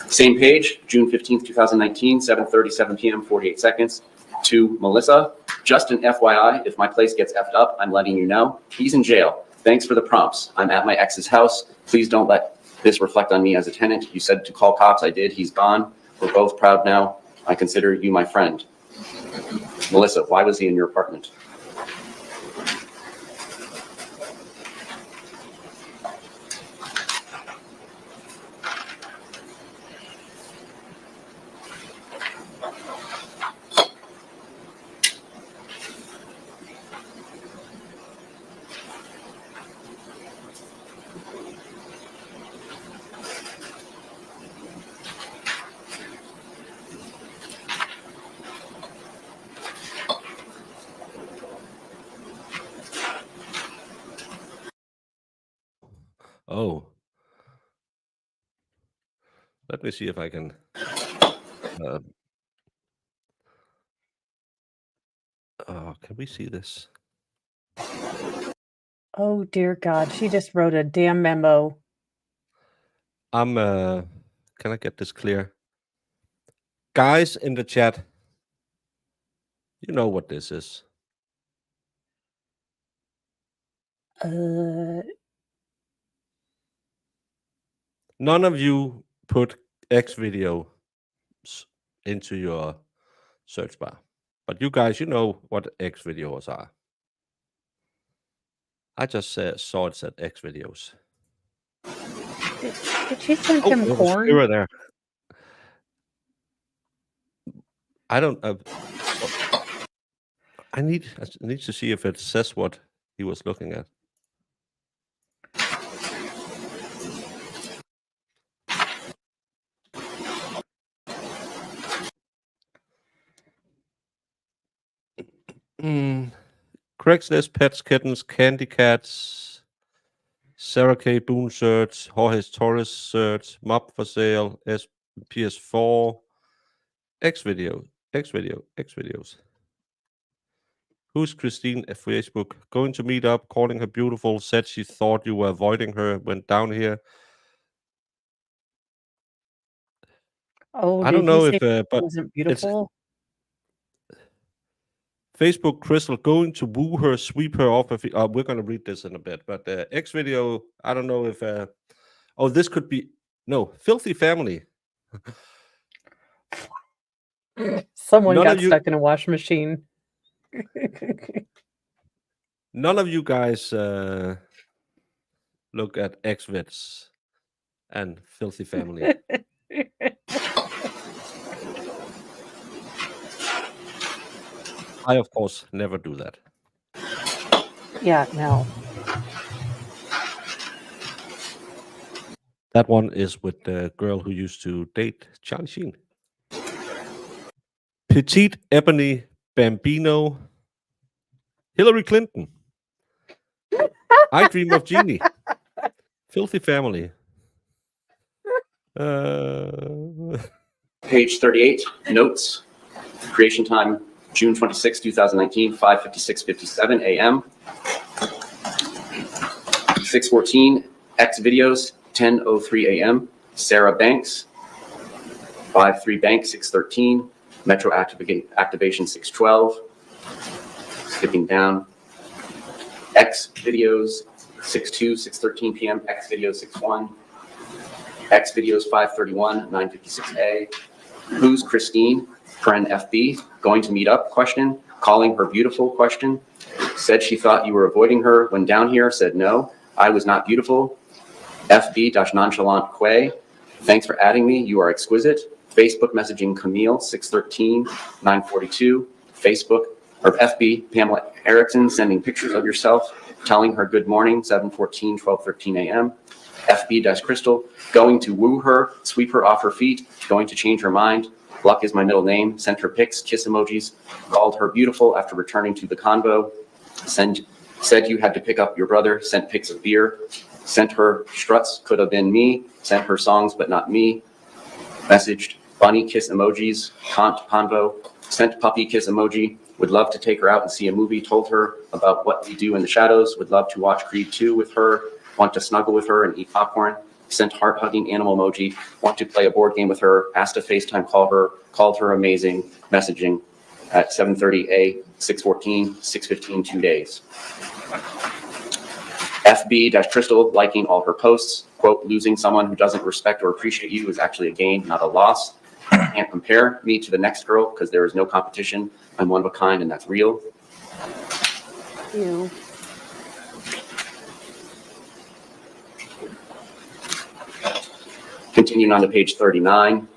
Same page, June 15th, 2019, 7:37 p.m., 48 seconds. To Melissa, just an FYI, if my place gets effed up, I'm letting you know. He's in jail. Thanks for the prompts. I'm at my ex's house. Please don't let this reflect on me as a tenant. You said to call cops. I did. He's gone. We're both proud now. I consider you my friend. Melissa, why was he in your apartment? Oh. Let me see if I can. Can we see this? Oh dear God, she just wrote a damn memo. Can I get this clear? Guys in the chat, you know what this is. None of you put X videos into your search bar. But you guys, you know what X videos are. I just saw it said X videos. Did she send him there was corn? Sarah there. I don't. I need to see if it says what he was looking at. Craigslist pets, kittens, candy cats, Sarah Boone search, Jorge Torres search, map for sale, PS4, X videos. Who's Christine at Facebook? Going to meet up, calling her beautiful, said she thought you were avoiding her, went down here. Oh, I did don't know he if, say but wasn't beautiful? Facebook Crystal going to woo her, sweep her off. We're going to read this in a bit, but X video, I don't know if. This could be filthy family. Someone got stuck in a washing machine. None of you guys look at X vids and filthy family. I, of course, never do that. Yeah, no. That one is with the girl who used to date Charlie Sheen. Petite Ebony Bambino. Hillary Clinton. I Dream of Jeannie. Filthy family. Page 38, notes. Creation time, June 26, 2019, 5:56:57 a.m. 6:14, X videos, 10:03 a.m. Sarah Banks, 5:3 Bank, 6:13. Metro activation 6:12. Skipping down. X videos, 6:2, 6:13 p.m. X videos 6:1. X videos 5:31, 9:56 Who's Christine? FB. Going to meet up? Question. Calling her beautiful? Question. Said she thought you were avoiding her when down here. Said no, I was not beautiful. FB-nonchalant Quay. Thanks for adding me. You are exquisite. Facebook messaging Camille 6:13, 9:42. Facebook or FB Pamela Erickson sending pictures of yourself, telling her good morning 7:14, 12:13 a.m. FB-Crystal, going to woo her, sweep her off her feet, going to change her mind. Luck is my middle name. Sent her pics, kiss emojis, called her beautiful after returning to the convo. Said you had to pick up your brother, sent pics of beer. Sent her struts, could have been me. Sent her songs, but not me. Messaged bunny kiss emojis, convo. Sent puppy kiss emoji. Would love to take her out and see a movie. Told her about what we do in the shadows. Would love to watch Creed 2 with her. Want to snuggle with her and eat popcorn. Sent heart-hugging animal emoji. Want to play a board game with her. Asked to FaceTime call her. Called her amazing. Messaging at 7:30 6:14, 6:15, 2 days. FB-Crystal liking all her posts. Quote, losing someone who doesn't respect or appreciate you is actually a gain, not a loss. Can't compare me to the next girl because there is no competition. I'm one of a kind and that's real. Ew. Continuing on to page 39,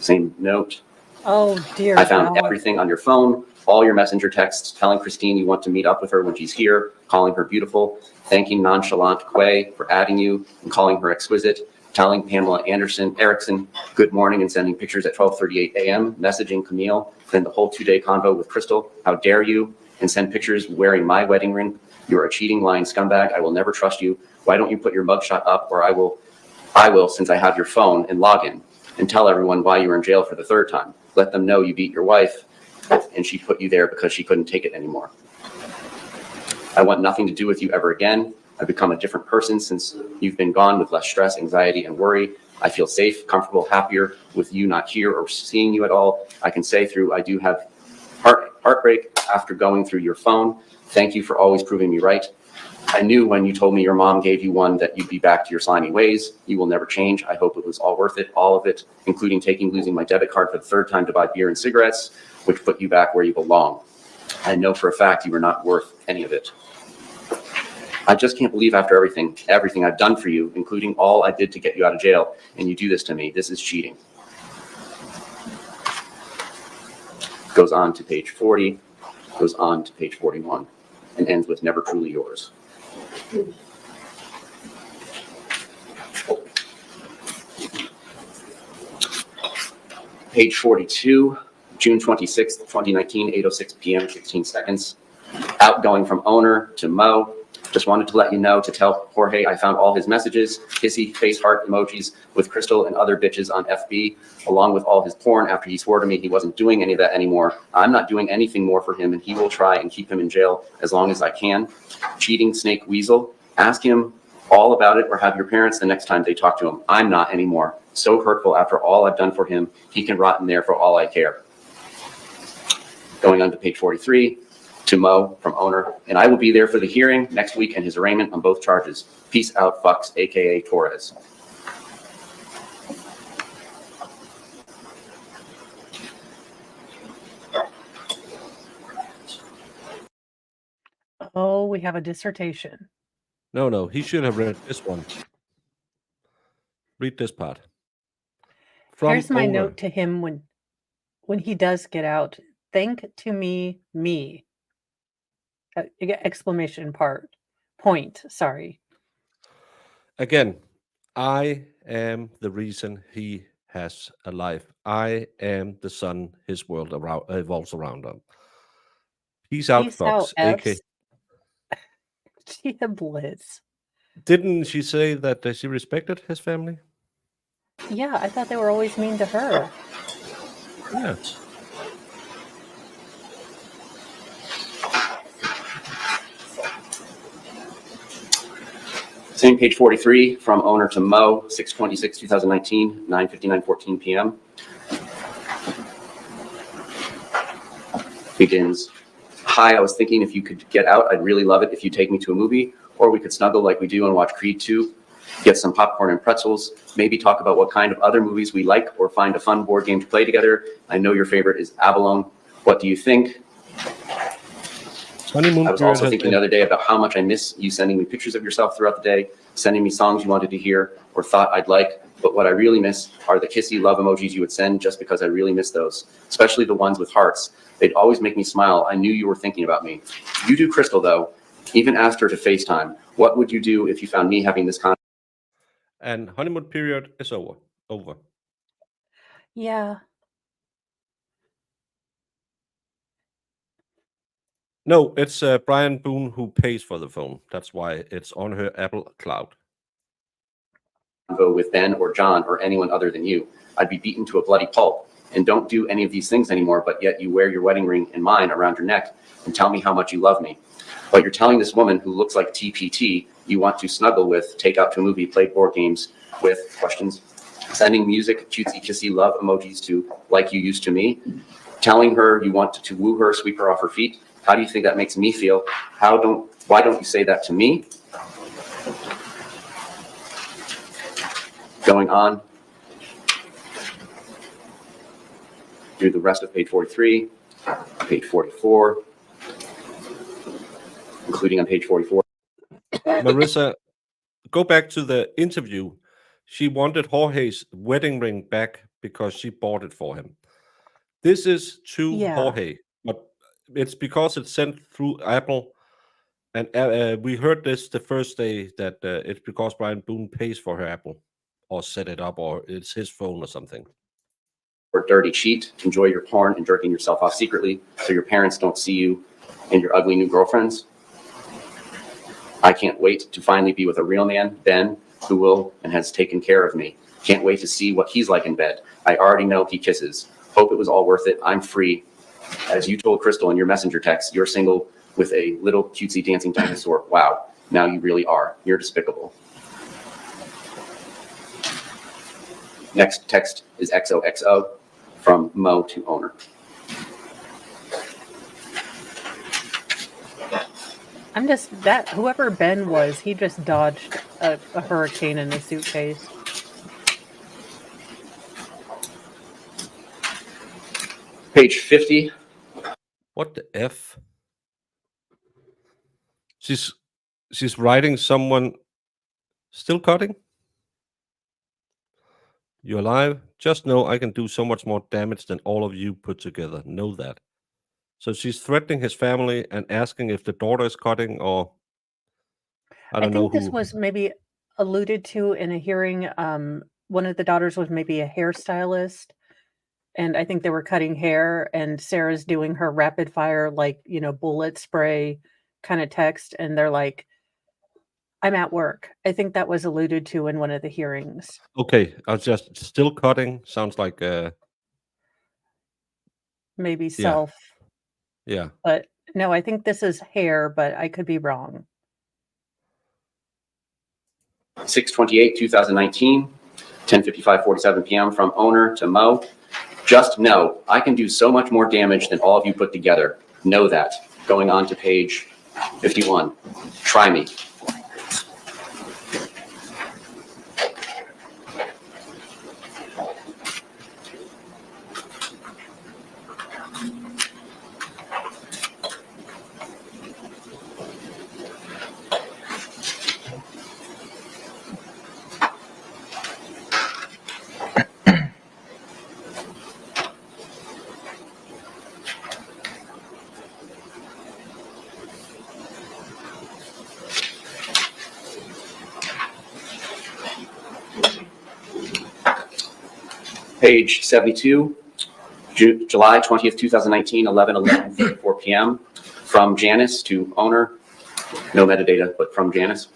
same note. Oh dear. I found God. everything on your phone, all your messenger texts, telling Christine you want to meet up with her when she's here, calling her beautiful, thanking nonchalant Quay for adding you and calling her exquisite, telling Pamela Erickson good morning and sending pictures at 12:38 a.m., messaging Camille, then the whole 2-day convo with Crystal, how dare you, and send pictures wearing my wedding ring, You're a cheating, lying scumbag. I will never trust you. Why don't you put your mugshot up, or I will, since I have your phone, and log in and tell everyone why you were in jail for the 3rd time. Let them know you beat your wife and she put you there because she couldn't take it anymore. I want nothing to do with you ever again. I've become a different person since you've been gone, with less stress, anxiety, and worry. I feel safe, comfortable, happier with you not here or seeing you at all. I can say through I do have heartbreak after going through your phone. Thank you for always proving me right. I knew when you told me your mom gave you one that you'd be back to your slimy ways. You will never change. I hope it was all worth it, all of it, including losing my debit card for the 3rd time to buy beer and cigarettes, which put you back where you belong. I know for a fact you were not worth any of it. I just can't believe after everything I've done for you, including all I did to get you out of jail, and you do this to me. This is cheating. Goes on to page 40, goes on to page 41, and ends with never truly yours. Page 42, June 26th, 2019, 8:06 p.m., 16 seconds. Outgoing from owner to Mo. Just wanted to let you know to tell Jorge I found all his messages, kissy face heart emojis with Crystal and other bitches on FB, along with all his porn after he swore to me he wasn't doing any of that anymore. I'm not doing anything more for him, and he will try and keep him in jail as long as I can. Cheating snake weasel. Ask him all about it or have your parents the next time they talk to him. I'm not anymore. So hurtful after all I've done for him. He can rot in there for all I care. Going on to page 43. To Mo from owner, and I will be there for the hearing next week and his arraignment on both charges. Peace out, fucks, aka Torres. Oh, we have a dissertation. No, he should have read this one. Read this part. Here's my owner. note to him when he does get out. Thank to me. Exclamation point. Sorry. Again, I am the reason he has a life. I am the sun his world evolves around him. Peace out, Fox. AK. She had Blitz. Didn't she say that she respected his family? Yeah, I thought they were always mean to her. Yeah. Same page 43, from owner to Mo, 6/26/2019, 9:59:14 p.m. Begins, hi, I was thinking if you could get out, I'd really love it if you take me to a movie, or we could snuggle like we do and watch Creed 2, get some popcorn and pretzels, maybe talk about what kind of other movies we like, or find a fun board game to play together. I know your favorite is Avalon. What do you think? I was also thinking the other day about how much I miss you sending me pictures of yourself throughout the day, sending me songs you wanted to hear or thought I'd like. But what I really miss are the kissy love emojis you would send, just because I really miss those, especially the ones with hearts. They'd always make me smile. I knew you were thinking about me. You do Crystal, though. Even asked her to FaceTime. What would you do if you found me having this conversation? And honeymoon period is over. Yeah. No, it's Brian Boone who pays for the phone. That's why it's on her Apple Cloud. With Ben or John or anyone other than you. I'd be beaten to a bloody pulp and don't do any of these things anymore, but yet you wear your wedding ring and mine around your neck and tell me how much you love me. But you're telling this woman who looks like TPT you want to snuggle with, take out to a movie, play board games with, questions, sending music, cutesy kissy love emojis to like you used to me, telling her you want to woo her, sweep her off her feet. How do you think that makes me feel? Why don't you say that to me? Going on through the rest of page 43, page 44, including on page 44. Marissa, go back to the interview. She wanted Jorge's wedding ring back because she bought it for him. This is to Jorge, but it's because it's sent through Apple. And we heard this the first day that it's because Brian Boone pays for her Apple or set it up, or it's his phone or something. Or dirty cheat, enjoy your porn and jerking yourself off secretly so your parents don't see you and your ugly new girlfriends. I can't wait to finally be with a real man, Ben, who will and has taken care of me. Can't wait to see what he's like in bed. I already know he kisses. Hope it was all worth it. I'm free. As you told Crystal in your messenger text, you're single with a little cutesy dancing dinosaur. Wow, now you really are. You're despicable. Next text is XOXO from Mo to owner. I'm just that whoever Ben was, he just dodged a hurricane in a suitcase. Page 50. What the F? She's writing someone still cutting? You're alive? Just know I can do so much more damage than all of you put together. Know that. So she's threatening his family and asking if the daughter is cutting, or I don't know think this who. was maybe alluded to in a hearing. One of the daughters was maybe a hairstylist, and I think they were cutting hair, and Sarah's doing her rapid fire, like, bullet spray kind of text, and they're like, I'm at work. I think that was alluded to in one of the hearings. Okay, I was just still cutting. Sounds like Maybe yeah, self, yeah. but no, I think this is hair, but I could be wrong. 6/28/2019, 10:55:47 p.m. from owner to Mo. Just know I can do so much more damage than all of you put together. Know that. Going on to page 51. Try me. Page 72, July 20th, 2019, 11:34 p.m. From Janice to owner. No metadata, but from Janice.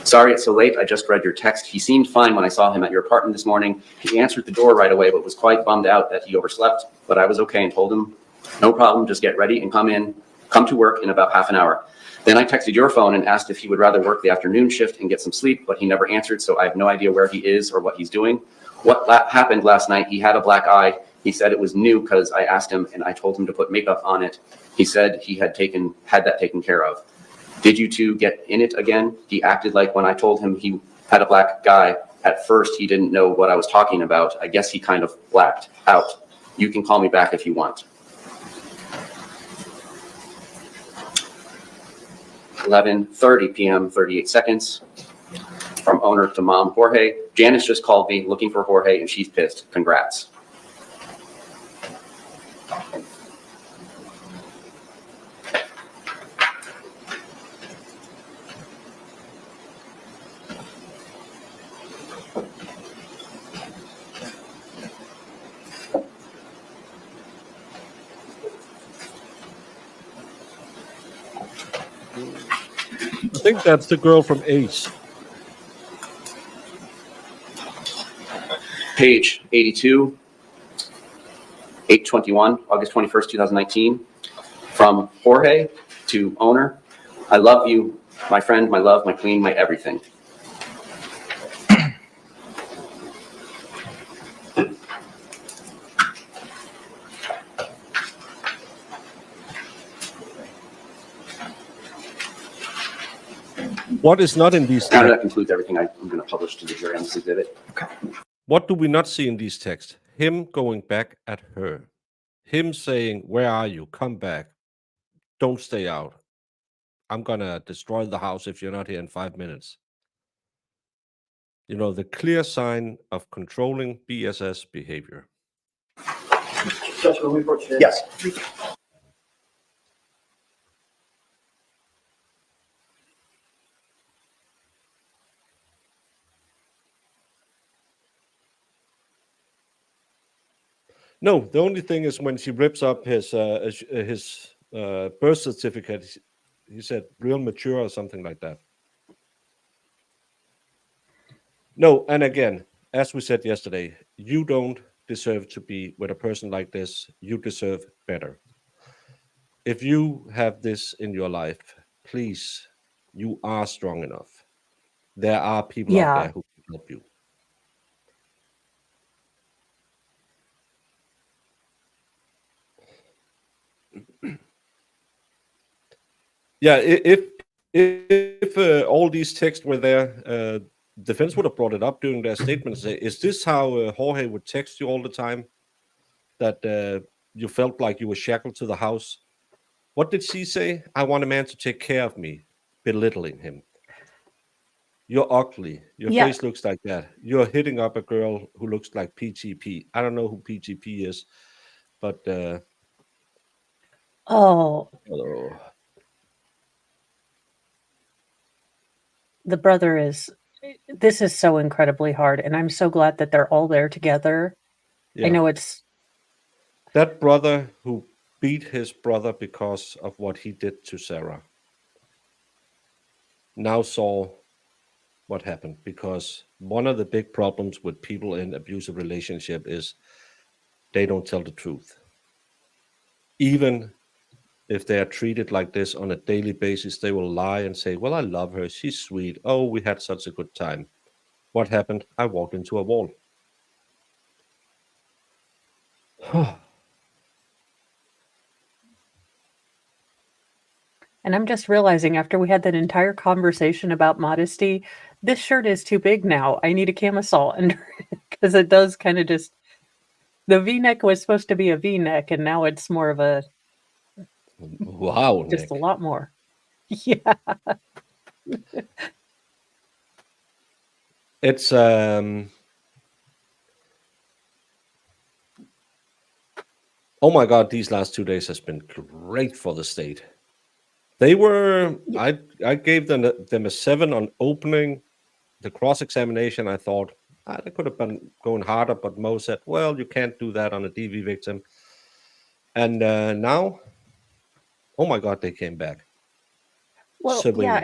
Sorry it's so late. I just read your text. He seemed fine when I saw him at your apartment this morning. He answered the door right away, but was quite bummed out that he overslept. But I was okay and told him, no problem, just get ready and come to work in about half an hour. Then I texted your phone and asked if he would rather work the afternoon shift and get some sleep, but he never answered, so I have no idea where he is or what he's doing. What happened last night, he had a black eye. He said it was new because I asked him and I told him to put makeup on it. He said he had that taken care of. Did you two get in it again? He acted like when I told him he had a black guy, at first he didn't know what I was talking about. I guess he kind of blacked out. You can call me back if you want. 11:30 p.m., 38 seconds. From owner to mom, Jorge. Janice just called me looking for Jorge and she's pissed. Congrats. I think that's the girl from Ace. Page 82, 8/21, August 21st, 2019. From Jorge to owner. I love you, my friend, my love, my queen, my everything. What is not in these Now texts? that concludes everything I'm going to publish to the jury on this exhibit. What do we not see in these texts? Him going back at her. Him saying, where are you? Come back. Don't stay out. I'm going to destroy the house if you're not here in 5 minutes. The clear sign of controlling BSS behavior. Judge, will we report today? Yes. No, the only thing is when she rips up his birth certificate, he said real mature or something like that. No, and again, as we said yesterday, you don't deserve to be with a person like this. You deserve better. If you have this in your life, please, you are strong enough. There are people out Yeah. there who can help you. Yeah, if all these texts were there, defense would have brought it up during their statement and say, is this how Jorge would text you all the time? That you felt like you were shackled to the house? What did she say? I want a man to take care of me, belittling him. You're ugly. Your Yeah. face looks like that. You're hitting up a girl who looks like PGP. I don't know who PGP is, but Oh, oh, the brother is. This is so incredibly hard, and I'm so glad that they're all there together. I yeah. know it's. That brother who beat his brother because of what he did to Sarah now saw what happened, because one of the big problems with people in abusive relationship is they don't tell the truth. Even if they are treated like this on a daily basis, they will lie and say, well, I love her, she's sweet, oh, we had such a good time. What happened? I walked into a wall. And I'm just realizing after we had that entire conversation about modesty, this shirt is too big now. I need a camisole under it because it does kind of just. The V-neck was supposed to be a V-neck, and now it's more of a. Wow, just Nick. a lot more. Yeah. It's oh my God, these last 2 days has been great for the state. They were, I gave them a 7 on opening the cross-examination. I thought they could have been going harder, but Mo said, well, you can't do that on a DV victim. And now, oh my God, they came back. Well, yeah,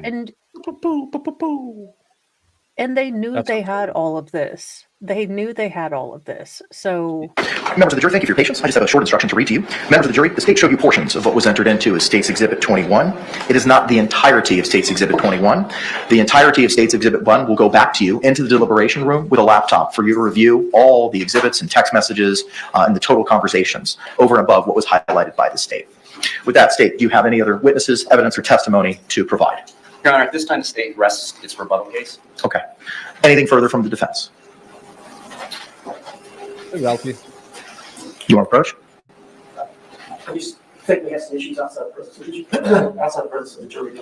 and they knew That's they had all of this. They knew they had all of this. So, Members of the jury, thank you for your patience. I just have a short instruction to read to you. Members of the jury, the state showed you portions of what was entered into as State's Exhibit 21. It is not the entirety of State's Exhibit 21. The entirety of State's Exhibit 1 will go back to you into the deliberation room with a laptop for you to review all the exhibits and text messages and the total conversations over and above what was highlighted by the state. With that, State, do you have any other witnesses, evidence, or testimony to provide? Your Honor, at this time, the state rests its rebuttal case. Okay. Anything further from the defense? Ralphie. You want to approach? I just think we have some issues outside the presence of the jury.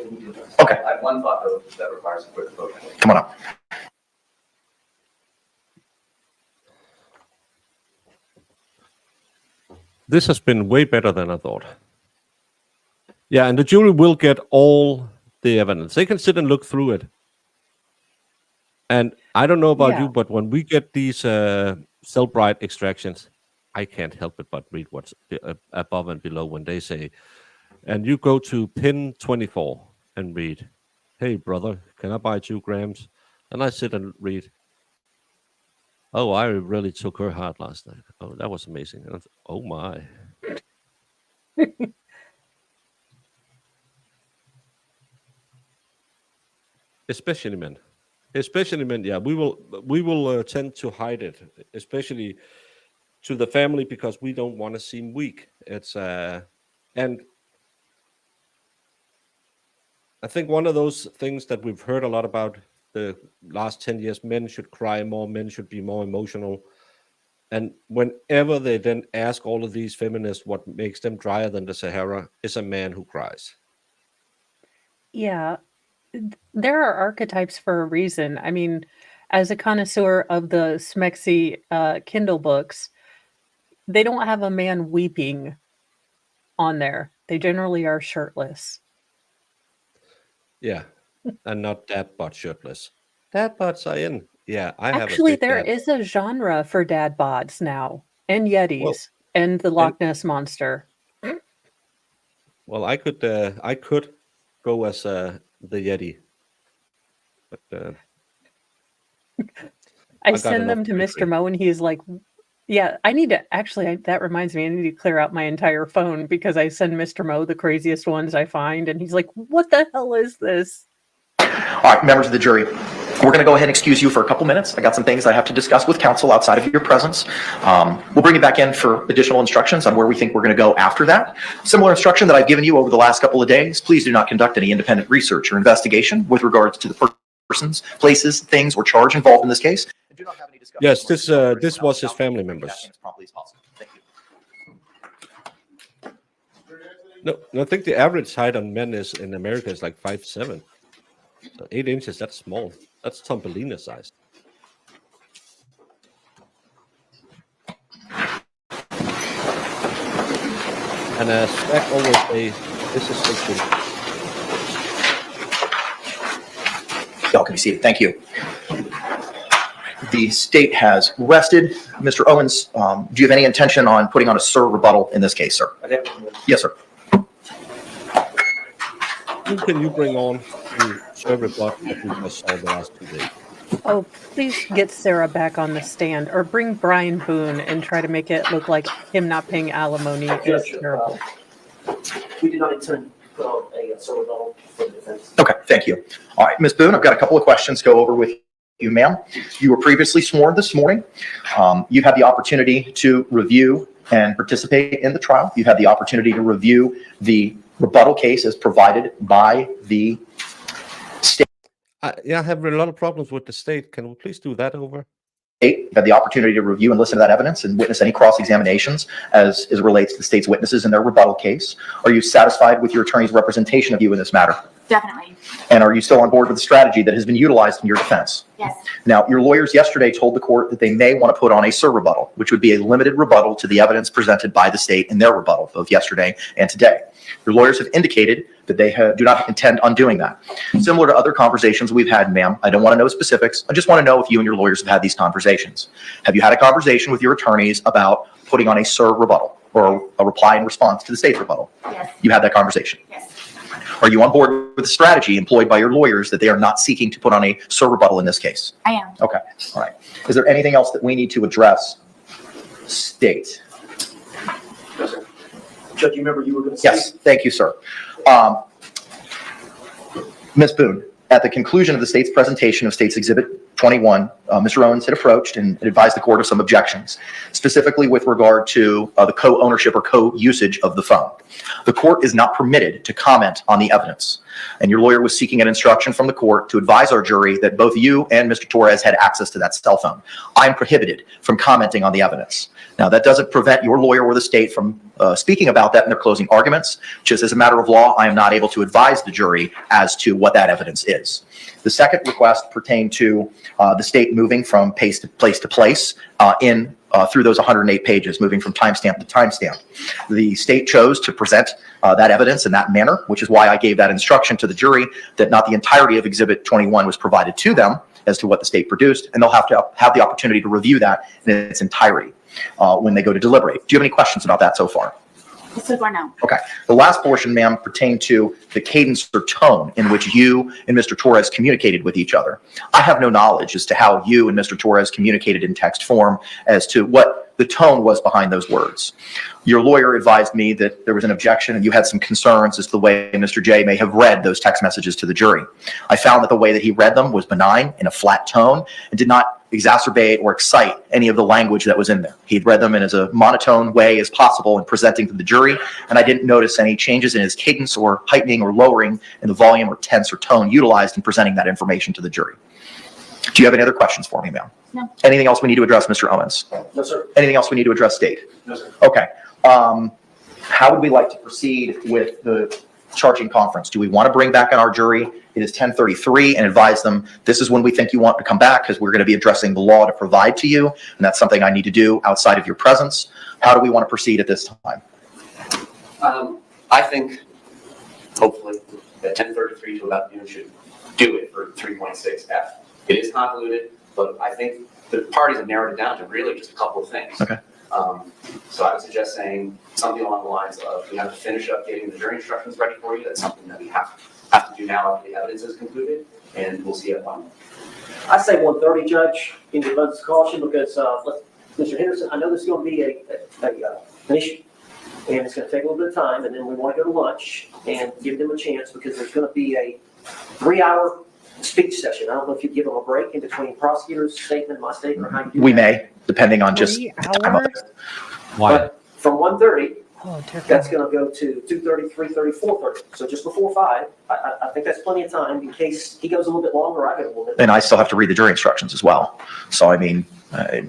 Okay. I have one thought, though, that requires a quick vote. Come on up. This has been way better than I thought. Yeah, and the jury will get all the evidence. They can sit and look through it. And I don't know about you, but when we get these cell-brite extractions, I can't help it but read what's above and below when they say, and you go to pin 24 and read, hey, brother, can I buy 2 grams? And I sit and read, oh, I really took her hard last night. Oh, that was amazing. And oh, my. Especially men. Especially men, yeah. We will tend to hide it, especially to the family, because we don't want to seem weak. It's and I think one of those things that we've heard a lot about the last 10 years, men should cry more, men should be more emotional. And whenever they then ask all of these feminists what makes them drier than the Sahara, is a man who cries. yeah, there are archetypes for a reason. I mean, as a connoisseur of the Smexy Kindle books, they don't have a man weeping on there. They generally are shirtless. Yeah, and not dad butt shirtless. Dad butts are in. Yeah, I have Actually, a big there dad. is a genre for dad bods now, and Yetis, and the Loch Ness Monster. Well, I could go as the Yeti, but I got send them enough to briefing. Mr. Mo and he's like, yeah, I need to actually, that reminds me, I need to clear out my entire phone because I send Mr. Mo the craziest ones I find. And he's like, what the hell is this? All right, members of the jury, we're going to go ahead and excuse you for a couple minutes. I got some things I have to discuss with counsel outside of your presence. We'll bring you back in for additional instructions on where we think we're going to go after that. Similar instruction that I've given you over the last couple of days. Please do not conduct any independent research or investigation with regards to the persons, places, things, or charge involved in this case. And do not have any discussion. Yes, this was his family members. As promptly as possible. Thank you. No, I think the average height on men in America is like 5'7". So 8 inches, that's small. That's Thumbelina size. And Stack always say, this is fiction. Y'all can be seated. Thank you. The state has rested. Mr. Owens, do you have any intention on putting on a SIR rebuttal in this case, sir? Yes, sir. Who can you bring on to serve rebut that we just saw the last 2 days? Oh, please get Sarah back on the stand or bring Brian Boone and try to make it look like him not paying alimony is terrible. We did not intend to put out a sort of for the defense. Okay, thank you. All right, Ms. Boone, I've got a couple of questions to go over with you, ma'am. You were previously sworn this morning. You've had the opportunity to review and participate in the trial. You've had the opportunity to review the rebuttal case as provided by the state. Yeah, I have a lot of problems with the state. Can we please do that over? You've had the opportunity to review and listen to that evidence and witness any cross-examinations as it relates to the state's witnesses in their rebuttal case. Are you satisfied with your attorney's representation of you in this matter? Definitely. And are you still on board with the strategy that has been utilized in your defense? Yes. Now, your lawyers yesterday told the court that they may want to put on a SIR rebuttal, which would be a limited rebuttal to the evidence presented by the state in their rebuttal, both yesterday and today. Your lawyers have indicated that they do not intend on doing that. Similar to other conversations we've had, ma'am, I don't want to know specifics. I just want to know if you and your lawyers have had these conversations. Have you had a conversation with your attorneys about putting on a SIR rebuttal or a reply in response to the state's rebuttal? Yes. You had that conversation? Yes. Are you on board with the strategy employed by your lawyers that they are not seeking to put on a SIR rebuttal in this case? I am. Okay, all right. Is there anything else that we need to address? State. Judge, you remember you were going to say? Yes, thank you, sir. Ms. Boone, at the conclusion of the state's presentation of State's Exhibit 21, Mr. Owens had approached and advised the court of some objections, specifically with regard to the co-ownership or co-usage of the phone. The court is not permitted to comment on the evidence, and your lawyer was seeking an instruction from the court to advise our jury that both you and Mr. Torres had access to that cell phone. I am prohibited from commenting on the evidence. Now, that doesn't prevent your lawyer or the state from speaking about that in their closing arguments. Just as a matter of law, I am not able to advise the jury as to what that evidence is. The second request pertained to the state moving from place to place through those 108 pages, moving from timestamp to timestamp. The state chose to present that evidence in that manner, which is why I gave that instruction to the jury that not the entirety of Exhibit 21 was provided to them as to what the state produced, and they'll have to have the opportunity to review that in its entirety when they go to deliberate. Do you have any questions about that so far? So far, no. Okay. The last portion, ma'am, pertained to the cadence or tone in which you and Mr. Torres communicated with each other. I have no knowledge as to how you and Mr. Torres communicated in text form as to what the tone was behind those words. Your lawyer advised me that there was an objection and you had some concerns as to the way Mr. J may have read those text messages to the jury. I found that the way that he read them was benign, in a flat tone, and did not exacerbate or excite any of the language that was in there. He'd read them in as a monotone way as possible in presenting to the jury, and I didn't notice any changes in his cadence or heightening or lowering in the volume or tense or tone utilized in presenting that information to the jury. Do you have any other questions for me, ma'am? No. Anything else we need to address, Mr. Owens? No, sir. Anything else we need to address, State? No, sir. Okay. How would we like to proceed with the charging conference? Do we want to bring back on our jury? It is 10:33 and advise them this is when we think you want to come back because we're going to be addressing the law to provide to you, and that's something I need to do outside of your presence. How do we want to proceed at this time? I think hopefully that 10:33 to about noon should do it for 3.6F. It is convoluted, but I think the parties have narrowed it down to really just a couple of things. Okay. So I would suggest saying something along the lines of we have to finish up getting the jury instructions ready for you. That's something that we have to do now after the evidence is concluded. and we'll see at 1. I say 1:30, Judge, in the abundance of caution, because, Mr. Henderson, I know this is going to be an issue. And it's going to take a little bit of time, and then we want to go to lunch and give them a chance, because there's going to be a 3-hour speech session. I don't know if you give them a break in between prosecutor's statement and my statement, or how you do We that. may, depending on just 3 the time of hours? it. But from 1:30, Oh, dear that's God. going to go to 2:30, 3:30, 4:30. So just before 5, I think that's plenty of time in case he goes a little bit longer, I go a little bit. And I still have to read the jury instructions as well. So, I mean,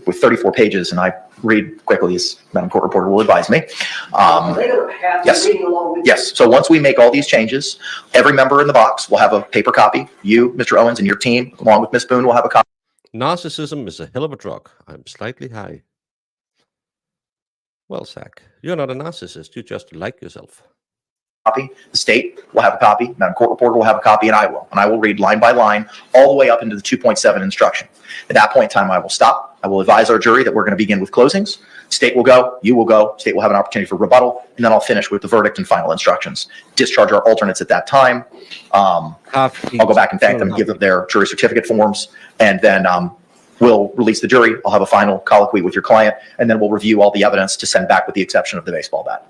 with 34 pages, and I read quickly, as Madam Court Reporter will advise me. They're going to have yes. to reading along with Yes, so once we make all these changes, every member in the box will have a paper copy. You, Mr. Owens, and your team, along with Ms. Boone, will have a copy. Narcissism is a hell of a drug. I'm slightly high. Well, Zach, you're not a narcissist. You just like yourself. The state will have a copy, Madam Court Reporter will have a copy, and I will. And I will read line by line all the way up into the 2.7 instruction. At that point in time, I will stop. I will advise our jury that we're going to begin with closings. State will go, you will go, state will have an opportunity for rebuttal, and then I'll finish with the verdict and final instructions. Discharge our alternates at that time. I'll go back and thank them, give them their jury certificate forms, and then we'll release the jury. I'll have a final colloquy with your client, and then we'll review all the evidence to send back with the exception of the baseball bat.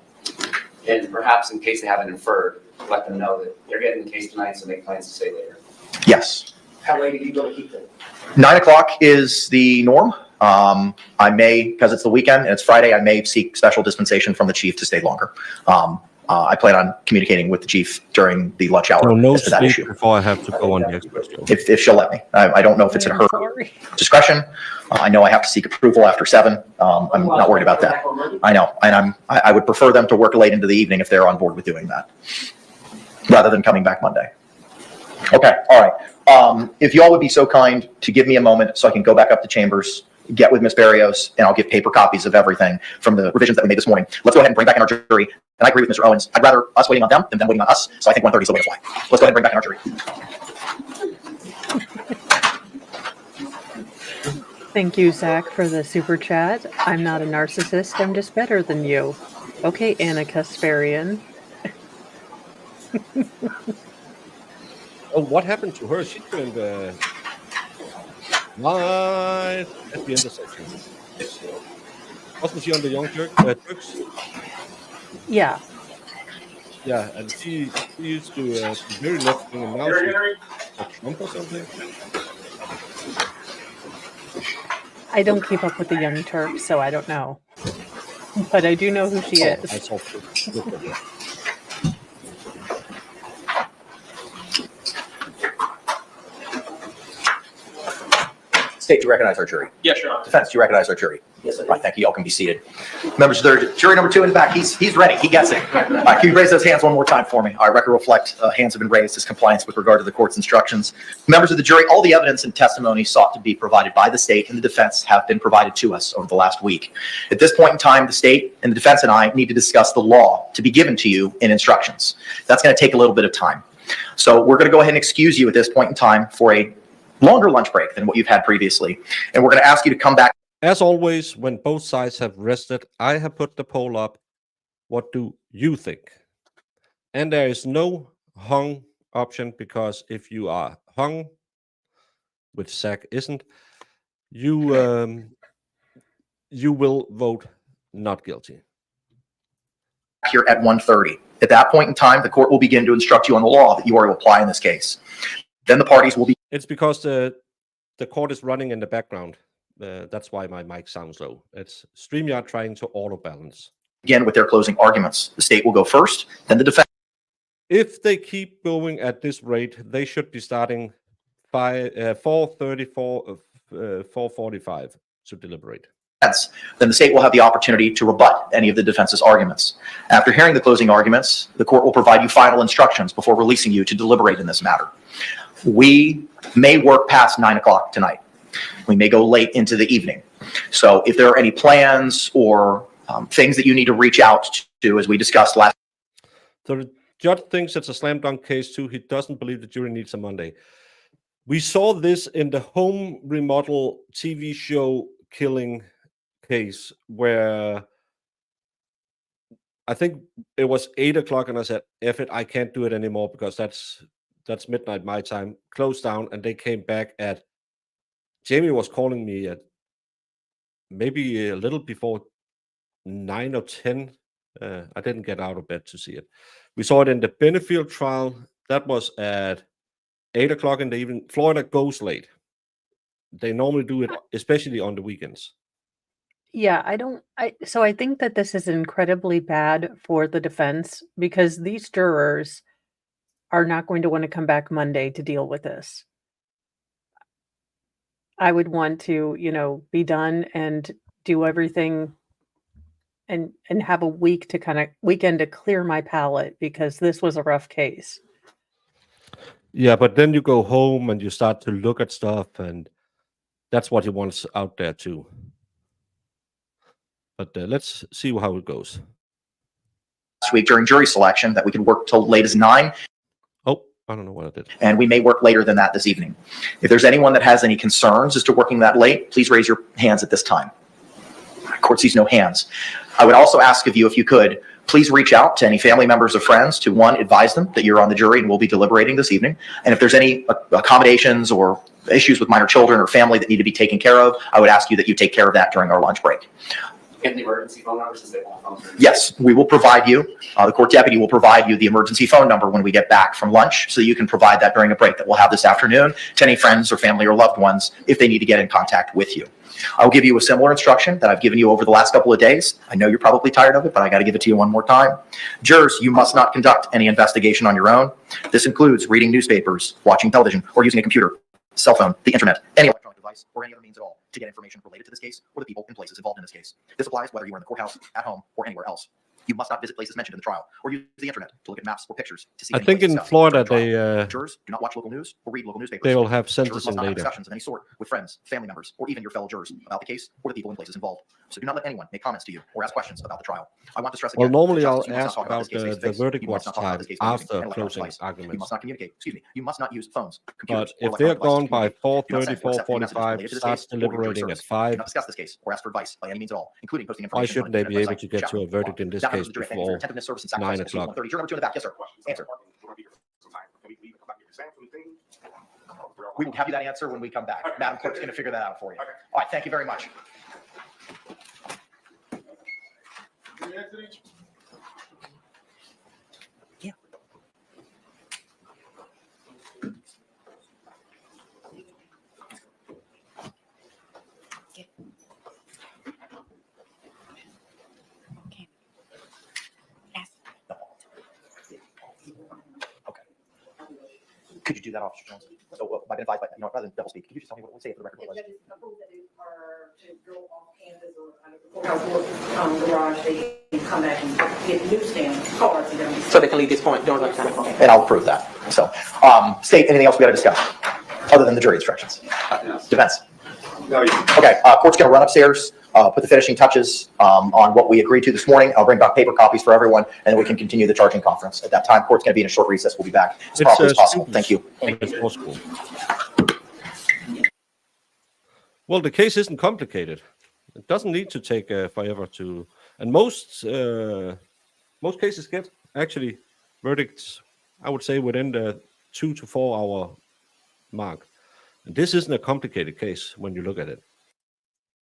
And perhaps in case they haven't inferred, let them know that they're getting the case tonight, so make plans to stay later. Yes. how late are you going to keep them? 9 o'clock is the norm. I may, because it's the weekend and it's Friday, I may seek special dispensation from the chief to stay longer. I plan on communicating with the chief during the lunch hour No as to that sleep issue. before I have to go on the express show. If she'll let me. I don't know if it's in her Sorry. discretion. I know I have to seek approval after 7. I'm not worried about that. I know, and I would prefer them to work late into the evening if they're on board with doing that, rather than coming back Monday. Okay, all right. If you all would be so kind to give me a moment so I can go back up to chambers, get with Ms. Barrios, and I'll give paper copies of everything from the revisions that we made this morning. Let's go ahead and bring back in our jury. And I agree with Mr. Owens. I'd rather us waiting on them than them waiting on us. So I think 1:30 is the way to fly. Let's go ahead and bring back in our jury. Thank you, Zach, for the super chat. I'm not a narcissist. I'm just better than you. Okay, Anna Kasparian. Oh, what happened to her? She turned right at the intersection. Wasn't she on the Young Turks? Yeah. Yeah, and she used to be very left wing, and now she's a Trump or something. I don't keep up with the Young Turks, so I don't know. But I do know who she I is. saw look at her. State, do you recognize our jury? Yes, Your Honor. Defense, do you recognize our jury? Yes, I do. Right, thank you. Y'all can be seated. Members of the jury number 2 in the back, he's ready. He gets it. All right, can you raise those hands one more time for me? Our record reflect hands have been raised as compliance with regard to the court's instructions. Members of the jury, all the evidence and testimony sought to be provided by the state and the defense have been provided to us over the last week. At this point in time, the state and the defense and I need to discuss the law to be given to you in instructions. That's going to take a little bit of time. So we're going to go ahead and excuse you at this point in time for a longer lunch break than what you've had previously. And we're going to ask you to come back. As always, when both sides have rested, I have put the poll up. What do you think? And there is no hung option, because if you are hung, which Zach isn't, you will vote not guilty. Here at 1:30. At that point in time, the court will begin to instruct you on the law that you are to apply in this case. Then the parties will be. It's because the court is running in the background. That's why my mic sounds low. It's StreamYard trying to auto balance. Begin with their closing arguments. The state will go first, then the defense. If they keep going at this rate, they should be starting 4:34, 4:45 to deliberate. Then the state will have the opportunity to rebut any of the defense's arguments. After hearing the closing arguments, the court will provide you final instructions before releasing you to deliberate in this matter. We may work past 9 o'clock tonight. We may go late into the evening. So if there are any plans or things that you need to reach out to, as we discussed last. So the judge thinks it's a slam dunk case too. He doesn't believe the jury needs a Monday. We saw this in the home remodel TV show killing case, where I think it was 8 o'clock and I said, F it, I can't do it anymore, because that's that's midnight my time, closed down, and they came back at. Jamie was calling me at maybe a little before 9 or 10. I didn't get out of bed to see it. We saw it in the Benefield trial. That was at 8 o'clock in the evening. Florida goes late. They normally do it, especially on the weekends. Yeah, so I think that this is incredibly bad for the defense because these jurors are not going to want to come back Monday to deal with this. I would want to, be done and do everything and have a weekend to clear my palate because this was a rough case. Yeah, but then you go home and you start to look at stuff, and that's what you want out there too. But let's see how it goes. Last week during jury selection that we could work till late as 9. Oh, I don't know what I did. And we may work later than that this evening. If there's anyone that has any concerns as to working that late, please raise your hands at this time. Court sees no hands. I would also ask of you, if you could, please reach out to any family members or friends to, one, advise them that you're on the jury and will be deliberating this evening. And if there's any accommodations or issues with minor children or family that need to be taken care of, I would ask you that you take care of that during our lunch break. And the emergency phone number, since they want phones. Yes, we will provide you, the court deputy will provide you the emergency phone number when we get back from lunch, so you can provide that during a break that we'll have this afternoon to any friends or family or loved ones if they need to get in contact with you. I'll give you a similar instruction that I've given you over the last couple of days. I know you're probably tired of it, but I got to give it to you one more time. Jurors, you must not conduct any investigation on your own. This includes reading newspapers, watching television, or using a computer, cell phone, the internet, any electronic device, or any other means at all to get information related to this case or the people and places involved in this case. This applies whether you are in the courthouse, at home, or anywhere else. You must not visit places mentioned in the trial or use the internet to look at maps or pictures to see. I think in Florida jurors do not watch local news or read local newspapers. they will have Jurors sentencing must not have later. discussions of any sort with friends, family members, or even your fellow jurors about the case or the people and places involved. So do not let anyone make comments to you or ask questions about the trial. I want to stress again. Well, normally that I'll justice, you must ask not talk about this case the face-to-face. verdict You must watch not talk about time this case using after an electronic closing device. You arguments. must not communicate. Excuse me. You must not use phones, But computers, or if they're electronic devices gone to by communicate. Do not 4:30, send or accept any messages 4:45, related to this starts case or your jury deliberating at service. Do 5, not discuss this case or ask for advice by any means at all, including posting why information shouldn't they on be the able website, to get to chaperone, a verdict in this That case members of the jury, thank you for your before attentiveness, service, and 9 sacrifice. o'clock? 130. Juror number 2 in the back. Yes, sir. Answer. We will have you that answer when we come back. Madam Clerk's going to figure that out for you. All right, thank you very much. Yeah. Okay. Could you do that, Officer Jones? So, I've been advised by, rather than double speak, could you just tell me what we say for the record? What it was? So they can leave this point during lunchtime. And I'll approve that. So, state anything else we got to discuss other than the jury instructions? Defense. Okay, court's going to run upstairs, put the finishing touches on what we agreed to this morning. I'll bring back paper copies for everyone, and then we can continue the charging conference. At that time, court's going to be in a short recess. We'll be back as promptly as possible. Thank you. Well, the case isn't complicated. It doesn't need to take forever to, and most cases get actually verdicts, I would say, within the 2 to 4 hour mark. And this isn't a complicated case when you look at it.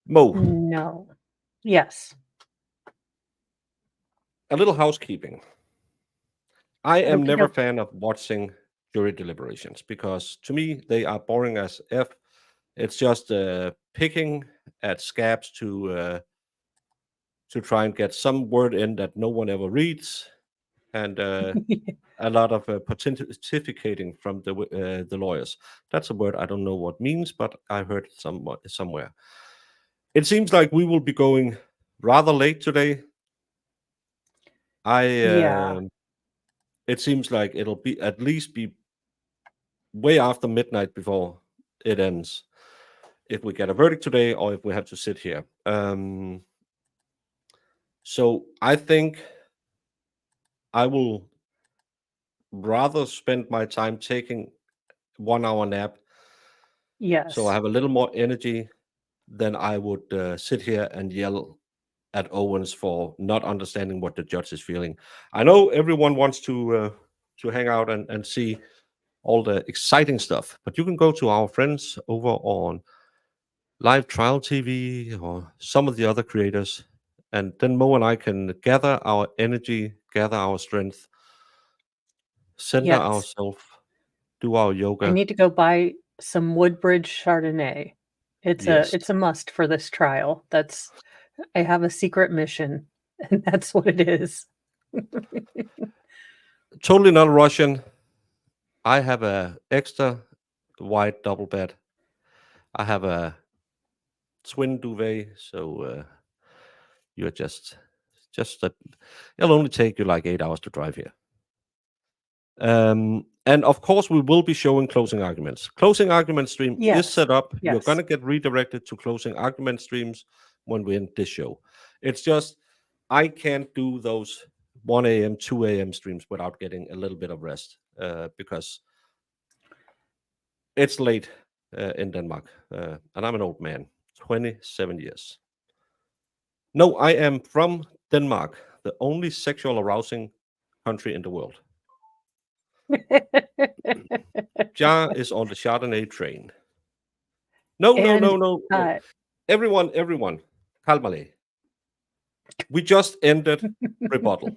Mo. No. Yes. A little housekeeping. I am Okay. never a fan of watching jury deliberations because to me they are boring as F. It's just picking at scabs to try and get some word in that no one ever reads, and a lot of pontificating from the lawyers. That's a word I don't know what means, but I heard it somewhere. It seems like we will be going rather late today. It seems like it'll be at least be way after midnight before it ends. If we get a verdict today, or if we have to sit here. So I think I will rather spend my time taking 1 hour nap. Yes. So I have a little more energy than I would sit here and yell at Owens for not understanding what the judge is feeling. I know everyone wants to hang out and see all the exciting stuff. But you can go to our friends over on Live Trial TV or some of the other creators, and then Mo and I can gather our energy, gather our strength, center Yes. ourselves, do our I yoga. need to go buy some Woodbridge Chardonnay. Yes. It's a must for this trial. I have a secret mission, and that's what it is. Totally not Russian. I have a extra wide double bed. I have a twin duvet, so you're just that it'll only take you like 8 hours to drive here. And of course, we will be showing closing arguments. Closing argument stream is Yes. set up. You're Yes. going to get redirected to closing argument streams when we end this show. It's just I can't do those 1 a.m., 2 a.m. streams without getting a little bit of rest because it's late in Denmark. And I'm an old man, 27 years. No, I am from Denmark, the only sexual arousing country in the world. Ja is on the Chardonnay train. No. Everyone, calmale. We just ended rebuttal.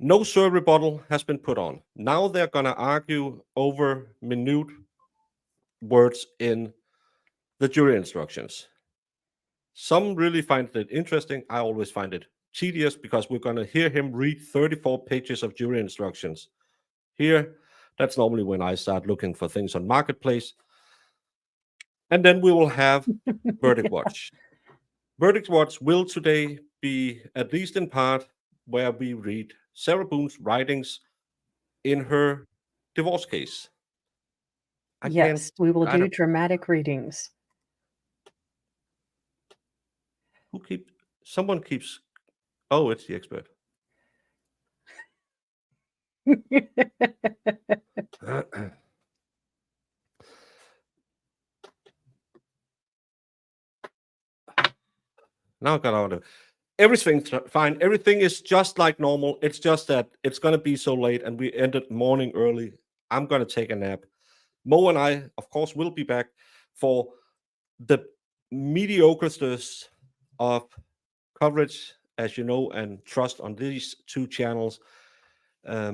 No sir rebuttal has been put on. Now they're going to argue over minute words in the jury instructions. Some really find it interesting. I always find it tedious because we're going to hear him read 34 pages of jury instructions. Here, that's normally when I start looking for things on Marketplace. And then we will have Verdict Watch. Verdict Watch will today be, at least in part, where we read Sarah Boone's writings in her divorce case. Yes, we will do dramatic readings. Someone keeps. Oh, it's the expert. Now I got out of it. Everything's fine. Everything is just like normal. It's just that it's going to be so late and we ended morning early. I'm going to take a nap. Mo and I, of course, will be back for the mediocreness of coverage, as you know, and trust on these two channels. How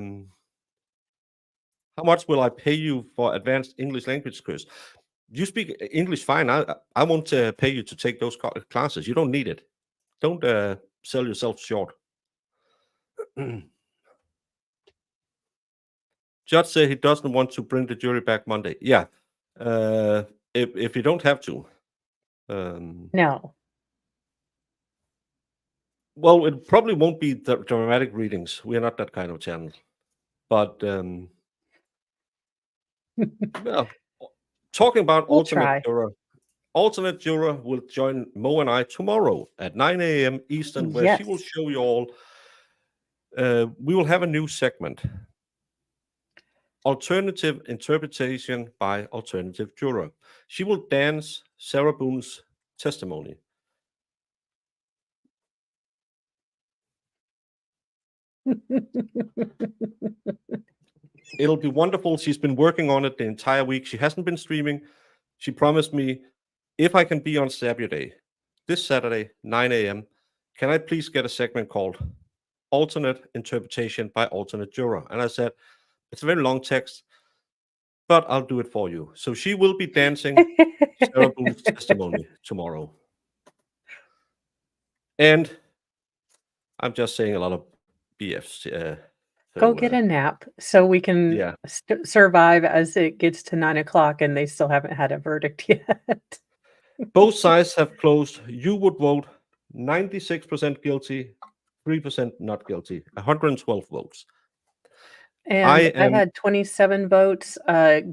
much will I pay you for advanced English language course? You speak English fine. I won't pay you to take those classes. You don't need it. Don't sell yourself short. Judge said he doesn't want to bring the jury back Monday. Yeah, if you don't have to. No. Well, it probably won't be the dramatic readings. We are not that kind of channel. But well, talking about alternate juror. Alternate juror will join Mo and I tomorrow at 9 a.m. Eastern, where she will show you all. We will have a new segment. Alternative interpretation by alternative juror. She will dance Sarah Boone's testimony. It'll be wonderful. She's been working on it the entire week. She hasn't been streaming. She promised me, if I can be on Saturday, this Saturday, 9 a.m., can I please get a segment called Alternate Interpretation by Alternate Juror? And I said, it's a very long text, but I'll do it for you. So she will be dancing Sarah Boone's testimony tomorrow. And I'm just saying a lot of BFs. Go get a nap so we can survive as it gets to 9 o'clock and they still haven't had a verdict yet. Both sides have closed. You would vote 96% guilty, 3% not guilty, 112 votes. And I had 27 votes.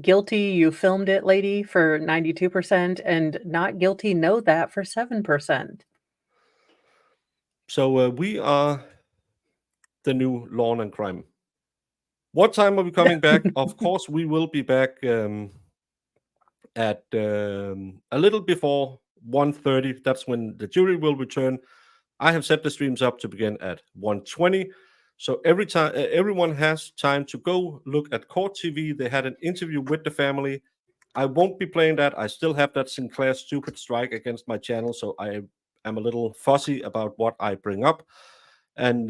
Guilty, you filmed it, lady, for 92%, and not guilty, know that, for 7%. So we are the new Law and Crime. What time are we coming back? Of course, we will be back at a little before 1:30. That's when the jury will return. I have set the streams up to begin at 1:20. So every time, everyone has time to go look at Court TV. They had an interview with the family. I won't be playing that. I still have that Sinclair stupid strike against my channel, so I am a little fussy about what I bring up. And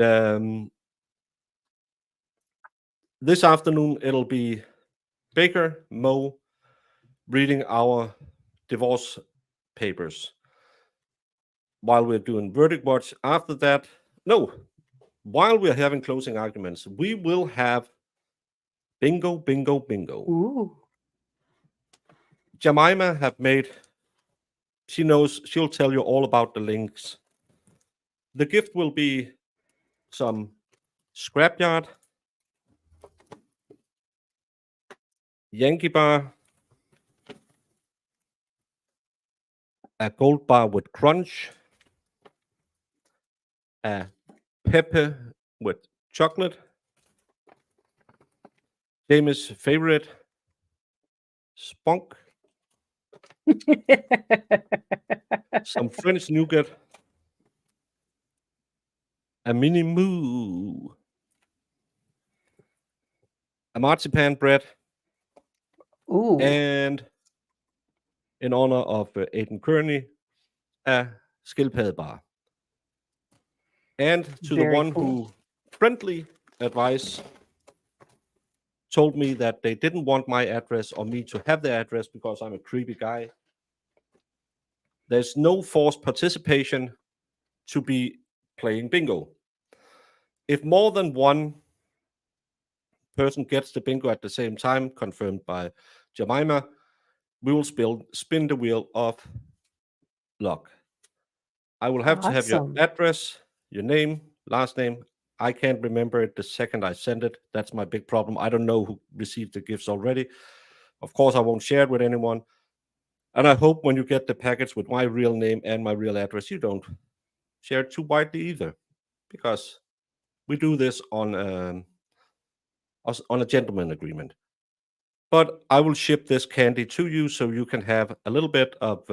this afternoon, it'll be Baker, Mo, reading our divorce papers while we're doing verdict watch. After that, no, while we're having closing arguments, we will have bingo, bingo, bingo. Ooh. Jemima have made, she knows, she'll tell you all about the links. The gift will be some scrapyard, Yankee bar, a gold bar with crunch, a pepper with chocolate, Jamie's favorite, spunk, some French nougat, a mini moo, a marzipan bread, Ooh. and in honor of Aiden Kearney, a skildpaddebar. And to the Very one cool. who friendly advice told me that they didn't want my address or me to have the address because I'm a creepy guy. There's no forced participation to be playing bingo. If more than one person gets the bingo at the same time, confirmed by Jemima, we will spin the wheel of luck. I will have to have your Awesome. address, your name, last name. I can't remember it the second I send it. That's my big problem. I don't know who received the gifts already. Of course, I won't share it with anyone. And I hope when you get the package with my real name and my real address, you don't share it too widely either, because we do this on a gentleman agreement. But I will ship this candy to you so you can have a little bit of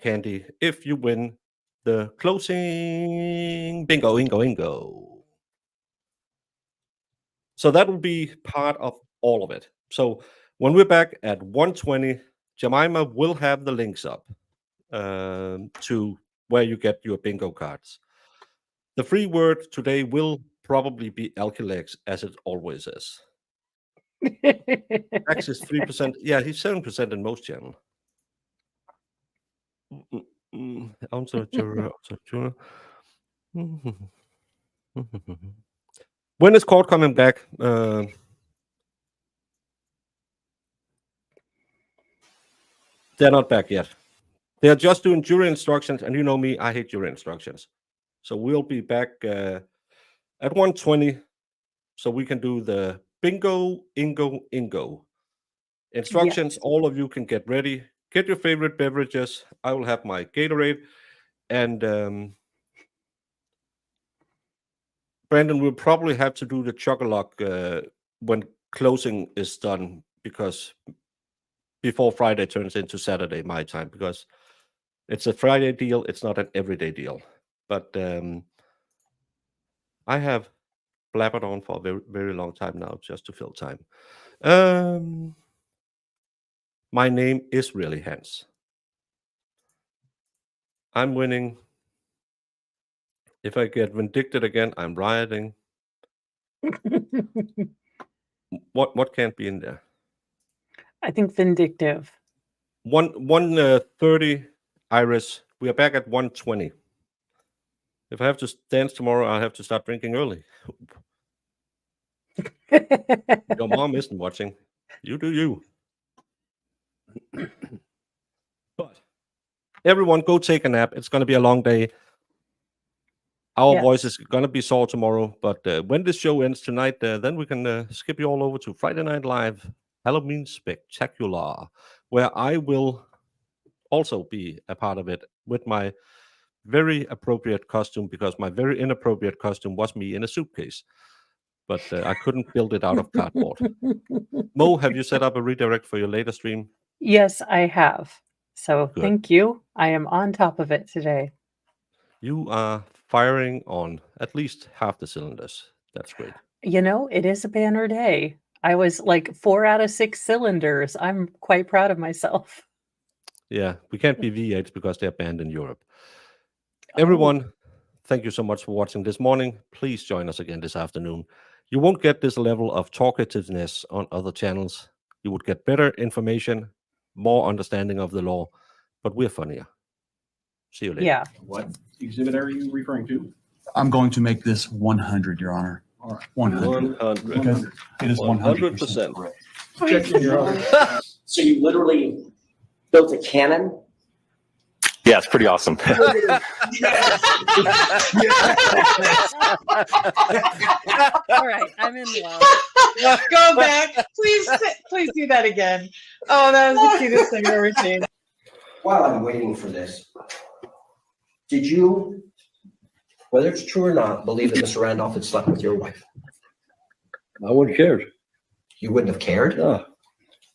candy if you win the closing bingo, ingo. So that will be part of all of it. So when we're back at 1:20, Jemima will have the links up to where you get your bingo cards. The free word today will probably be Alkylex, as it always is. Max is 3%. Yeah, he's 7% in most channels. When is court coming back? They're not back yet. They're just doing jury instructions, and you know me, I hate jury instructions. So we'll be back at 1:20, so we can do the bingo, ingo. Instructions, Yes. all of you can get ready. Get your favorite beverages. I will have my Gatorade, and Brandon will probably have to do the chocolate when closing is done, because before Friday turns into Saturday my time, because it's a Friday deal. It's not an everyday deal. But I have blabbered on for a very, very long time now just to fill time. My name is really Hans. I'm winning. If I get vindicted again, I'm rioting. What can't be in there? I think vindictive. 1:30, Iris. We are back at 1:20. If I have to dance tomorrow, I'll have to start drinking early. Your mom isn't watching. You do you. But everyone, go take a nap. It's going to be a long day. Our voice is going to be sore tomorrow. But when this show ends tonight, then we can skip you all over to Friday Night Live, Halloween Spectacular, where I will also be a part of it with my very appropriate costume, because my very inappropriate costume was me in a suitcase. But I couldn't build it out of cardboard. Mo, have you set up a redirect for your later stream? Yes, I have. So Good. thank you. I am on top of it today. You are firing on at least half the cylinders. That's great. You know, it is a banner day. I was like 4 out of 6 cylinders. I'm quite proud of myself. Yeah, we can't be V8s because they're banned in Europe. Oh. Everyone, thank you so much for watching this morning. Please join us again this afternoon. You won't get this level of talkativeness on other channels. You would get better information, more understanding of the law, but we're funnier. See you later. Yeah. What exhibit are you referring to? I'm going to make this 100, Your Honor. All right. 100. 100. Because it is 100% 100%. correct. So you literally built a cannon? Yeah, it's pretty awesome. All right, I'm in love. Go back. Please do that again. Oh, that was the cutest thing I've ever seen. While I'm waiting for this, did you, whether it's true or not, believe that Mr. Randolph had slept with your wife? I wouldn't care. You wouldn't have cared? No,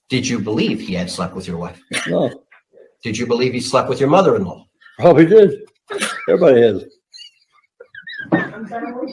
Did you believe he had slept with your wife? no, Did you believe he slept with your mother-in-law? probably did. Everybody has.